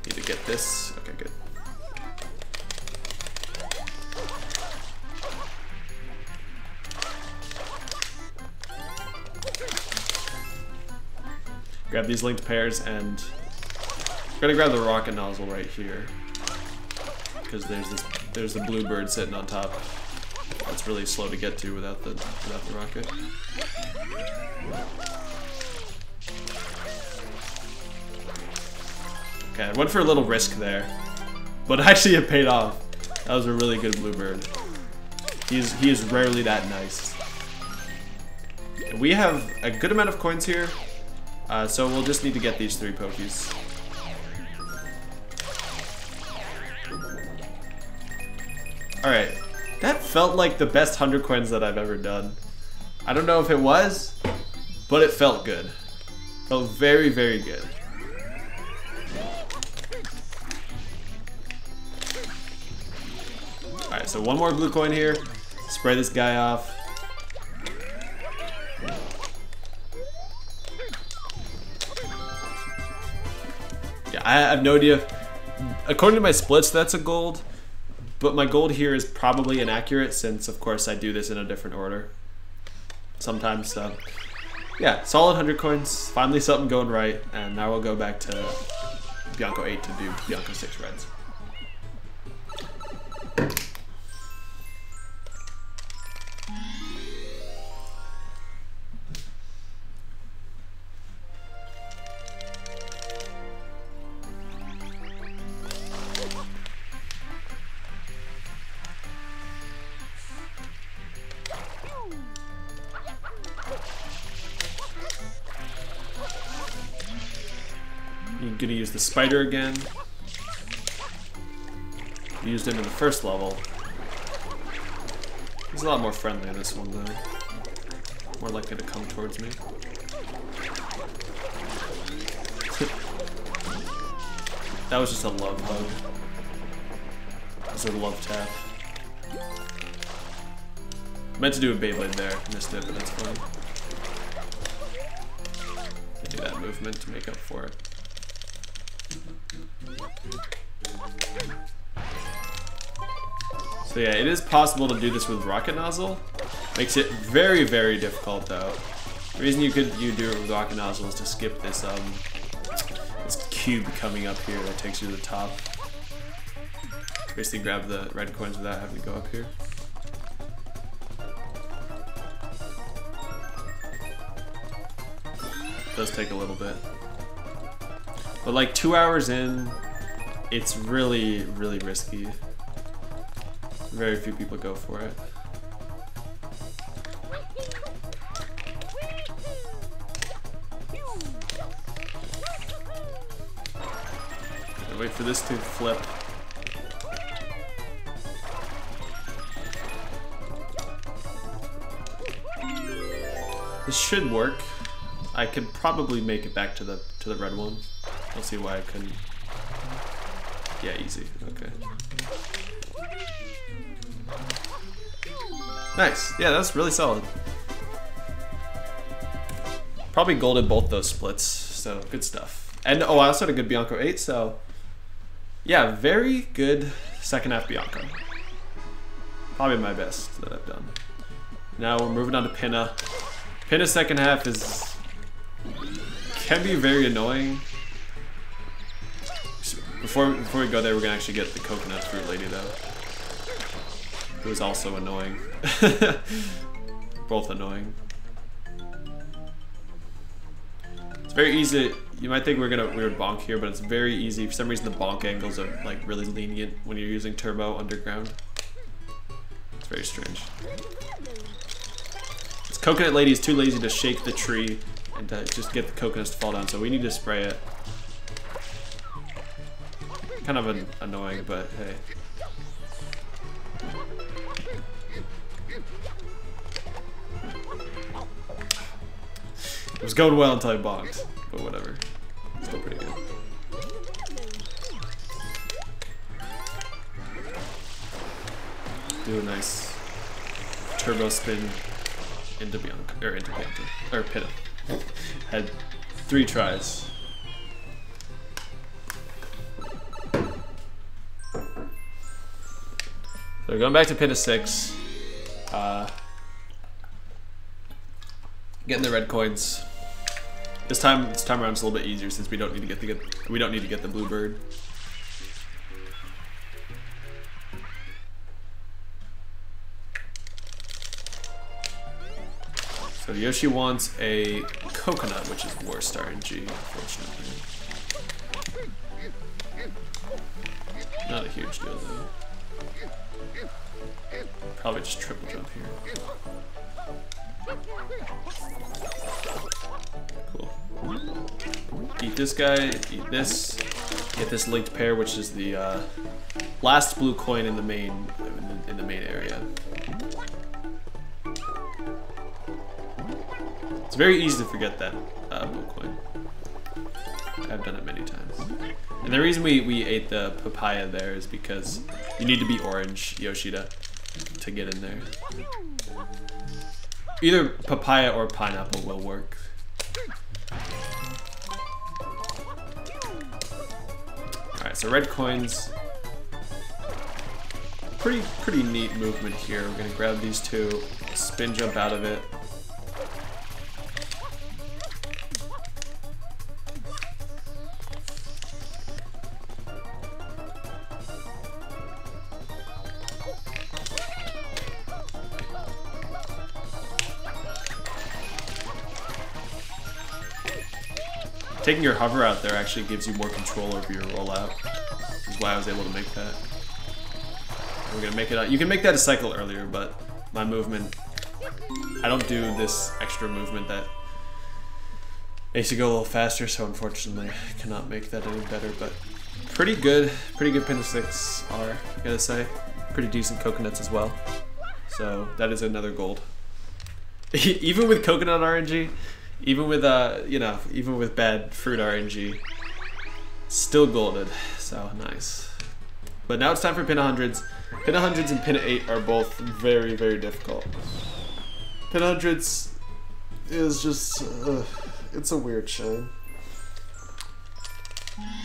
Need to get this. Okay, good. Grab these linked pairs, and I'm gonna grab the rocket nozzle right here. Because there's the bluebird sitting on top. That's really slow to get to without the rocket. Okay, I went for a little risk there, but actually it paid off. That was a really good bluebird. He is rarely that nice. We have a good amount of coins here, so we'll just need to get these 3 pokies. Alright, that felt like the best 100 coins that I've ever done. I don't know if it was, but it felt good. Felt very, very good. Alright, so one more blue coin here. Spray this guy off. Yeah, I have no idea. According to my splits, that's a gold. But my gold here is probably inaccurate since, of course, I do this in a different order. Sometimes, so. Yeah, solid 100 coins. Finally something going right. And now we'll go back to Bianco 8 to do Bianco 6 reds. I'm gonna use the spider again. Used him in the first level. He's a lot more friendly in this one though. More likely to come towards me. That was just a love hug. It was a love tap. Meant to do a Beyblade there, missed it, but that's fine. Do that movement to make up for it. So yeah, it is possible to do this with rocket nozzle. Makes it very, very difficult though. The reason you do it with rocket nozzle is to skip this this cube coming up here that takes you to the top. Basically grab the red coins without having to go up here. It does take a little bit. But like 2 hours in, it's really, really risky. Very few people go for it. Wait for this to flip. This should work. I could probably make it back to the red one. I'll see why I couldn't. Yeah, easy. Okay. Nice. Yeah, that's really solid. Probably golded both those splits, so good stuff. And oh, I also had a good Bianco 8, so yeah, very good second half Bianco. Probably my best that I've done. Now we're moving on to Pinna. Pinna's second half can be very annoying. Before we go there, we're gonna actually get the coconut fruit lady though. Who is also annoying. Both annoying. It's very easy. You might think we would bonk here, but it's very easy. For some reason, the bonk angles are like really lenient when you're using turbo underground. very strange. This coconut lady is too lazy to shake the tree and to just get the coconuts to fall down, so we need to spray it. Kind of annoying, but hey. It was going well until I bonked, but whatever. Still pretty good. Do a nice turbo spin into Bianca, or into Bianca, or Pinna. Had 3 tries. So going back to Pinna 6. Getting the red coins. This time around it's a little bit easier since we don't need to get the blue bird. So Yoshi wants a coconut, which is worst RNG, unfortunately. Not a huge deal though. Probably just triple jump here. Cool. Eat this guy, eat this, get this linked pair, which is the last blue coin in the main area. It's very easy to forget that blue coin. I've done it many times. And the reason we ate the papaya there is because you need to be orange Yoshida to get in there. Either papaya or pineapple will work. Alright, so red coins. Pretty neat movement here. We're gonna grab these 2, spin jump out of it. Taking your hover out there actually gives you more control over your rollout, which is why I was able to make that. We're gonna make it out. You can make that a cycle earlier, but my movement, I don't do this extra movement that makes you go a little faster, so unfortunately I cannot make that any better, but pretty good Pinna 6 are, I gotta say. Pretty decent coconuts as well. So that is another gold. Even with coconut RNG, even with even with bad fruit RNG, still golded, so nice. But now it's time for Pinna 100s. Pinna 100s and Pinna 8 are both very, very difficult. Pinna 100s is just, it's a weird shine.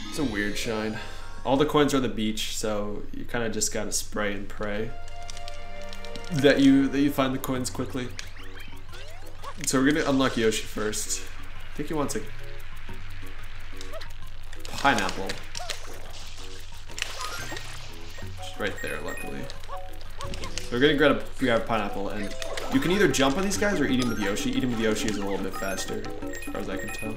It's a weird shine. All the coins are on the beach, so you kind of just gotta spray and pray that you find the coins quickly. So we're gonna unlock Yoshi first. I think he wants a pineapple. Just right there, luckily. So we're gonna grab pineapple, and you can either jump on these guys or eat him with Yoshi. Eating with Yoshi is a little bit faster, as far as I can tell.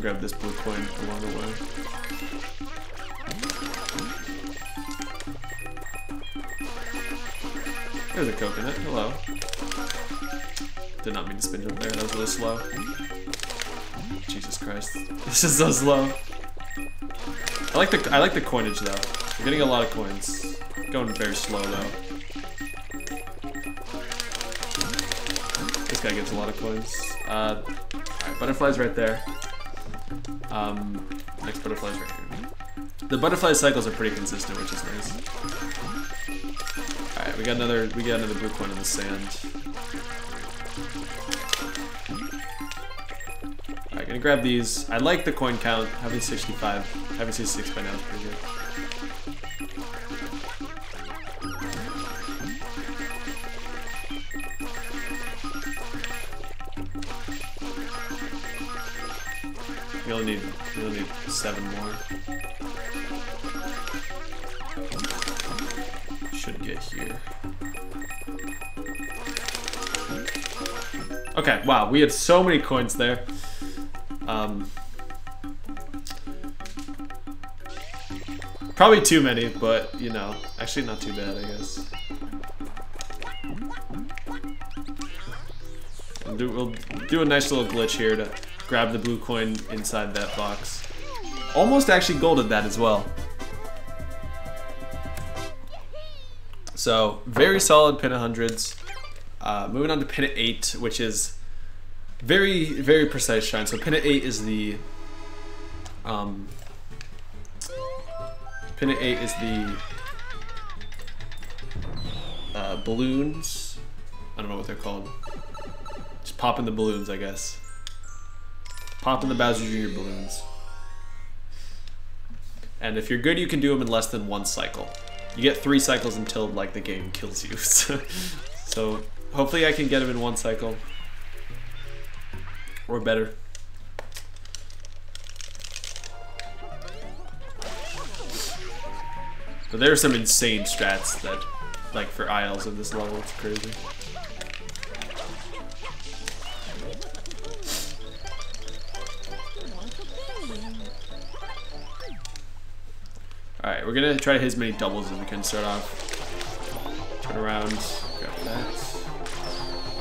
Grab this blue coin along the way. There's a coconut. Hello. Did not mean to spin jump there. That was really slow. Jesus Christ. This is so slow. I like the coinage though. We're getting a lot of coins. Going very slow though. This guy gives a lot of coins. Alright, butterfly's right there. Next butterfly's right here. The butterfly cycles are pretty consistent, which is nice. Alright, we got another blue coin in the sand. Alright, gonna grab these. I like the coin count. Having 65, having 66 by now is pretty good. We only need 7 more. Should get here. Okay, wow, we had so many coins there. Probably too many, but you know, actually not too bad, I guess. We'll do a nice little glitch here to grab the blue coin inside that box. Almost actually golded that as well. So, very solid pin of hundreds. Moving on to pin of 8, which is very, very precise shine. So pin of 8 is the balloons. I don't know what they're called. Just popping the balloons, I guess. Popping the Bowser Jr. balloons. And if you're good, you can do them in less than 1 cycle. You get 3 cycles until like the game kills you. So hopefully I can get them in 1 cycle or better. But there are some insane strats that, like for ILs of this level, it's crazy. Alright, we're gonna try to hit as many doubles as we can start off. Turn around, grab that.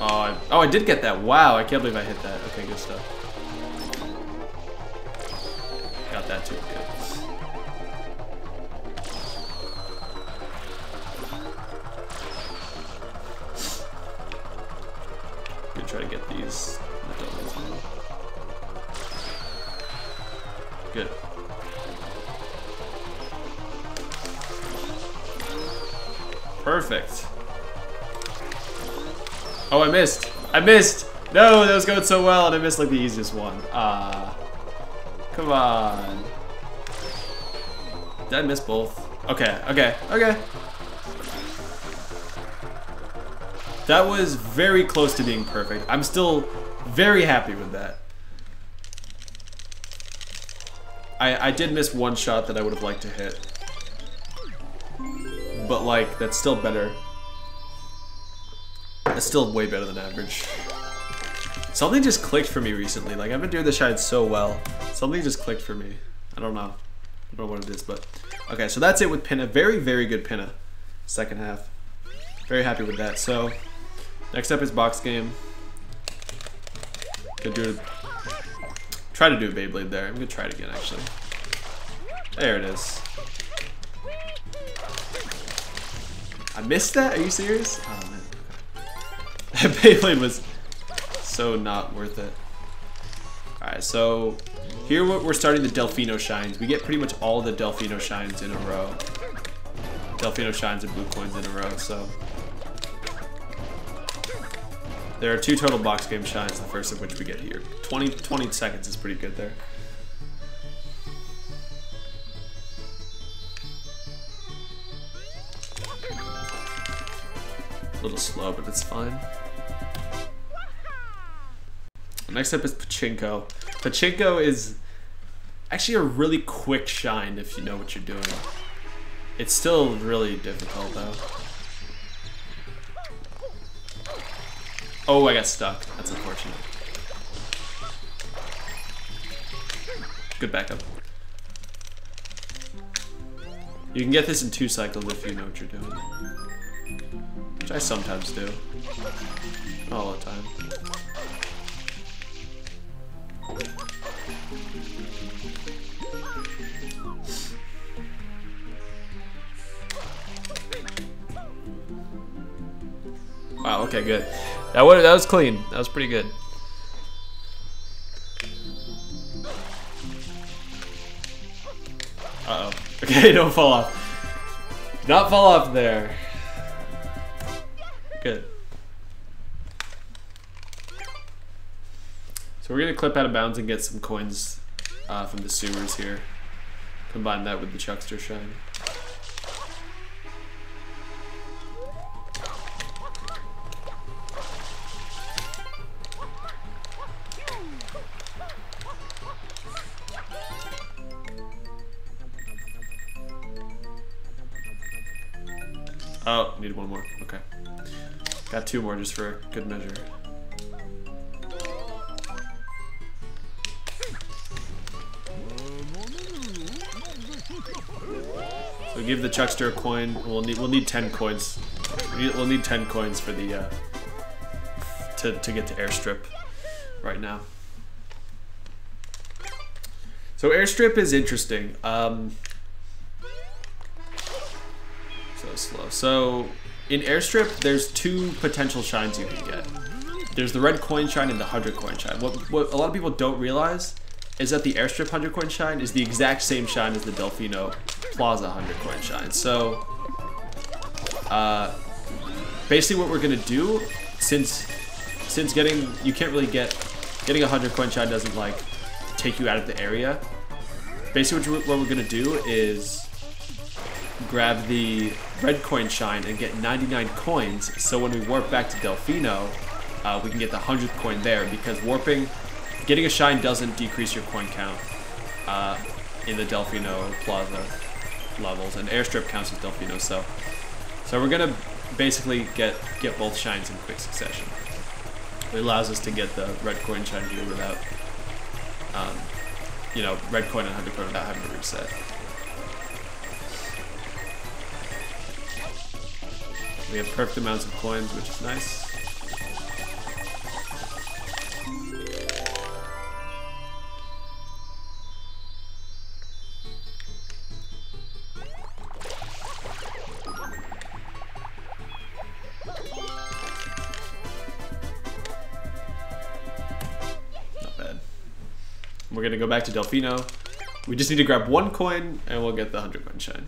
Oh, I did get that. Wow, I can't believe I hit that. Okay, good stuff. Got that too, good. Gonna try to get these doubles now. Good. Perfect. Oh, I missed. I missed. No, that was going so well, and I missed like the easiest one. Come on. Did I miss both? Okay, okay, okay. That was very close to being perfect. I'm still very happy with that. I did miss one shot that I would have liked to hit. But like, that's still better. It's still way better than average. Something just clicked for me recently. Like, I've been doing this shine so well. Something just clicked for me. I don't know. I don't know what it is, but... Okay, so that's it with Pinna. Very, very good Pinna. Second half. Very happy with that. So, next up is box game. Gonna do... Try to do a Beyblade there. I'm gonna try it again, actually. There it is. I missed that? Are you serious? Oh man. That Beyblade was so not worth it. Alright, so here we're starting the Delfino shines. We get pretty much all the Delfino shines in a row. Delfino shines and blue coins in a row, so. There are 2 total box game shines, the first of which we get here. 20 seconds is pretty good there. A little slow, but it's fine. Next up is Pachinko. Pachinko is actually a really quick shine if you know what you're doing. It's still really difficult though. Oh, I got stuck. That's unfortunate. Good backup. You can get this in 2 cycles if you know what you're doing. Which I sometimes do. Not all the time. Wow, okay, good. That was clean. That was pretty good. Uh-oh. Okay, don't fall off. Do not fall off there. Good. So we're gonna clip out of bounds and get some coins from the sewers here. Combine that with the Chuckster shine. Oh, need one more. Okay. Got 2 more just for good measure. We'll give the Chuckster a coin. We'll need 10 coins. We'll need 10 coins for the to get to airstrip right now. So airstrip is interesting. So slow. So in airstrip, there's 2 potential shines you can get. There's the red coin shine and the 100 coin shine. What a lot of people don't realize is that the airstrip 100 coin shine is the exact same shine as the Delfino Plaza 100 coin shine. So basically what we're gonna do, since getting a 100 coin shine doesn't like take you out of the area. Basically what we're gonna do is grab the red coin shine and get 99 coins, so when we warp back to Delfino, we can get the 100th coin there, because getting a shine doesn't decrease your coin count in the Delfino Plaza levels, and airstrip counts as Delfino, so we're gonna basically get both shines in quick succession. It allows us to get the red coin shine here without, you know, red coin and 100 coin without having to reset. We have perfect amounts of coins, which is nice. We're gonna go back to Delfino. We just need to grab 1 coin and we'll get the 100 coin shine.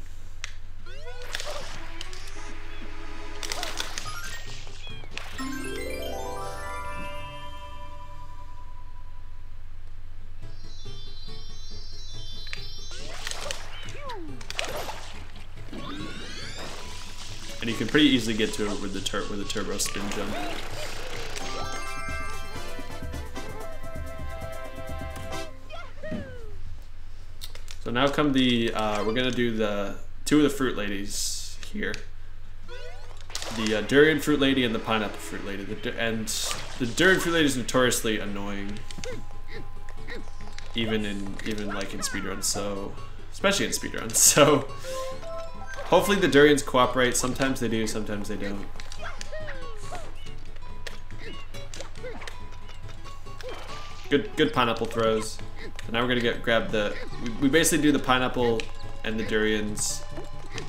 And you can pretty easily get to it with the turbo spin jump. So now come the, we're gonna do the 2 of the fruit ladies here. The durian fruit lady and the pineapple fruit lady. And the durian fruit lady is notoriously annoying, even like in speedruns. So, especially in speedruns. So, hopefully the durians cooperate. Sometimes they do, sometimes they don't. Good pineapple throws. And now we're gonna grab the. We basically do the pineapple and the durians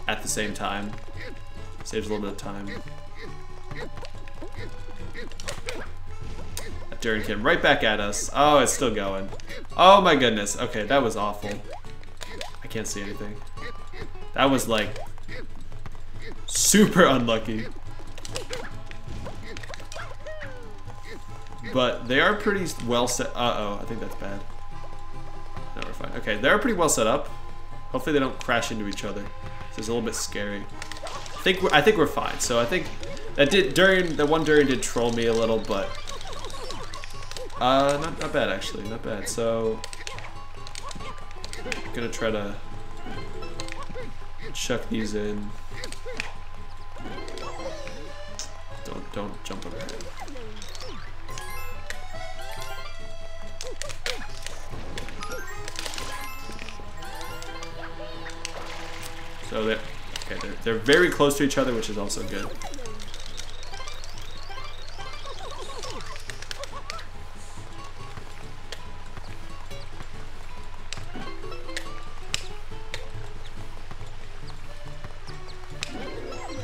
at the same time. Saves a little bit of time. That durian came right back at us. Oh, it's still going. Oh my goodness. Okay, that was awful. I can't see anything. That was like super unlucky. But they are pretty well set. Uh-oh, I think that's bad. No, we're fine. Okay, they're pretty well set up. Hopefully they don't crash into each other. This is a little bit scary. I think we're fine. So I think that one durian did troll me a little, but not bad actually, not bad. So I'm gonna try to chuck these in. Don't jump over it. So they're very close to each other, which is also good.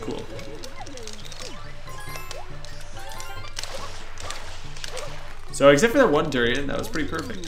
Cool. So except for that one durian, that was pretty perfect.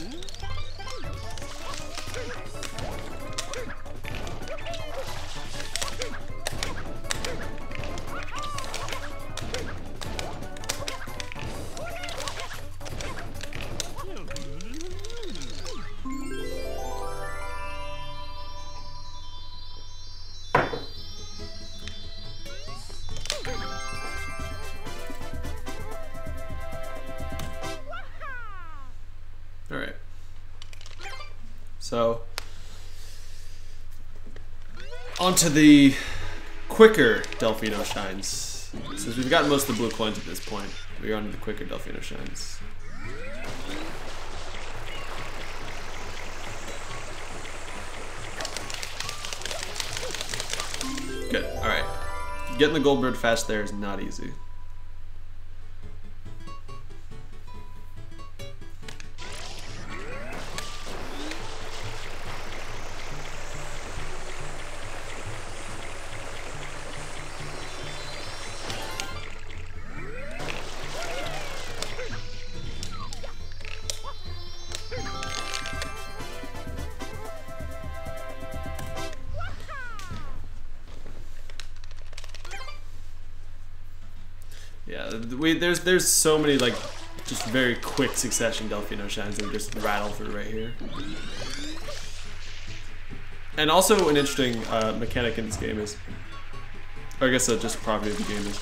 Alright. So, onto the quicker Delfino shines. Since we've gotten most of the blue coins at this point, we're on to the quicker Delfino shines. Good. All right. Getting the gold bird fast there is not easy. Yeah, there's so many like just very quick succession Delphino shines that we just rattle through right here. And also an interesting mechanic in this game is, or I guess just a property of the game is,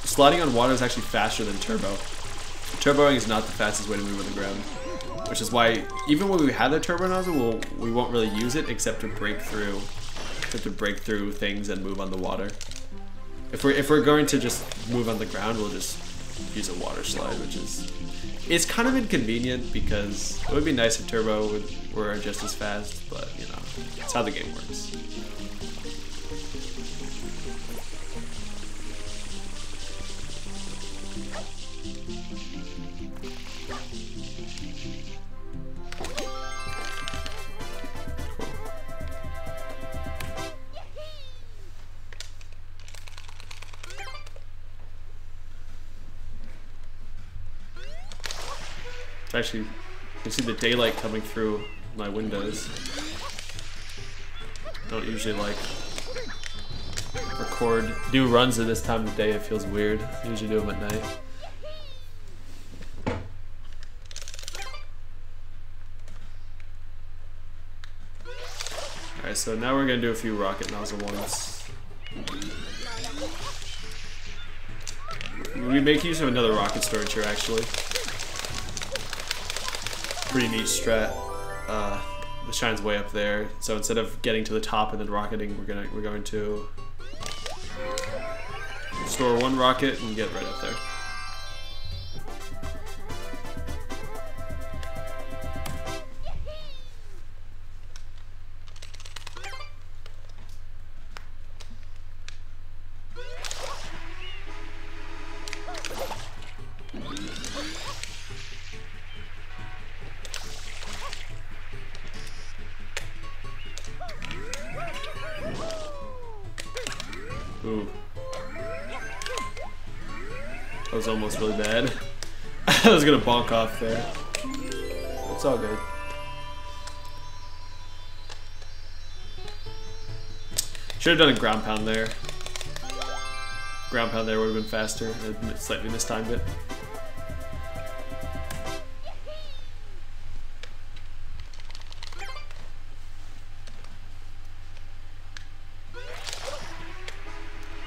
sliding on water is actually faster than turbo. Turboing is not the fastest way to move on the ground, which is why even when we have the turbo nozzle, we won't really use it except to break through things and move on the water. If we're going to just move on the ground, we'll just use a water slide, which is, it's kind of inconvenient because it would be nice if turbo were just as fast, but you know, it's how the game works. Actually, you can see the daylight coming through my windows. Don't usually like do runs at this time of day. It feels weird. I usually do them at night. Alright, so now we're gonna do a few rocket nozzle ones. We make use of another rocket storage here actually. Pretty neat strat. The shine's way up there, so instead of getting to the top and then rocketing, we're going to store one rocket and get right up there. Ooh. That was almost really bad. I was gonna bonk off there. It's all good. Should have done a ground pound there. Ground pound there would have been faster. I slightly mistimed it.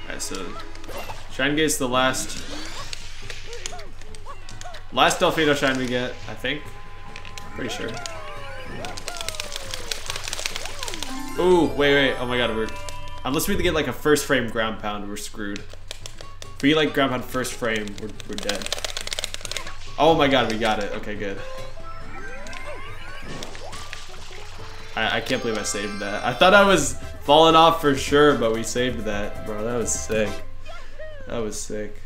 Alright, so Shine Gate's the last Delphino shine we get, I think. Pretty sure. Ooh, wait. Oh my god, unless we get like a first frame ground pound, we're screwed. If we get like ground pound first frame, we're dead. Oh my god, we got it. Okay, good. I can't believe I saved that. I thought I was falling off for sure, but we saved that. Bro, that was sick. That was sick.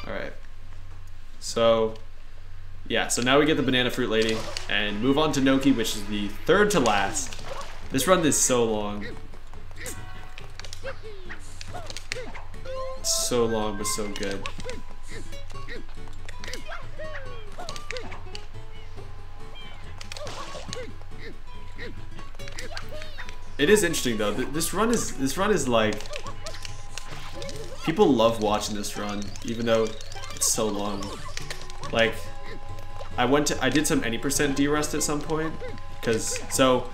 Alright. So, yeah, so now we get the Banana Fruit Lady and move on to Noki, which is the third to last. This run is so long. So long, but so good. It is interesting though. This run is like, people love watching this run, even though it's so long. Like, I did some any percent D-rust at some point, so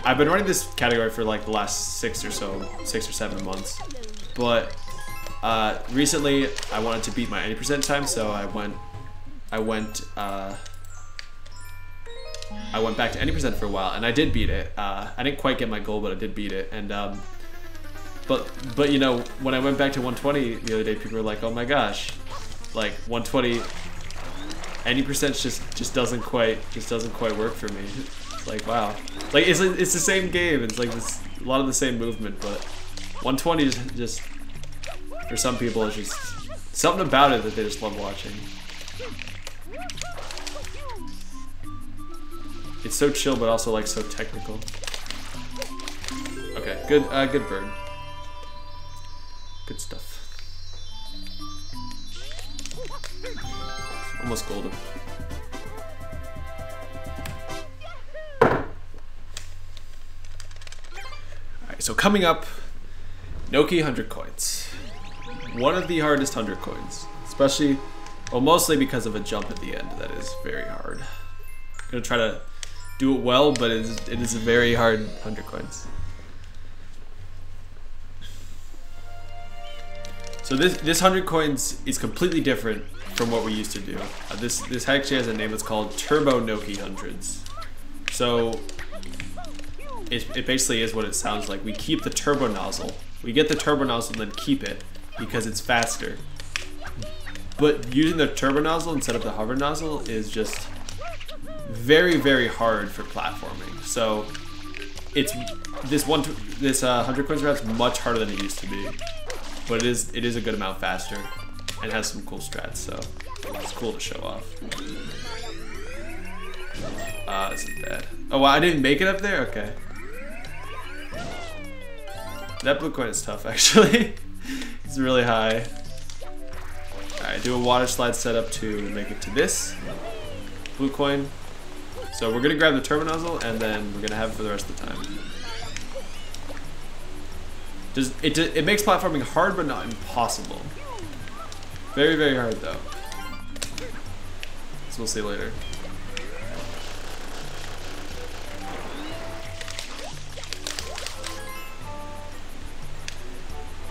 I've been running this category for like the last 6 or 7 months, but recently I wanted to beat my any percent time, so I went back to any percent for a while, and I did beat it. I didn't quite get my goal, but I did beat it. And but you know, when I went back to 120 the other day, people were like, "Oh my gosh, like 120 any percent just doesn't quite work for me." It's like, wow. Like, it's the same game. It's like this, a lot of the same movement, but 120 is just, for some people, it's just something about it that they just love watching. It's so chill, but also like so technical. Okay, good, good bird. Good stuff. Almost golden. Alright, so coming up, Noki 100 coins. One of the hardest 100 coins. Especially, well, mostly because of a jump at the end that is very hard. I'm gonna try to do it well, but it is a very hard 100 coins. So this 100 coins is completely different from what we used to do. This actually has a name. It's called Turbo Noki Hundreds. So it basically is what it sounds like. We keep the turbo nozzle. We get the turbo nozzle and then keep it because it's faster. But using the turbo nozzle instead of the hover nozzle is just very, very hard for platforming. So it's this 100 coins route is much harder than it used to be. But it is a good amount faster and has some cool strats, so it's cool to show off. This is bad. Oh wow, I didn't make it up there? Okay. That blue coin is tough actually. It's really high. Alright, do a water slide setup to make it to this blue coin. So we're gonna grab the turbo nozzle and then we're gonna have it for the rest of the time. It makes platforming hard, but not impossible. Very, very hard, though. So we'll see later.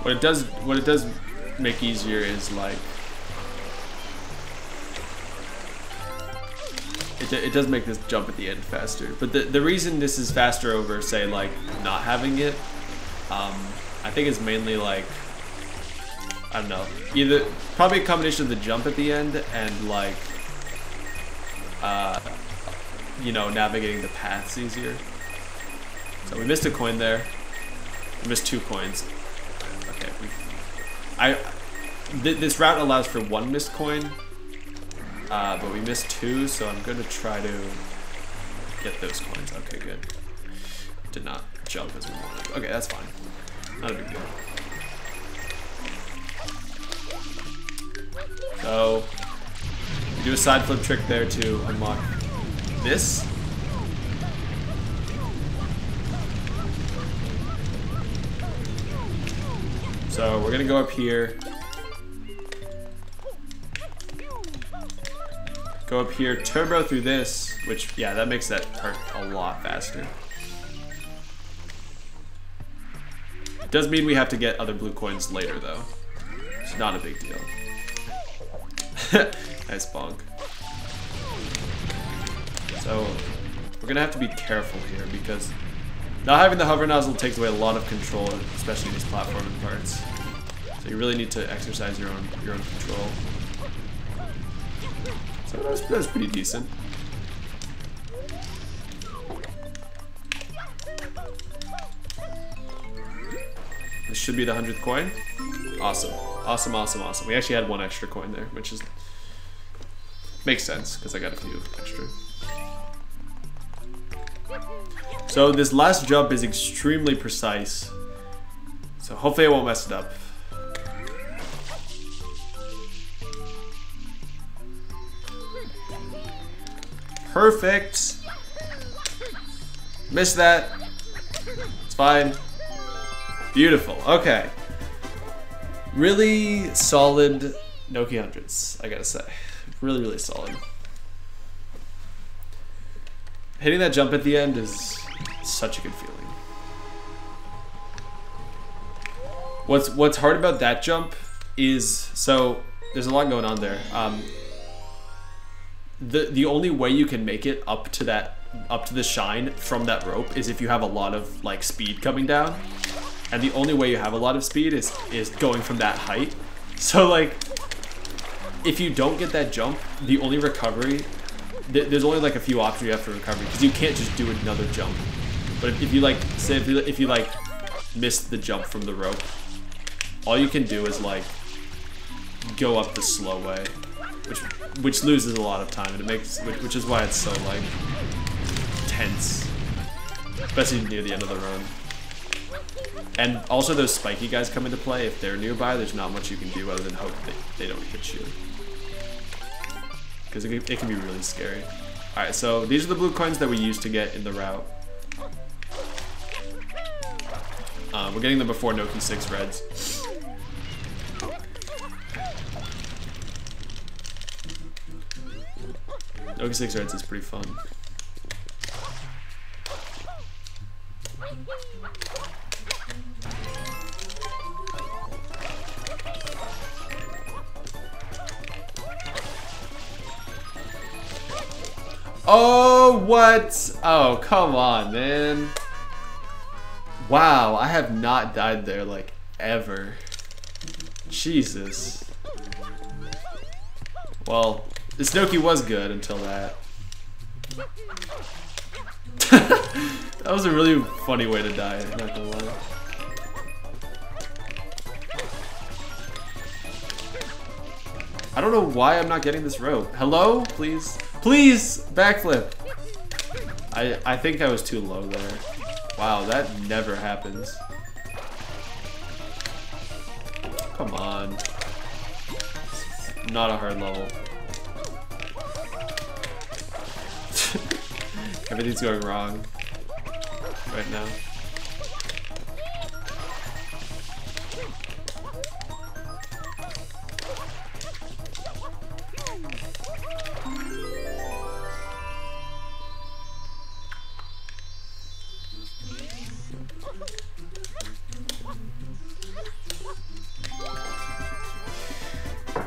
What it does make easier is like it does make this jump at the end faster. But the reason this is faster over, say, like not having it, I think it's mainly like, I don't know, either probably a combination of the jump at the end and like, you know, navigating the paths easier. So we missed a coin there. We missed 2 coins. Okay, this route allows for 1 missed coin, but we missed 2, so I'm going to try to get those coins. Okay, good. Did not jump as we wanted. Okay, that's fine. Not a big deal. So, do a side flip trick there to unlock this. So we're gonna go up here. Go up here, turbo through this, which, yeah, that makes that part a lot faster. It does mean we have to get other blue coins later, though. It's not a big deal. Nice bonk. So, we're gonna have to be careful here because not having the hover nozzle takes away a lot of control, especially in these platforming parts. So you really need to exercise your own control. So that was pretty decent. This should be the 100th coin. Awesome. Awesome, awesome, awesome. We actually had 1 extra coin there, which is makes sense because I got a few extra. So this last jump is extremely precise. So hopefully I won't mess it up. Perfect. Missed that. It's fine. Beautiful. Okay. Really solid Noki hundreds, I gotta say. Really, really solid. Hitting that jump at the end is such a good feeling. What's hard about that jump is, so there's a lot going on there. The only way you can make it up to the shine from that rope is if you have a lot of like speed coming down. And the only way you have a lot of speed is going from that height. So like, if you don't get that jump, the only recovery there's only like a few options you have for recovery because you can't just do another jump. But if you like, say if you like miss the jump from the rope, all you can do is like go up the slow way, which loses a lot of time, and which is why it's so like tense, especially near the end of the run. And also those spiky guys come into play. If they're nearby, there's not much you can do other than hope they don't hit you, because it can be really scary. All right, so these are the blue coins that we used to get in the route. We're getting them before Noki 6 reds. Noki 6 reds is pretty fun. Oh, what? Oh, come on, man. Wow, I have not died there, like, ever. Jesus. Well, this Noki was good until that. That was a really funny way to die, I'm not gonna lie. I don't know why I'm not getting this rope. Hello? Please? Please! Backflip! I think I was too low there. Wow, that never happens. Come on. Not a hard level. Everything's going wrong right now.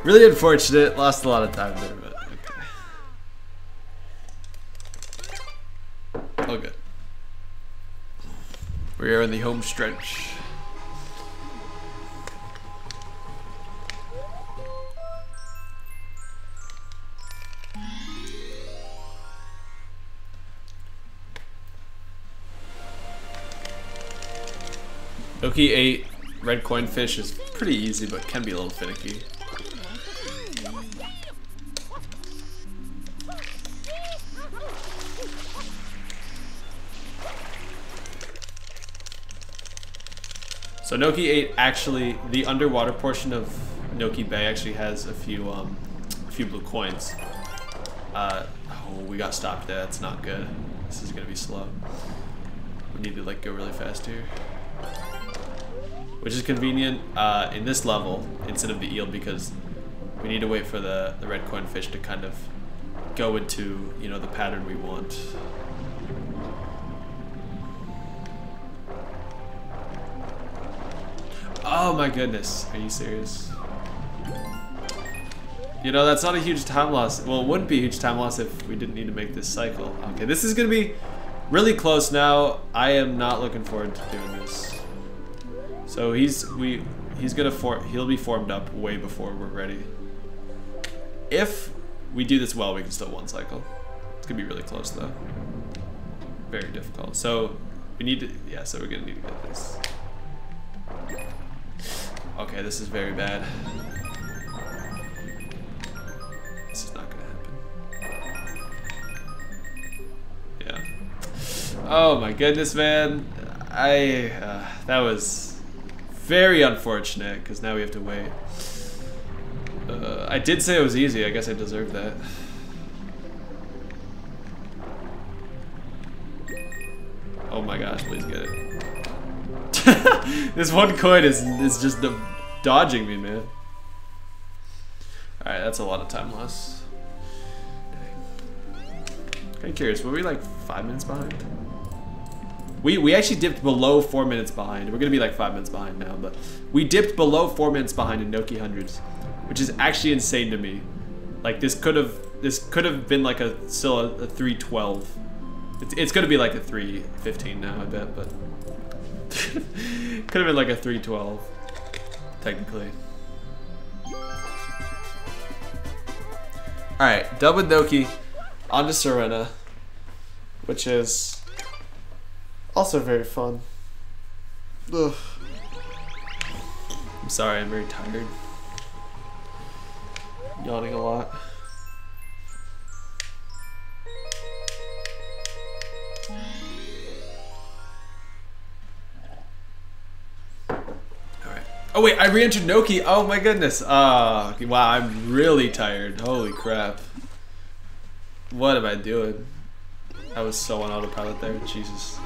Really unfortunate, lost a lot of time there, but okay. All good. We are in the home stretch. Noki 8 red coin fish is pretty easy, but can be a little finicky. So Noki 8 actually, the underwater portion of Noki Bay actually has a few blue coins. Oh, we got stopped there. That's not good. This is gonna be slow. We need to like go really fast here, which is convenient in this level instead of the eel, because we need to wait for the red coin fish to kind of go into, you know, the pattern we want. Oh my goodness, are you serious? You know, that's not a huge time loss. Well, it wouldn't be a huge time loss if we didn't need to make this cycle. Okay, this is gonna be really close now. I am not looking forward to doing this. So he'll be formed up way before we're ready. If we do this well, we can still one cycle. It's gonna be really close though. Very difficult. So we need to, yeah, so we're gonna need to get this. Okay, this is very bad. This is not gonna happen. Yeah. Oh my goodness, man. That was very unfortunate, because now we have to wait. I did say it was easy. I guess I deserve that. Oh my gosh, please get it. This one coin is just dodging me, man. Alright, that's a lot of time loss. Kinda curious, were we like 5 minutes behind? We actually dipped below 4 minutes behind. We're gonna be like 5 minutes behind now, but we dipped below 4 minutes behind in Noki hundreds, which is actually insane to me. Like this could have been like still a 3:12. It's gonna be like a 3:15 now, I bet, but could have been like a 3:12 technically. All right, done with Noki. On to Serena, which is also very fun. Ugh. I'm sorry, I'm very tired. Yawning a lot. Alright. Oh wait, I re-entered Noki. Oh my goodness. Wow, I'm really tired. Holy crap. What am I doing? I was so on autopilot there. Jesus.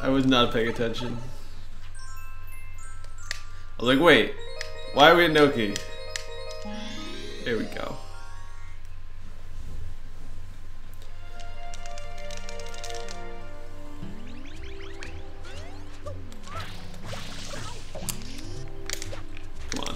I was not paying attention. I was like, wait, why are we in Noki? Here we go. Come on.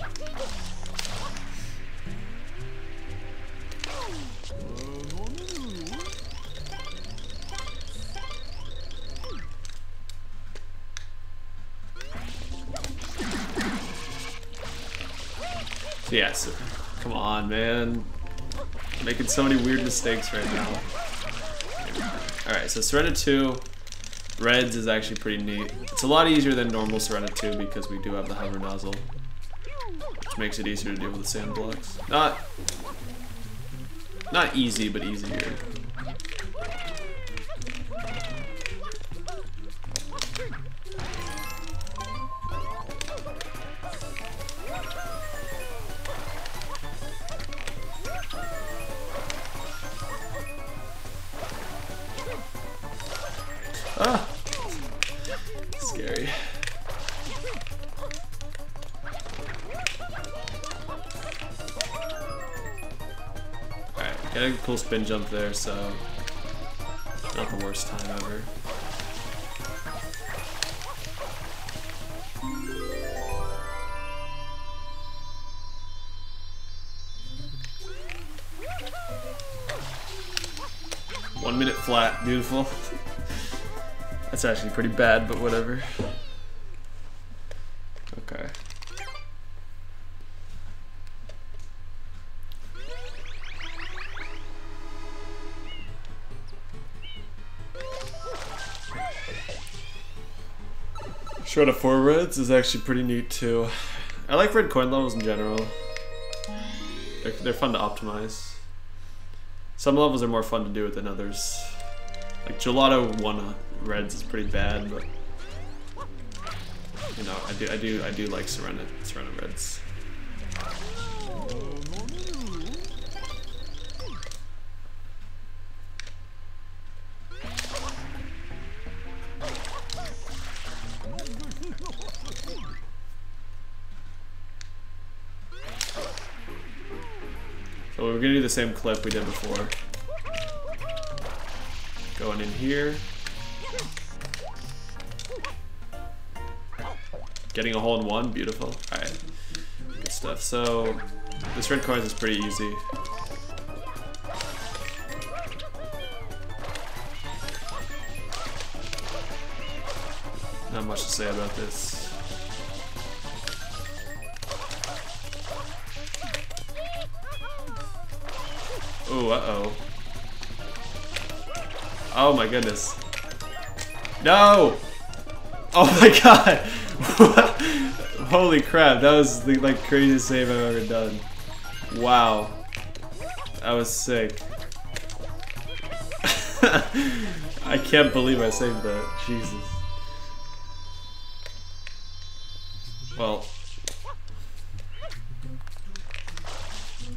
Yes. Come on, man. I'm making so many weird mistakes right now. Alright, so Serena 2, Reds is actually pretty neat. It's a lot easier than normal Serena 2 because we do have the hover nozzle, which makes it easier to deal with the sand blocks. Not easy, but easier. Ah! Scary. Alright, got a cool spin jump there, so not the worst time ever. One minute flat, beautiful. That's actually pretty bad, but whatever. Okay. Shred of 4 reds is actually pretty neat too. I like red coin levels in general. They're fun to optimize. Some levels are more fun to do it than others. Like Gelato 1 reds is pretty bad, but you know, I do like Serena reds. So we're gonna do the same clip we did before. Going in here. Getting a hole in one, beautiful. Alright, good stuff. So, this red coins is pretty easy. Not much to say about this. Ooh, uh-oh. Oh my goodness. No! Oh my god! Holy crap, that was the like craziest save I've ever done. Wow. That was sick. I can't believe I saved that. Jesus. Well.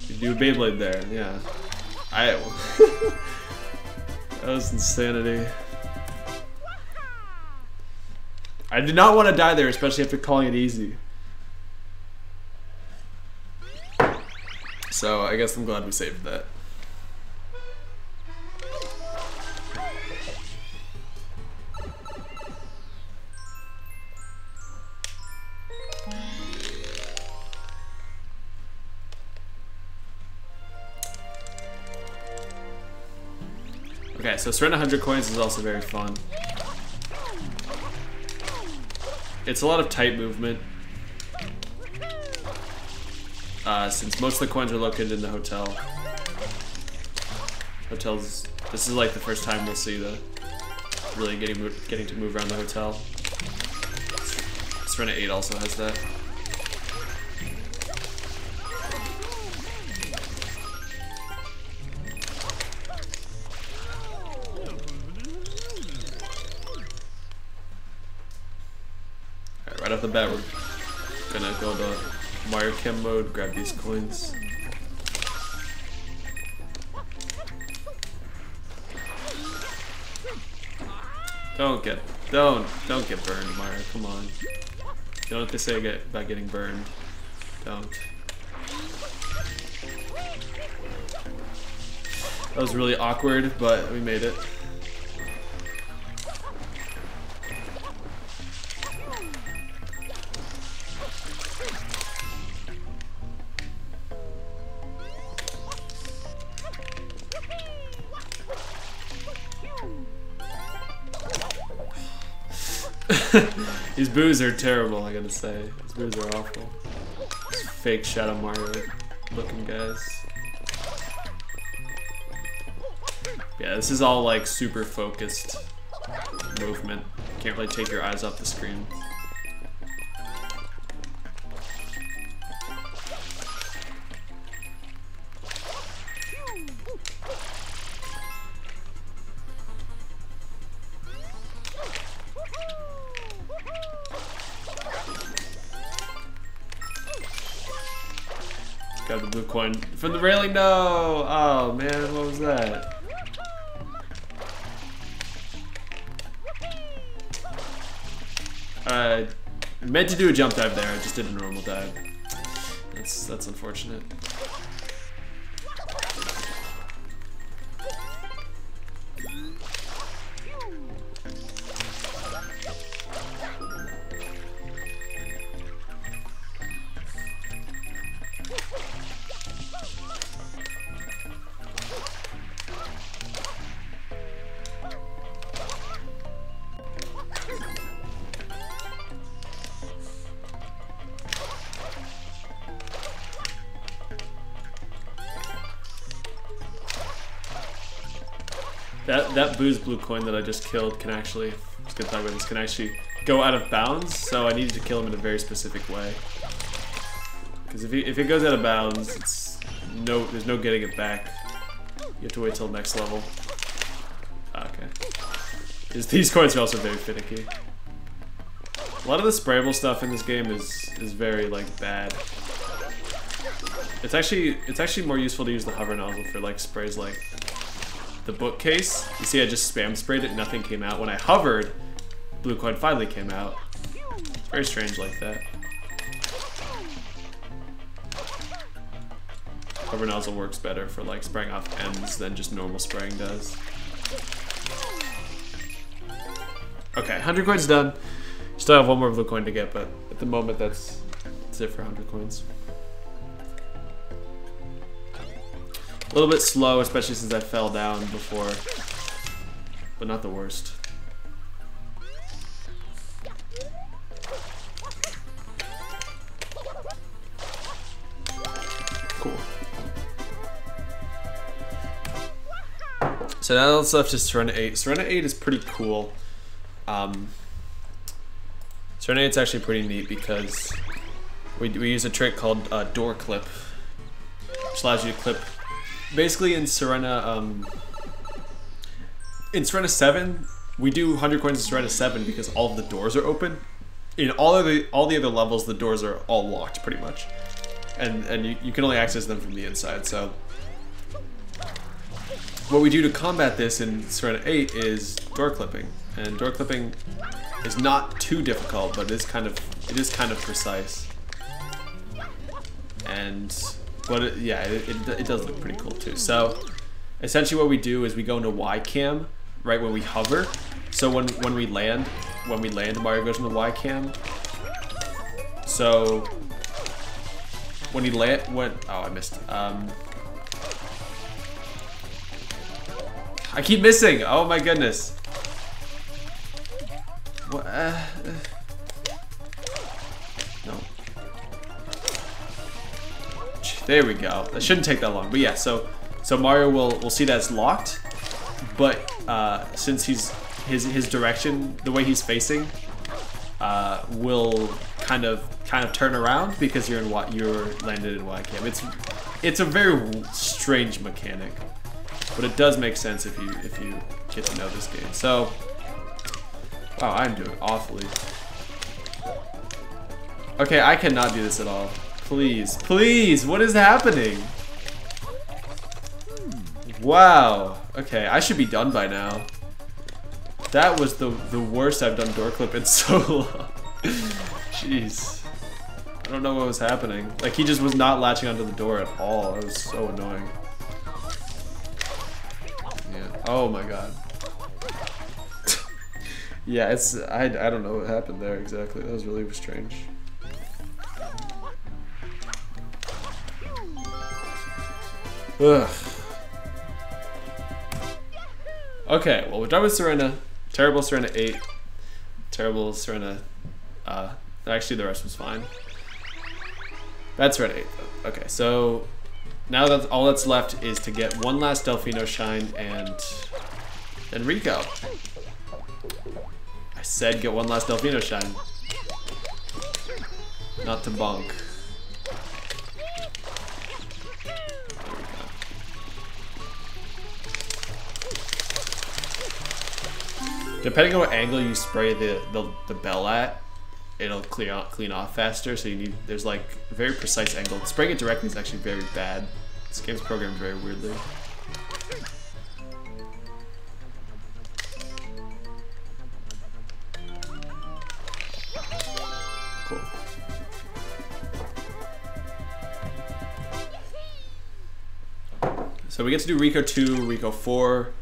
You do Beyblade there, yeah. That was insanity. I did not want to die there, especially after calling it easy. So I guess I'm glad we saved that. Okay, so Serena 100 coins is also very fun. It's a lot of tight movement, since most of the coins are located in the hotel. Hotels. This is like the first time we'll see the really getting to move around the hotel. Serena 8 also has that. Alright, right off the bat, we're gonna go to Mario Chem mode, grab these coins. Don't get burned, Mario. Come on. You know what they say about getting burned. Don't. That was really awkward, but we made it. These boos are terrible, I gotta say. These boos are awful. These fake Shadow Mario looking guys. Yeah, this is all like super focused movement. Can't really take your eyes off the screen. Got the blue coin from the railing. No! Oh man, what was that? I meant to do a jump dive there. I just did a normal dive. That's unfortunate. That booze blue coin that I just killed can actually, just gonna talk about this, can actually go out of bounds, so I needed to kill him in a very specific way. Because if it goes out of bounds, there's no getting it back. You have to wait till next level. Okay. These coins are also very finicky. A lot of the sprayable stuff in this game is very like bad. It's actually more useful to use the hover nozzle for like sprays like the bookcase. You see I just spam sprayed it, nothing came out. When I hovered, blue coin finally came out. It's very strange like that. Hover nozzle works better for like spraying off ends than just normal spraying does. Okay, 100 coins done. Still have one more blue coin to get, but at the moment that's it for 100 coins. A little bit slow, especially since I fell down before, but not the worst. Cool. So now let's left just Serena 8. Serena 8 is pretty cool. Serena 8's actually pretty neat because we use a trick called door clip, which allows you to clip. Basically, in Serena 7, we do 100 coins in Serena 7 because all of the doors are open. In all the other levels, the doors are all locked pretty much, and you can only access them from the inside. So, what we do to combat this in Serena 8 is door clipping, and door clipping is not too difficult, but it is kind of precise. But it does look pretty cool too. So essentially what we do is we go into Y cam right when we hover. So when we land, Mario goes into Y cam. So when he I missed. I keep missing. Oh my goodness. What? No. There we go. That shouldn't take that long. But yeah, so Mario will see that it's locked, but since his direction, the way he's facing, will kind of turn around because you're landed in YCam. It's a very strange mechanic, but it does make sense if you get to know this game. So, wow, I'm doing awfully. Okay, I cannot do this at all. Please, please, what is happening? Wow. Okay, I should be done by now. That was the worst I've done door clip in so long. Jeez. I don't know what was happening. Like, he just was not latching onto the door at all. It was so annoying. Yeah. Oh my god. Yeah, I don't know what happened there exactly. That was really strange. Ugh. Okay, well, we're done with Serena. Terrible Serena 8. Terrible Serena. Actually, the rest was fine. That's Serena 8, though. Okay, so now that all that's left is to get one last Delfino Shine and then Rico. I said get one last Delfino Shine. Not to bonk. Depending on what angle you spray the bell at, it'll clean off faster. So there's like a very precise angle. Spraying it directly is actually very bad. This game's programmed very weirdly. Cool. So we get to do Rico 2, Rico 4.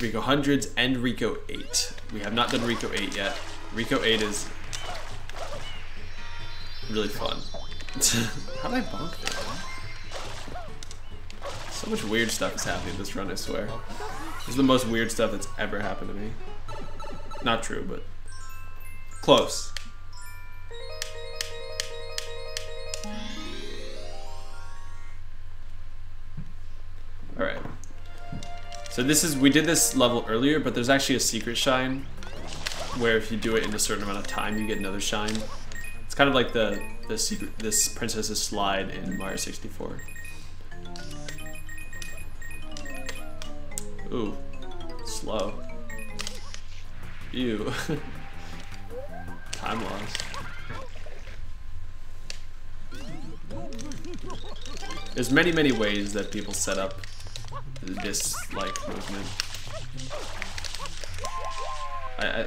Rico Hundreds and Rico 8. We have not done Rico 8 yet. Rico 8 is really fun. How did I bonk there? So much weird stuff is happening in this run, I swear. This is the most weird stuff that's ever happened to me. Not true, but close. Alright. So we did this level earlier, but there's actually a secret shine where if you do it in a certain amount of time, you get another shine. It's kind of like this princess's slide in Mario 64. Ooh, slow. Ew. Time loss. There's many ways that people set up this like movement.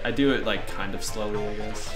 I do it like kind of slowly, I guess.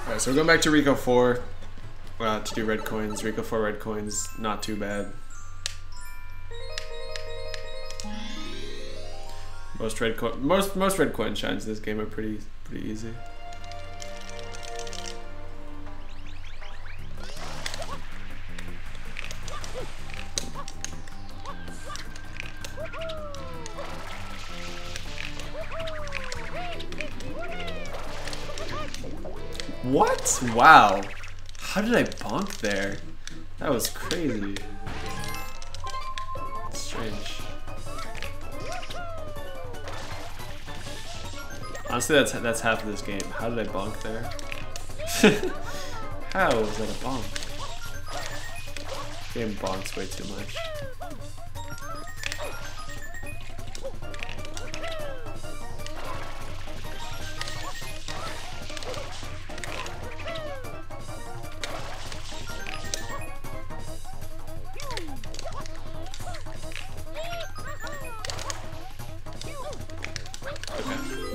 Alright, so we're going back to Rico 4 to do red coins. Rico 4 red coins, not too bad. Most red coin shines in this game are pretty easy. What? Wow. How did I bonk there? That was crazy. Strange. Honestly, that's half of this game. How did I bonk there? How was that a bonk? Game bonks way too much.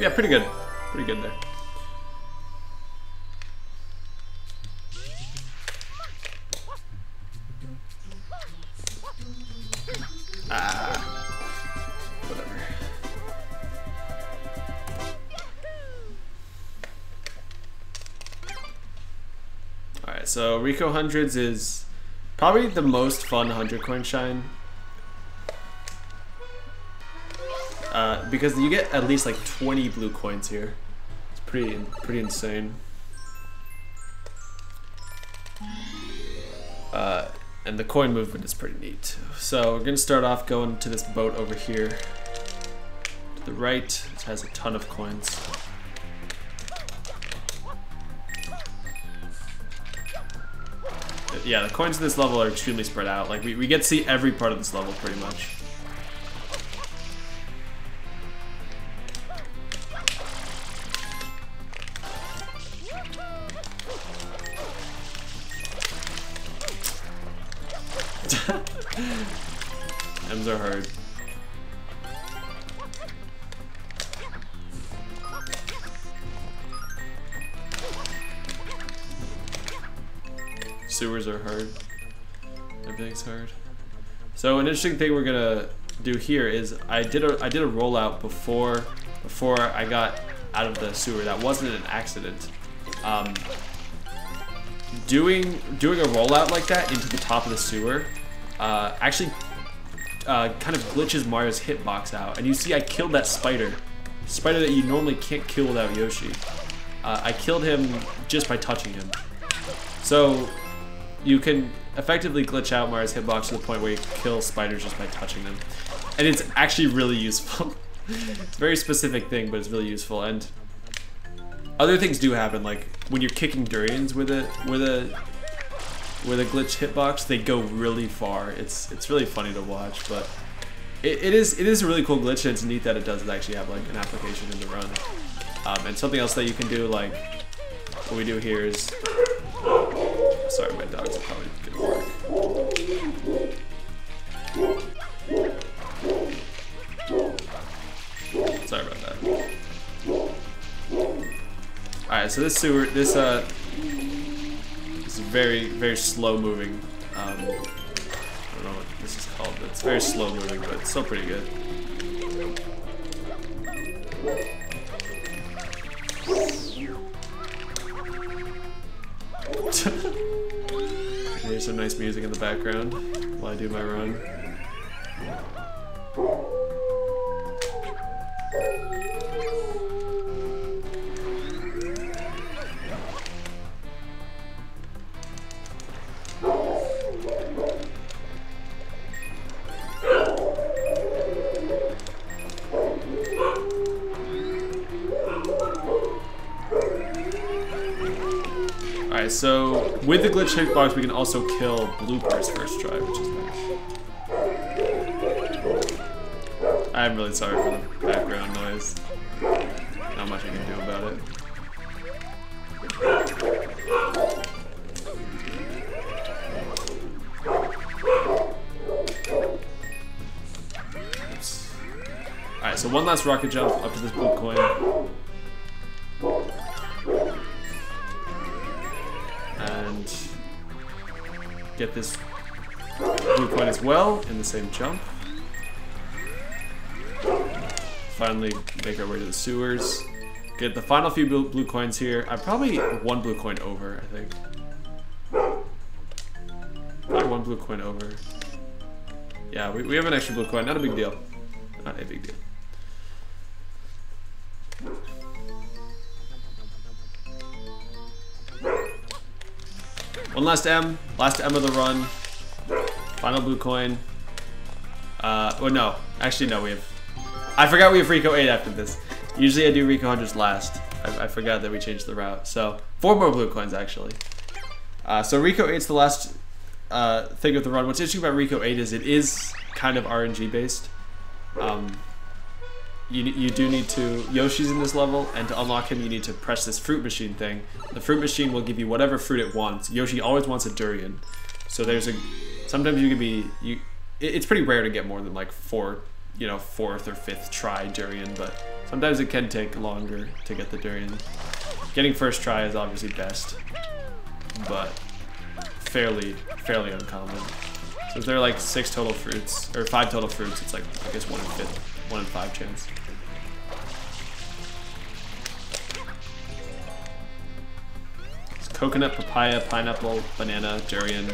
Yeah, pretty good. Pretty good there. Whatever. Alright, so Rico Hundreds is probably the most fun 100 coin shine. Because you get at least like 20 blue coins here. It's pretty insane. And the coin movement is pretty neat. So we're gonna start off going to this boat over here. To the right, it has a ton of coins. Yeah, the coins in this level are extremely spread out. Like we get to see every part of this level pretty much. M's are hard. Sewers are hard. Everything's hard. So an interesting thing we're gonna do here is I did a rollout before I got out of the sewer. That wasn't an accident. Doing a rollout like that into the top of the sewer actually kind of glitches Mario's hitbox out. And you see I killed that spider that you normally can't kill without Yoshi. I killed him just by touching him. So you can effectively glitch out Mario's hitbox to the point where you kill spiders just by touching them. And it's actually really useful. It's a very specific thing, but it's really useful. And other things do happen, like when you're kicking durians with a glitch hitbox, they go really far. It's really funny to watch, but it is a really cool glitch, and it's neat that it does actually have like an application in the run. And something else that you can do, like what we do here is, sorry, my dogs are probably gonna work. Sorry about that. Alright, so this sewer, this is very slow moving. I don't know what this is called, but it's very slow moving, but it's still pretty good. Here's some nice music in the background while I do my run. Alright, so with the glitch hitbox, we can also kill bloopers first try, which is nice. I'm really sorry for the background noise. Not much I can do about it. Oops. Alright, so one last rocket jump up to this blue coin. And get this blue coin as well in the same jump. Finally make our way to the sewers. Get the final few blue coins here. I'm probably one blue coin over, I think. Probably one blue coin over. Yeah, we have an extra blue coin. Not a big deal. Not a big deal. One last M of the run. Final blue coin. Well, no. Actually, no, we have... I forgot we have Rico 8 after this. Usually I do Rico 100s last. I forgot that we changed the route. So, 4 more blue coins, actually. So Rico 8's the last thing of the run. What's interesting about Rico 8 is it is kind of RNG based. You do need to... Yoshi's in this level, and to unlock him you need to press this fruit machine thing. The fruit machine will give you whatever fruit it wants. Yoshi always wants a durian. So there's a... Sometimes you can be... It's pretty rare to get more than like 4th or 5th try durian, but Sometimes it can take longer to get the durian. Getting first try is obviously best, but fairly uncommon. So if there are like 6 total fruits, or 5 total fruits, it's like, I guess 1 in 5 chance. It's coconut, papaya, pineapple, banana, durian.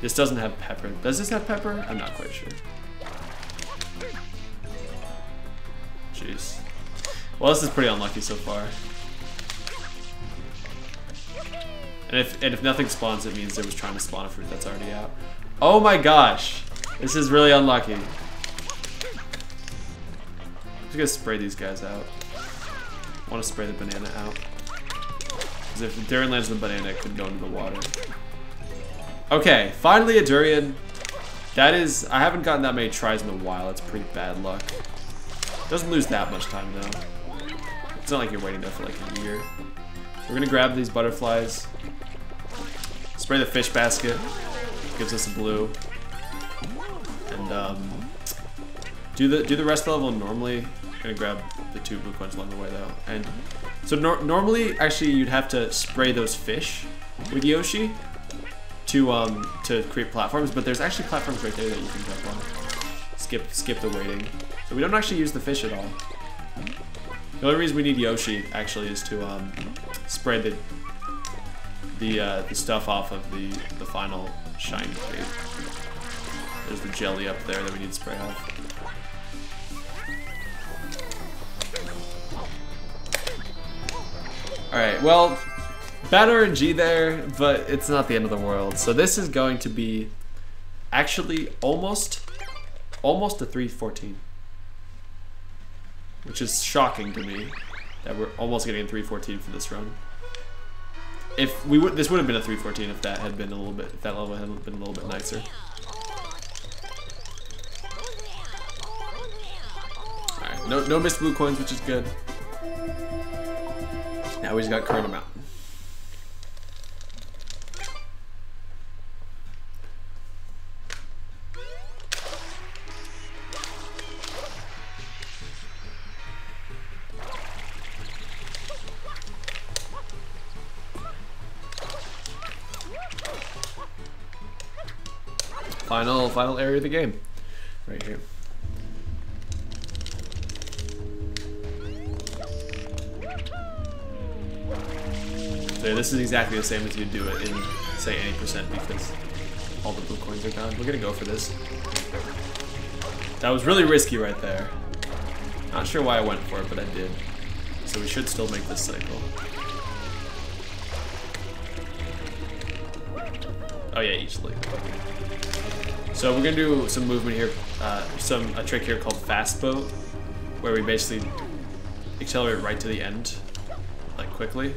This doesn't have pepper. Does this have pepper? I'm not quite sure. Jeez. Well, this is pretty unlucky so far. And if nothing spawns, it means it was trying to spawn a fruit that's already out. Oh my gosh! This is really unlucky. I'm just gonna spray these guys out. I want to spray the banana out. Because if the durian lands on the banana, it could go into the water. Okay, finally a durian. That is, I haven't gotten that many tries in a while. It's pretty bad luck. Doesn't lose that much time though. It's not like you're waiting there for like a year. We're gonna grab these butterflies. Spray the fish basket. Gives us a blue. And do the rest of the level normally. I'm gonna grab the 2 blue coins along the way though. And so normally, actually, you'd have to spray those fish with Yoshi to create platforms. But there's actually platforms right there that you can jump on. Skip the waiting. So we don't actually use the fish at all. The only reason we need Yoshi actually is to spray the stuff off of the final shiny crate. There's the jelly up there that we need to spray off. Alright, well, bad RNG there, but it's not the end of the world. So this is going to be actually almost a 314. Which is shocking to me that we're almost getting a 314 for this run. If we would, this would have been a 314 if that had been a little bit, if that level had been a little bit nicer. Alright, no missed blue coins, which is good. Now we just got Corona Mountain. Final area of the game, right here. So yeah, this is exactly the same as you'd do it in, say, 80% because all the blue coins are gone. We're gonna go for this. That was really risky right there. Not sure why I went for it, but I did. So we should still make this cycle. Oh yeah, easily. So we're gonna do some movement here, a trick here called fast boat, where we basically accelerate right to the end, like quickly.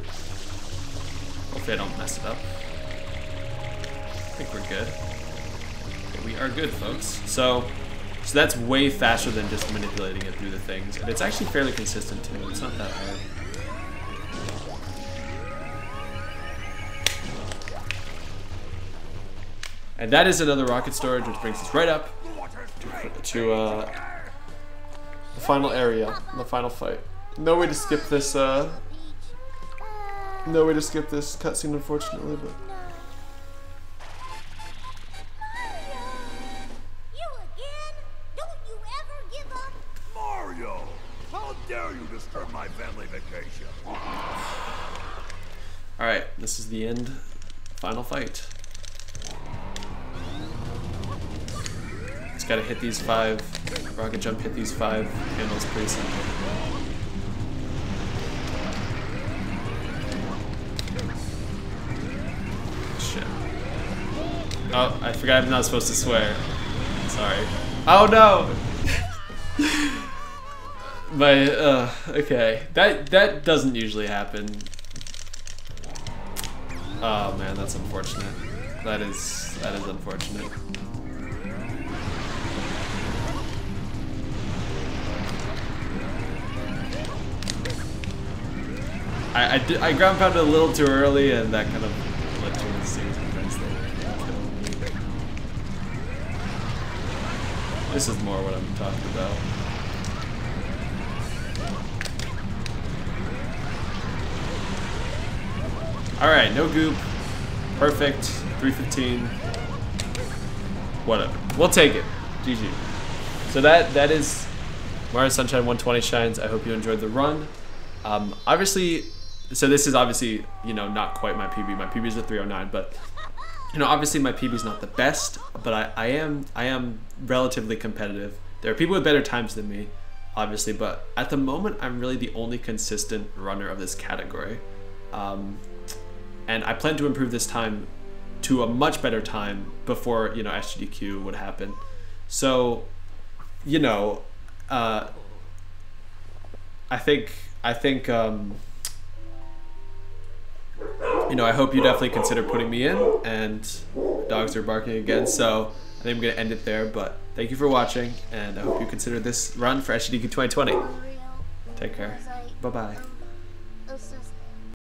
Hopefully I don't mess it up. I think we're good. Okay, we are good, folks. So that's way faster than just manipulating it through the things, and it's actually fairly consistent too. It's not that hard. And that is another rocket storage, which brings us right up to the final area, the final fight. No way to skip this. No way to skip this cutscene, unfortunately, but. You again? Don't you ever give up? Mario, how dare you disturb my family vacation? All right, this is the end. Final fight. Just gotta hit these 5. Rocket jump, hit these 5 handles, pretty simple. Shit. Oh, I forgot I'm not supposed to swear. Sorry. Oh no! Okay. That doesn't usually happen. Oh man, that's unfortunate. That is unfortunate. I ground pounded a little too early, and that kind of led to a series of events that killed me. This is more what I'm talking about. Alright, no goop. Perfect. 315. Whatever. We'll take it. GG. So that is Mario Sunshine 120 Shines. I hope you enjoyed the run. Obviously, so this is obviously, you know, not quite my PB. My PB is a 309, but you know, obviously my PB is not the best, but I am relatively competitive. There are people with better times than me, obviously, but at the moment I'm really the only consistent runner of this category. And I plan to improve this time to a much better time before, you know, SGDQ would happen. So, you know, I think you know, I hope you definitely consider putting me in, and dogs are barking again, so I think I'm going to end it there, but thank you for watching, and I hope you consider this run for SGDQ 2020. Take care. Bye-bye.